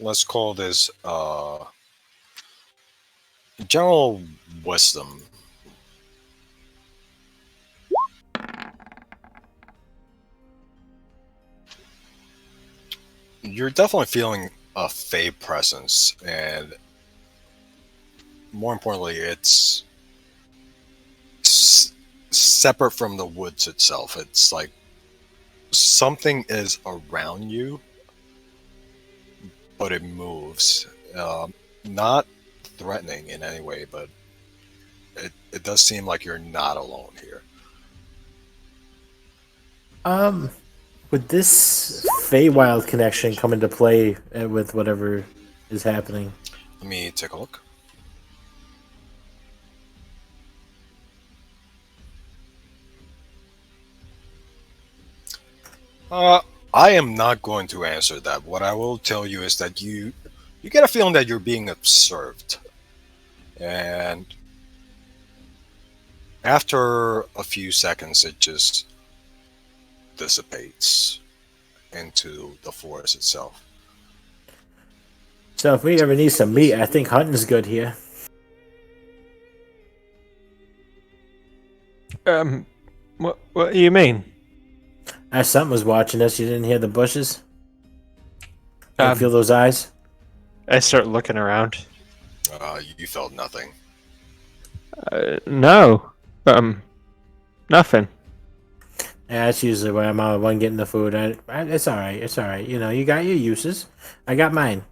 let's call this general wisdom. You're definitely feeling a Fey presence, and more importantly, it's separate from the woods itself. It's like something is around you, but it moves. Not threatening in any way, but it does seem like you're not alone here. Would this Feywild connection come into play with whatever is happening? Let me take a look. I am not going to answer that. What I will tell you is that you get a feeling that you're being observed, and after a few seconds, it just dissipates into the forest itself. So if we ever need some meat, I think hunting's good here. What do you mean? Something was watching us. You didn't hear the bushes? You feel those eyes? I start looking around. You felt nothing. No. Nothing. Yeah, that's usually where I'm out one getting the food. It's all right. It's all right. You know, you got your uses. I got mine.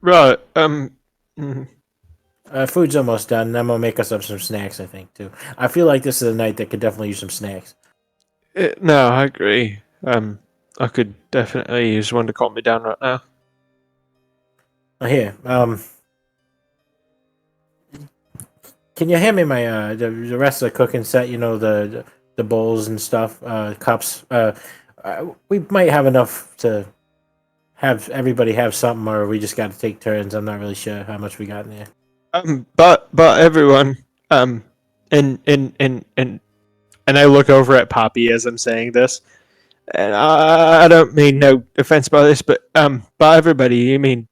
Right. Food's almost done. And I'm gonna make us up some snacks. I think too. I feel like this is a night that could definitely use some snacks. No, I agree. I could definitely use one to calm me down right now. Here. Can you hand me my the rest of the cooking set? You know, the bowls and stuff, cups. We might have enough to have everybody have something, or we just got to take turns. I'm not really sure how much we got in there. But everyone, and I look over at Poppy as I'm saying this, and I don't mean no offense by this, but by everybody, you mean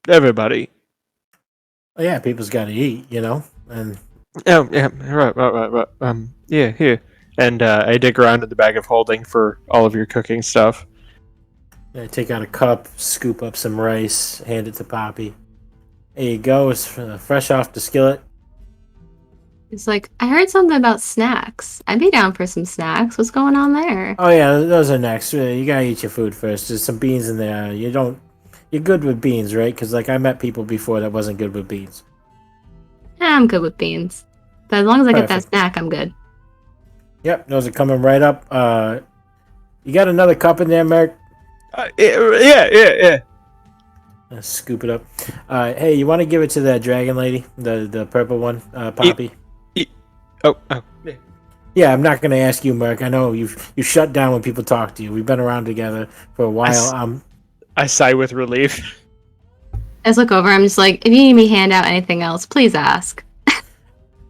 everybody. Oh, yeah, people's got to eat, you know, and Oh yeah, right. Yeah, here, and I dig around in the bag of holding for all of your cooking stuff. yeah, take out a cup, scoop up some rice, hand it to Poppy. There you go. It's fresh off the skillet. It's like, I heard something about snacks. I'd be down for some snacks. What's going on there? Oh yeah, those are next. You gotta eat your food first. There's some beans in there. You're good with beans, right? Because like I met people before that wasn't good with beans. Yeah, I'm good with beans. But as long as I get that Perfect. snack, I'm good. Yep, those are coming right up. You got another cup in there, Merc? Yeah. Scoop it up. Hey, you want to give it to that dragon lady, the purple one, Poppy? Oh. Yeah, I'm not gonna ask you, Merc. I know you shut down when people talk to you. We've been around together for a while. I sigh with relief. I just look over. I'm just like, if you need me to hand out anything else, please ask.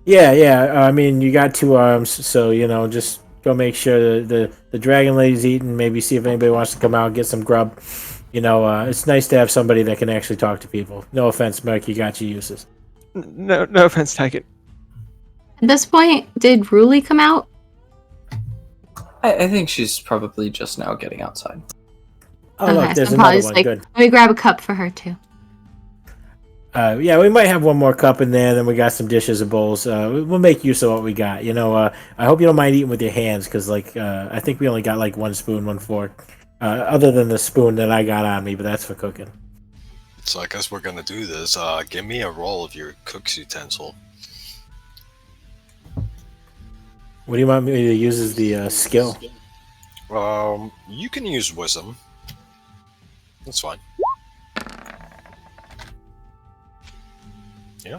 Yeah. I mean, you got 2 arms, so you know, just go make sure the dragon lady's eating. Maybe see if anybody wants to come out and get some grub. You know, it's nice to have somebody that can actually talk to people. No offense, Merc. You got your uses. No offense taken. At this point, did Ruli come out? I think she's probably just now getting outside. Oh, look, Okay, there's so I'm probably another just one. like, Good. let me grab a cup for her too. Yeah, we might have one more cup in there. Then we got some dishes and bowls. We'll make use of what we got. You know, I hope you don't mind eating with your hands, because like I think we only got like 1 spoon, 1 fork, other than the spoon that I got on me, but that's for cooking. So I guess we're gonna do this. Give me a roll of your cook's utensil. What do you want me to use as the skill? You can use wisdom. That's fine. Yeah.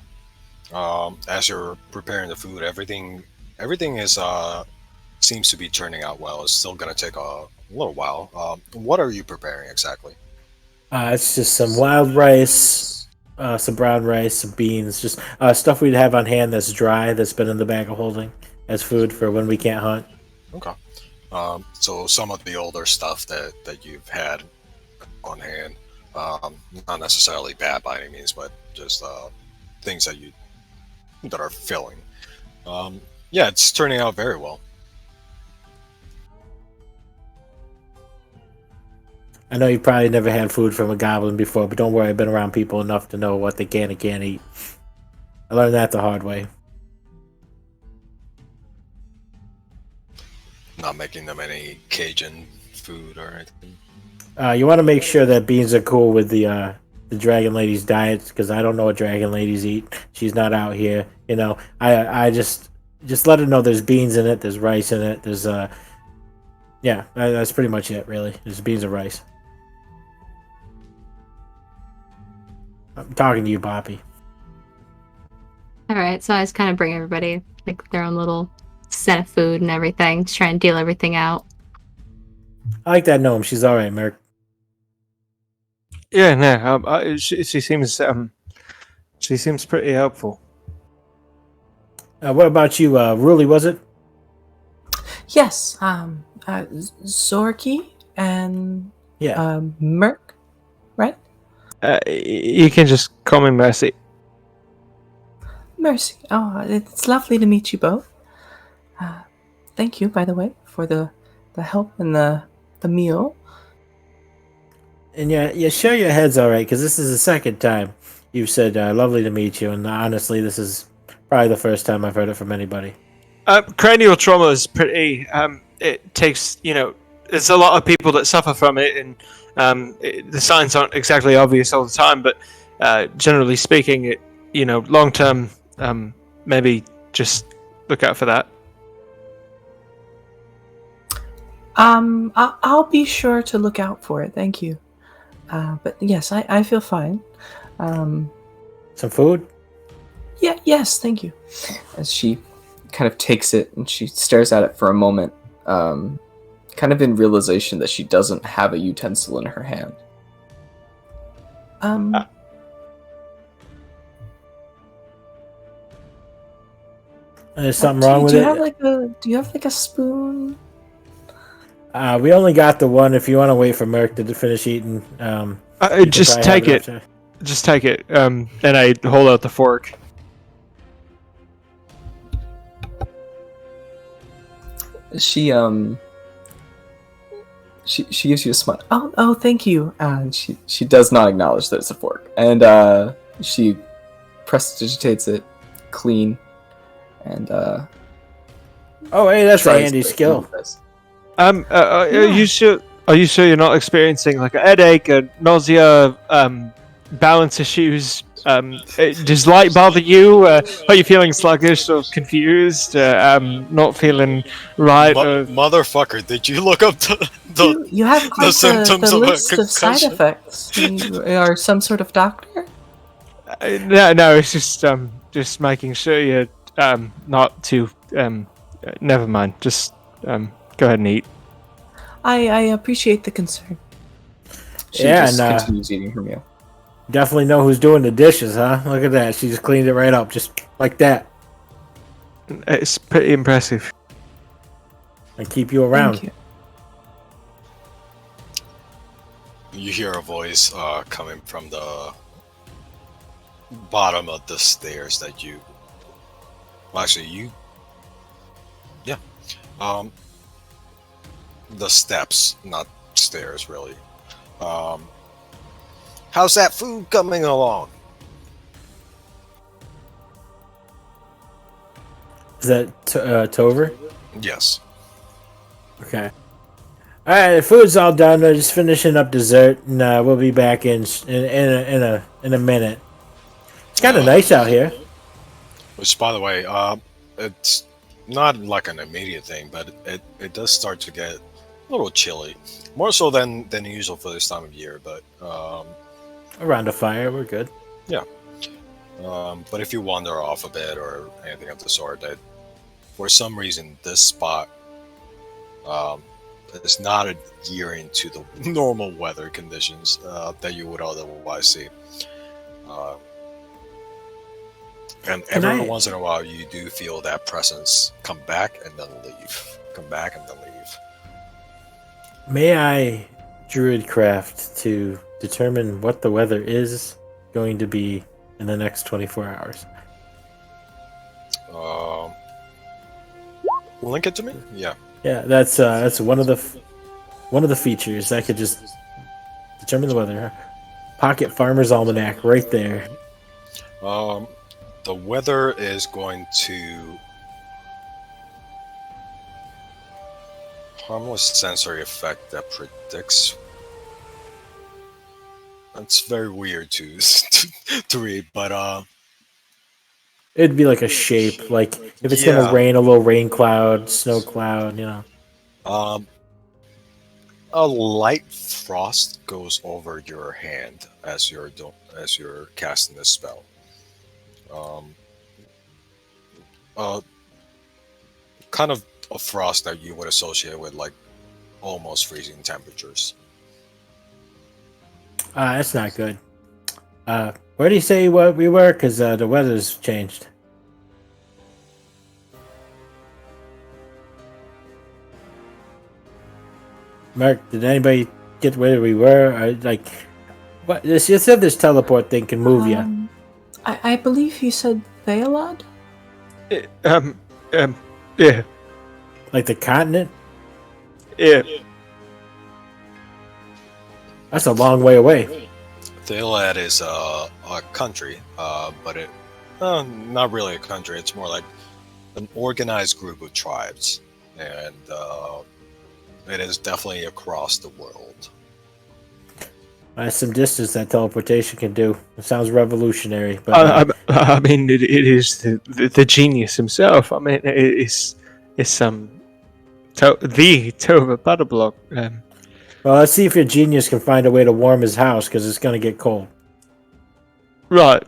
As you're preparing the food, everything is seems to be turning out well. It's still gonna take a little while. What are you preparing exactly? It's just some wild rice, some brown rice, some beans, just stuff we'd have on hand that's dry, that's been in the bag of holding as food for when we can't hunt. Okay. So some of the older stuff that you've had on hand, not necessarily bad by any means, but just things that are filling. Yeah, it's turning out very well. I know you probably never had food from a goblin before, but don't worry, I've been around people enough to know what they can and can't eat. I learned that the hard way. Not making them any Cajun food or anything. You want to make sure that beans are cool with the Dragon Lady's diet, because I don't know what Dragon Ladies eat. She's not out here. You know, I just let her know there's beans in it, there's rice in it, there's yeah, that's pretty much it, really. There's beans and rice. I'm talking to you, Poppy. All right, so I just kind of bring everybody like their own little set of food and everything, just try and deal everything out. I like that gnome. She's all right, Merc. Yeah, no, she seems pretty helpful. What about you, Ruli? Was it? Yes, Zorky and Yeah. Merc, right? You can just call me Mercy. Mercy. Oh, it's lovely to meet you both. Thank you, by the way, for the help and the meal. And yeah, share your heads, all right, because this is the second time you've said "lovely to meet you," and honestly, this is probably the first time I've heard it from anybody. Cranial trauma is pretty. It takes, there's a lot of people that suffer from it, and the signs aren't exactly obvious all the time. But generally speaking, it, long term, maybe just look out for that. I'll be sure to look out for it. Thank you. But yes, I feel fine. Some food? Yeah. Yes. Thank you. As she kind of takes it and she stares at it for a moment, kind of in realization that she doesn't have a utensil in her hand. There's something wrong with do it. Do you have like a spoon? We only got the one. If you want to wait for Merc to finish eating, just take it. Just take it. And I hold out the fork. She gives you a smile. Oh, thank you. And she does not acknowledge that it's a fork. And she prestidigitates it clean. And oh, hey, that's a handy skill. Are you sure you're not experiencing like a headache, a nausea, balance issues? Does light bother you? Are you feeling sluggish or confused? Not feeling right? Motherfucker, did you look up You have quite symptoms the of a list of side concussion? effects. You are some sort of doctor? No, it's just making sure you're not too. Never mind. Just go ahead and eat. I appreciate the concern. she Yeah, just and continues eating her meal. definitely know who's doing the dishes, huh? Look at that. She just cleaned it right up, just like that, It's pretty impressive. and keep you around. Thank you. You hear a voice coming from the bottom of the stairs that you. Well, actually, you. Yeah. The steps, not stairs, really. How's that food coming along? Is that Tover? Yes. Okay. All right, the food's all done. We're just finishing up dessert, and we'll be back in a minute. It's kind of nice out here. Which, by the way, it's not like an immediate thing, but it does start to get a little chilly, more so than usual for this time of year. But Around a fire, we're good. but if you wander off a bit or anything of the sort, that for some reason this spot is not adhering to the normal weather conditions that you would otherwise see. Uh, and every once in a while, you do feel that presence come back and then leave. Come back and then leave. May I druidcraft to determine what the weather is going to be in the next 24 hours? Link it to me? Yeah. Yeah, that's one of the features. I could just determine the weather. Pocket Farmer's Almanac right there. The weather is going to harmless sensory effect that predicts. It's very weird to read, but It'd be like a shape, like if it's gonna rain, a little rain cloud, snow cloud, you know. A light frost goes over your hand as you're casting this spell. Kind of a frost that you would associate with like almost freezing temperatures. That's not good. Where do you say what we were? Because the weather's changed. Mark, did anybody get where we were? What? You said this teleport thing can move you. I believe you said Thalod? Yeah. Like the continent? Yeah. That's a long way away. Thalad is a country, but it not really a country. It's more like an organized group of tribes, and it is definitely across the world. That's some distance that teleportation can do. It sounds revolutionary, but I mean, it is the genius himself. I mean, it's the Tova Butterblock. Well, let's see if your genius can find a way to warm his house, because it's going to get cold. Right.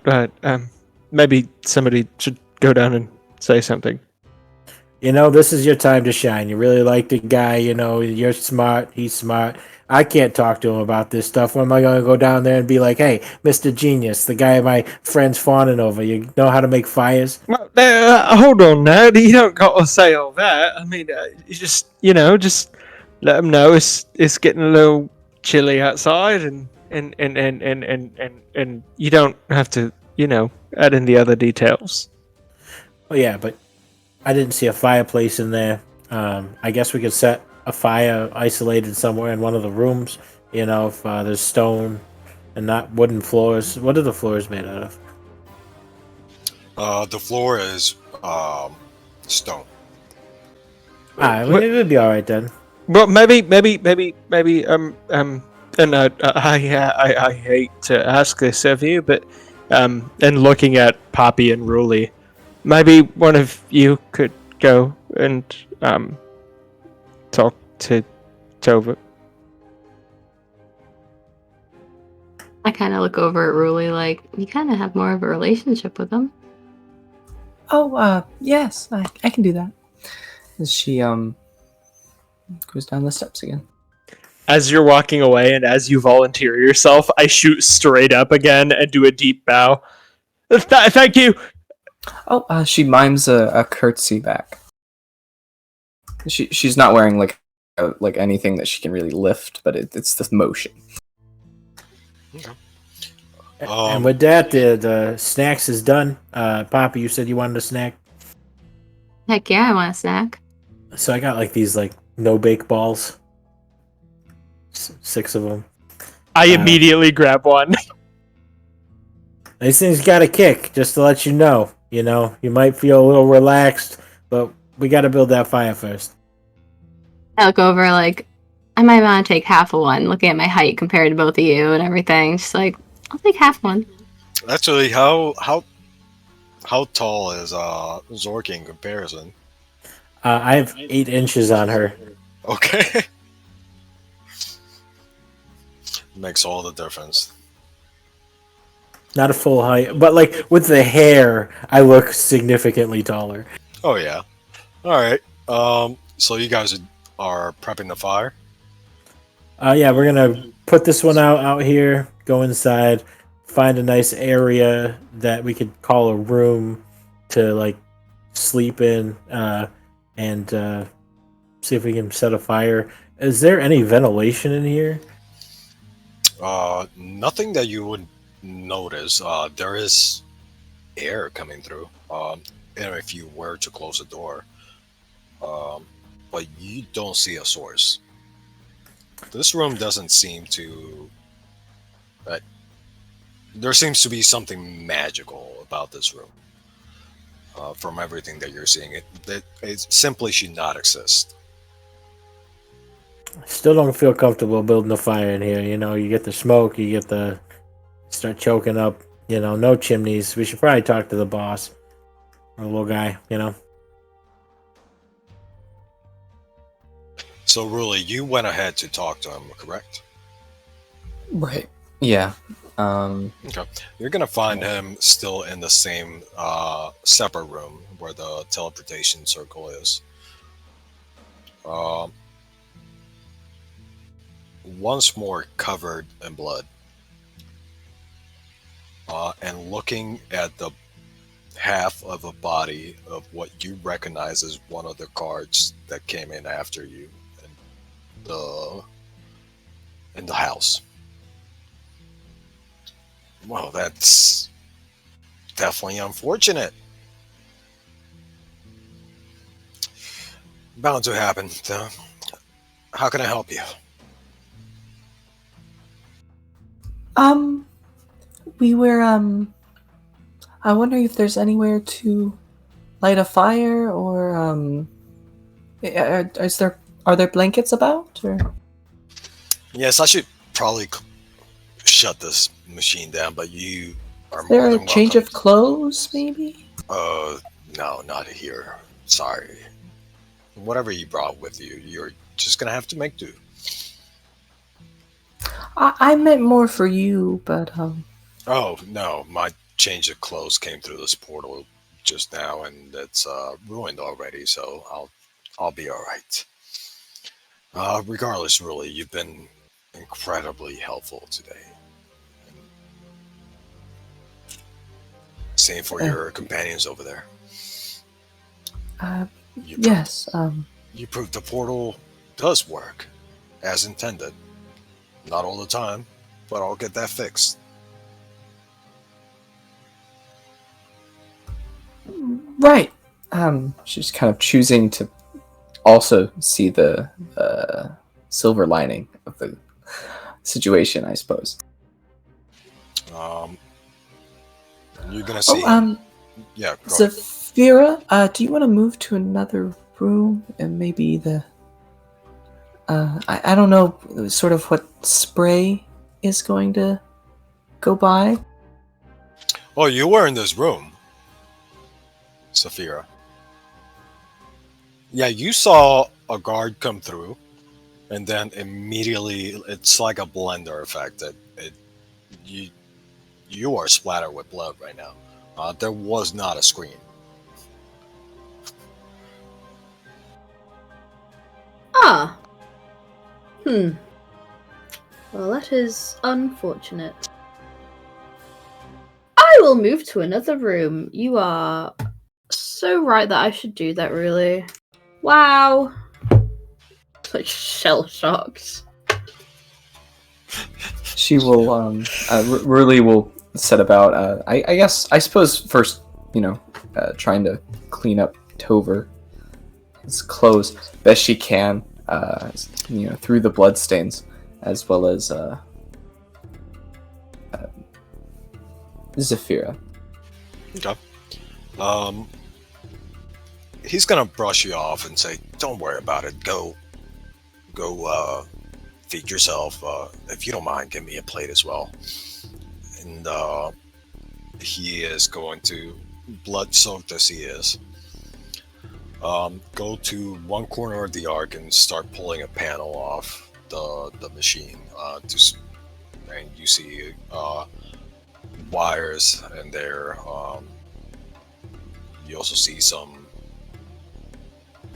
Maybe somebody should go down and say something. You know, this is your time to shine. You really like the guy, you know, you're smart, he's smart. I can't talk to him about this stuff. When am I going to go down there and be like, hey, Mr. Genius, the guy my friend's fawning over, you know how to make fires? Well, hold on now. You don't got to say all that. I mean, you just let them know it's getting a little chilly outside, and you don't have to, add in the other details. Oh, yeah, but I didn't see a fireplace in there. I guess we could set a fire isolated somewhere in one of the rooms, if there's stone and not wooden floors. What are the floors made out of? The floor is stone. It would be all right then. Well, maybe. And I hate to ask this of you, but and looking at Poppy and Ruli, maybe one of you could go and talk to Tova. I kind of look over at Ruli like, you kind of have more of a relationship with him. Oh, yes, I can do that. As she goes down the steps again. As you're walking away and as you volunteer yourself, I shoot straight up again and do a deep bow. Thank you. Oh, she mimes a curtsy back. She's not wearing like anything that she can really lift, but it's the motion. Okay. And with that, the snacks is done. Poppy, you said you wanted a snack? Heck yeah, I want a snack. So I got like these no-bake balls. 6 of them. I immediately grab one. These things got a kick, just to let you know. You might feel a little relaxed, but we got to build that fire first. I look over like, I might want to take half of one, looking at my height compared to both of you and everything. Just like, I'll take half one. Actually, how tall is Zorky in comparison? I have 8 inches on her. Okay. Makes all the difference. Not a full height, but with the hair, I look significantly taller. Oh yeah. All right. So you guys are are prepping the fire. Yeah, we're gonna put this one out here. Go inside, find a nice area that we could call a room to like sleep in, and see if we can set a fire. Is there any ventilation in here? Nothing that you would notice. There is air coming through. And if you were to close the door, but you don't see a source. This room doesn't seem to. There seems to be something magical about this room. From everything that you're seeing, it simply should not exist. Still don't feel comfortable building a fire in here. You know, you get the smoke, you get the start choking up. You know, no chimneys. We should probably talk to the boss or the little guy. You know. So, really, you went ahead to talk to him, correct? Right. Yeah. Okay. You're gonna find him still in the same separate room where the teleportation circle is. Once more covered in blood. And looking at the half of a body of what you recognize as one of the guards that came in after you in the house. Well, that's definitely unfortunate. Bound to happen. How can I help you? We were, I wonder if there's anywhere to light a fire, or, are there blankets about, or? Yes, I should probably shut this machine down, but you are Is there more a than change welcome. of clothes, maybe? No, not here. Sorry. Whatever you brought with you, you're just gonna have to make do. I meant more for you, but, Oh, no, my change of clothes came through this portal just now, and it's ruined already, so I'll be all right. Regardless, really, you've been incredibly helpful today. Same for your companions over there. You yes, You proved the portal does work as intended. Not all the time, but I'll get that fixed. right. She's kind of choosing to also see the silver lining of the situation, I suppose. You're gonna see. Yeah, go ahead. Zafira, do you want to move to another room and maybe I don't know, sort of what spray is going to go by? Oh, you were in this room, Saphira. Yeah, you saw a guard come through, and then immediately it's like a blender effect. You are splattered with blood right now. There was not a screen. Ah. Well, that is unfortunate. I will move to another room. You are so right that I should do that, really. Wow. Like shell shocked. She will, Ruli will set about, I suppose first, trying to clean up Tover, his clothes, best she can, through the bloodstains, as well as, Zafira. Okay. He's gonna brush you off and say, "Don't worry about it. Go, feed yourself. If you don't mind, give me a plate as well." And he is going to, blood-soaked as he is, go to one corner of the ark and start pulling a panel off the machine. And you see wires in there. You also see some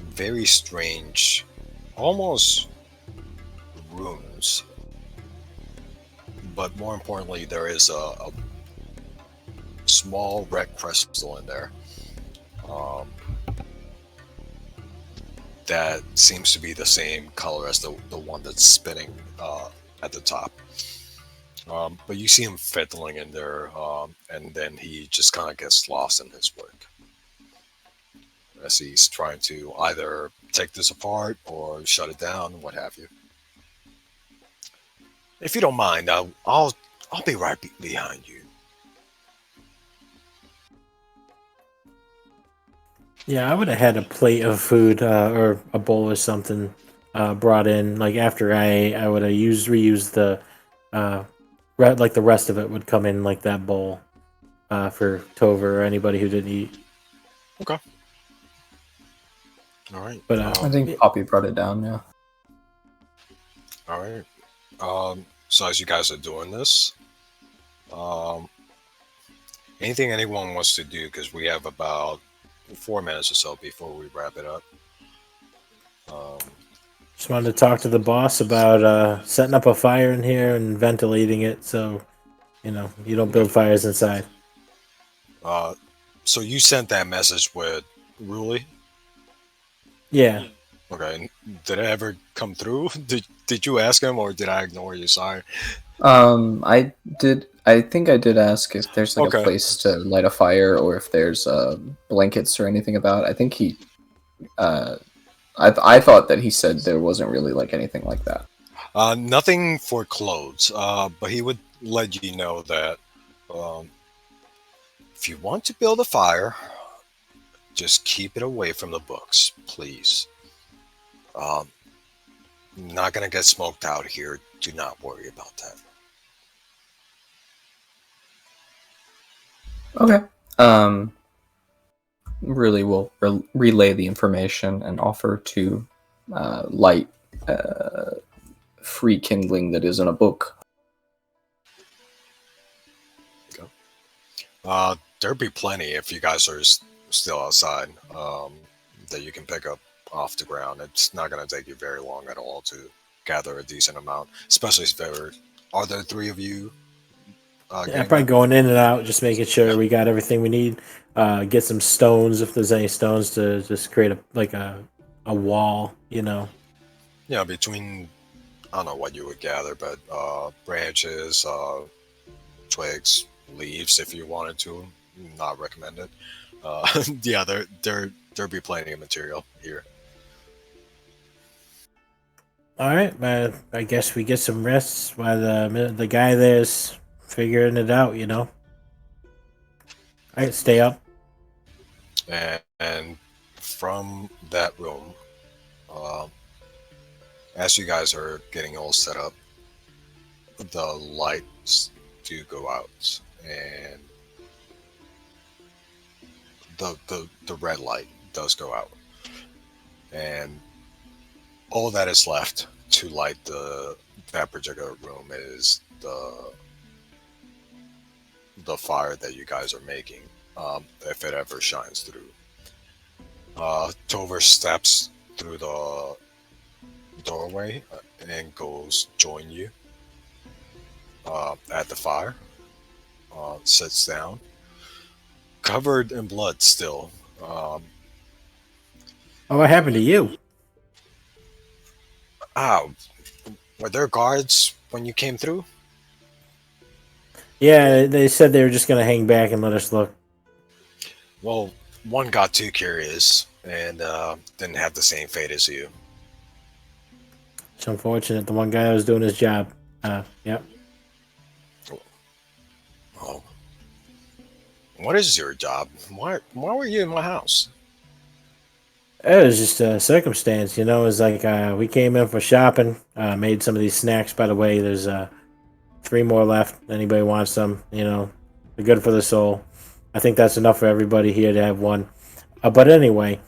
very strange almost runes, but more importantly, there is a small red crystal in there that seems to be the same color as the one that's spinning at the top. But you see him fiddling in there, and then he just kind of gets lost in his work as he's trying to either take this apart or shut it down, what have you. If you don't mind, I'll be right behind you. Yeah, I would have had a plate of food or a bowl or something brought in. Like after I would have reused the like the rest of it would come in like that bowl for Tova or anybody who didn't eat. Okay. All right. But I think Poppy brought it down. Yeah. All right. So as you guys are doing this, anything anyone wants to do, because we have about 4 minutes or so before we wrap it up. Just wanted to talk to the boss about setting up a fire in here and ventilating it, so you don't build fires inside. So you sent that message with Ruli? Yeah. Okay. Did it ever come through? Did you ask him, or did I ignore you? Sorry. I did. I think I did ask if there's like Okay. a place to light a fire or if there's blankets or anything about. I think he. I thought that he said there wasn't really like anything like that. Nothing for clothes, but he would let you know that if you want to build a fire, just keep it away from the books, please. Not gonna get smoked out here. Do not worry about that. Okay. Really will relay the information and offer to light free kindling that isn't a book. There'd be plenty if you guys are still outside that you can pick up off the ground. It's not going to take you very long at all to gather a decent amount, especially if are there 3 of you? Yeah, probably going in and out, just making sure we got everything we need. Get some stones if there's any stones to just create a wall, Yeah, between, I don't know what you would gather, but branches, twigs, leaves if you wanted to. Not recommended. Yeah, there'd be plenty of material here. All right, man. I guess we get some rest while the guy there's figuring it out. All right, stay up. And from that room, as you guys are getting all set up, the lights do go out, and the red light does go out, and all that is left to light that particular room is the fire that you guys are making, if it ever shines through. Tover steps through the doorway and goes join you at the fire. Sits down, covered in blood still. Oh, what happened to you? Were there guards when you came through? Yeah, they said they were just gonna hang back and let us look. Well, one got too curious and didn't have the same fate as you. It's unfortunate. The one guy that was doing his job. Yep. Oh. What is your job? Why were you in my house? It was just a circumstance, It was like we came in for shopping. Made some of these snacks. By the way, there's 3 more left. Anybody wants some? They're good for the soul. I think that's enough for everybody here to have one. But anyway,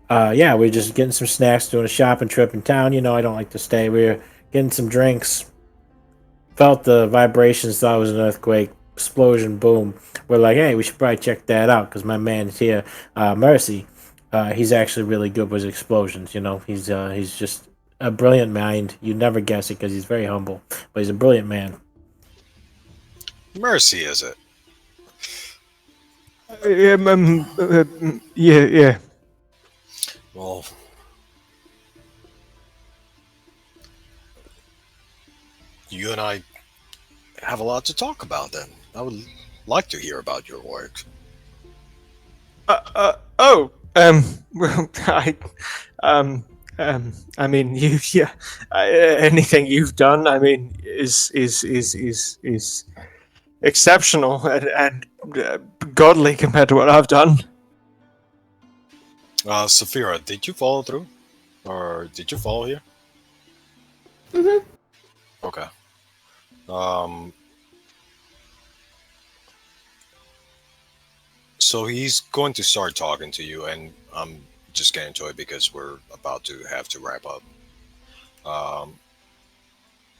yeah, we're just getting some snacks, doing a shopping trip in town. I don't like to stay. We were getting some drinks. Felt the vibrations. Thought it was an earthquake. Explosion. Boom. We're like, hey, we should probably check that out because my man's here, Mercy. He's actually really good with explosions. He's just a brilliant mind. You'd never guess it because he's very humble, but he's a brilliant man. Mercy, is it? Yeah. Well, you and I have a lot to talk about then. I would like to hear about your work. Well, I mean, anything you've done, I mean, is exceptional and godly compared to what I've done. Saphira, did you follow through? Or did you follow here? Mm-hmm. Okay. So he's going to start talking to you, and I'm just getting to it because we're about to have to wrap up.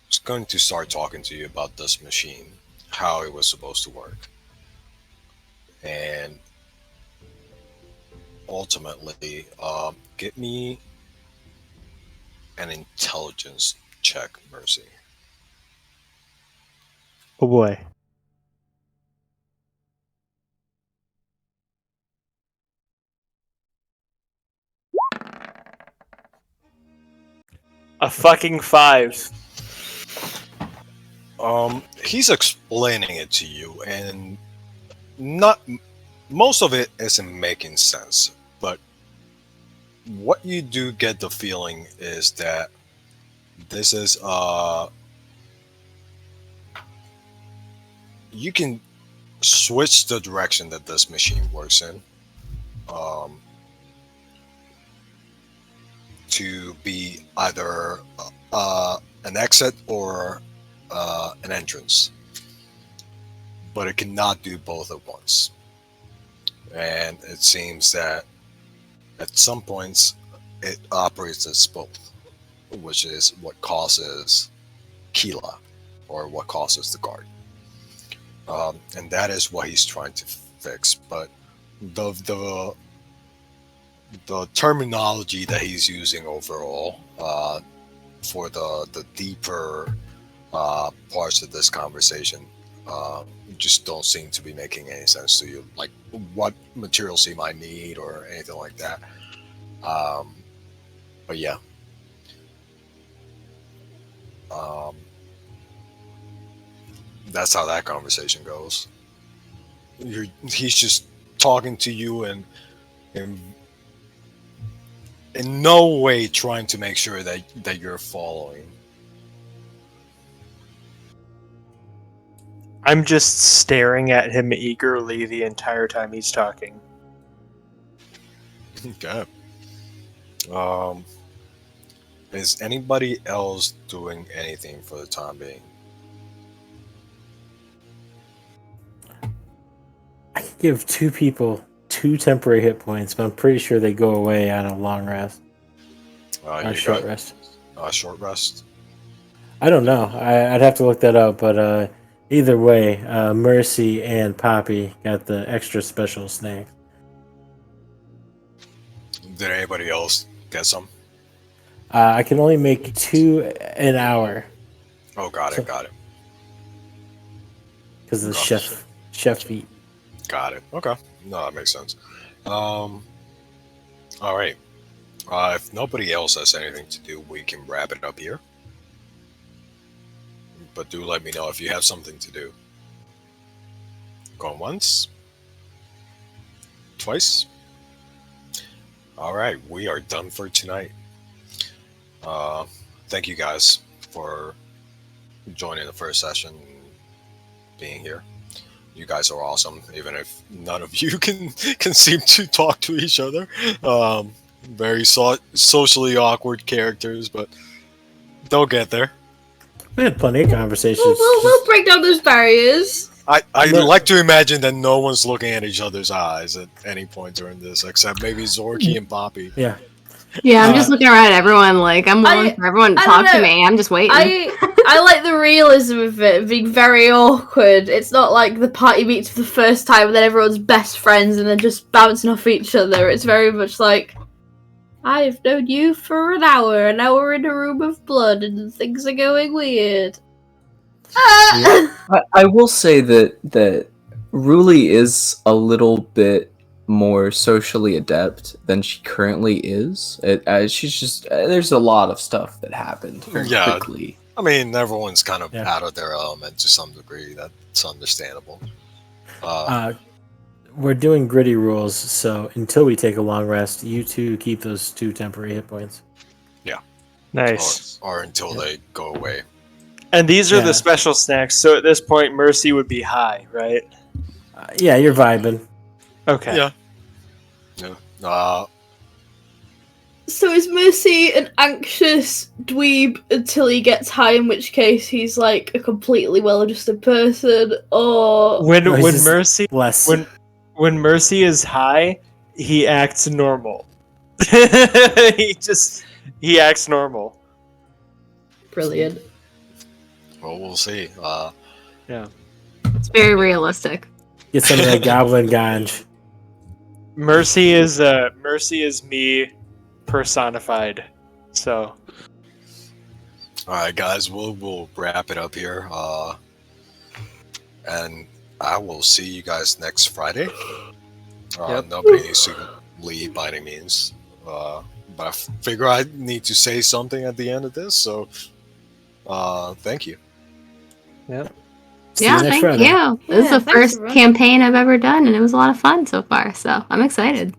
He's going to start talking to you about this machine, how it was supposed to work, and ultimately, get me an intelligence check, Mercy. Oh boy. A fucking 5. He's explaining it to you, and not most of it isn't making sense, but what you do get the feeling is that this is you can switch the direction that this machine works in, to be either an exit or an entrance, but it cannot do both at once. And it seems that at some points it operates as both, which is what causes Kila, or what causes the guard. And that is what he's trying to fix. But the terminology that he's using overall for the deeper parts of this conversation just don't seem to be making any sense to you, like what materials he might need or anything like that. But yeah, that's how that conversation goes. He's just talking to you and in no way trying to make sure that you're following. I'm just staring at him eagerly the entire time he's talking. Okay. Is anybody else doing anything for the time being? I could give 2 people 2 temporary hit points, but I'm pretty sure they go away on a long rest. Or short rest. Short rest? I don't know. I'd have to look that up, but either way, Mercy and Poppy got the extra special snacks. Did anybody else get some? I can only make 2 an hour. Oh, got it. Because of the chef feet. Got it. Okay. No, that makes sense. All right. If nobody else has anything to do, we can wrap it up here. But do let me know if you have something to do. Going once. Twice. All right. We are done for tonight. Thank you guys for joining the first session, being here. You guys are awesome, even if none of you can seem to talk to each other. Very socially awkward characters, but they'll get there. We had plenty of conversations. We'll break down those barriers. I like to imagine that no one's looking at each other's eyes at any point during this, except maybe Zorky and Poppy. Yeah. Yeah, I'm just looking around at everyone like I'm willing for everyone to talk to me. I'm just waiting. I like the realism of it being very awkward. It's not like the party meets for the first time and then everyone's best friends and then just bouncing off each other. It's very much like, I've known you for an hour, and now we're in a room of blood, and things are going weird. I will say that Ruli is a little bit more socially adept than she currently is. She's just there's a lot of stuff that happened very quickly. I mean, everyone's kind of Yeah. out of their element to some degree. That's understandable. We're doing gritty rules, so until we take a long rest, you two keep those 2 temporary hit points. Nice. Or until they go away. And these are Yeah. the special snacks. So at this point, Mercy would be high, right? Yeah, you're vibing. Okay. Yeah. Yeah. So is Mercy an anxious dweeb until he gets high, in which case he's like a completely well-adjusted person, or... When No, he's when just Mercy Bless. when Mercy is high, he acts normal. he acts normal. Brilliant. Well, we'll see. It's very realistic. Get some of that goblin ganj. Mercy is me personified. So All right, guys, we'll wrap it up here. And I will see you guys next Friday. Yep. Nobody needs to leave by any means. But I figure I need to say something at the end of this, so thank you. See you Yeah, next thank Friday. you. This is Yeah, the thanks, first everyone. campaign I've ever done, and it was a lot of fun so far. So I'm excited.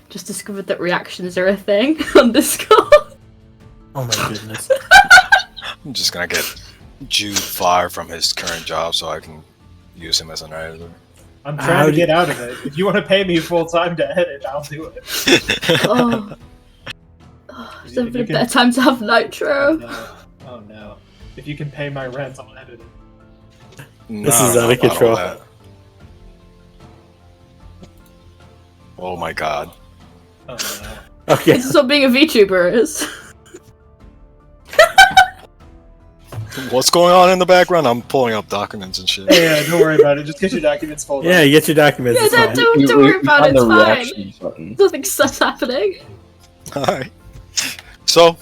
Just discovered that reactions are a thing on Discord. Oh my goodness. I'm just gonna get Jude fired from his current job so I can use him as an editor. I'm How trying to do- get out of it. If you want to pay me full time to edit, I'll do it. Oh. There's never been a better time to have Nitro. No. Oh no. If you can pay my rent, I'll edit it. No, This is I don't out know of about all control. that. Oh my god. Oh no. Okay. This is what being a VTuber is. What's going on in the background? I'm pulling up documents and shit. Yeah, don't worry about it. Just get your documents folded. Yeah, you get your documents. Yeah, it's fine. don't worry about it. found It's the fine. reaction button. Nothing sus happening. Alright. So,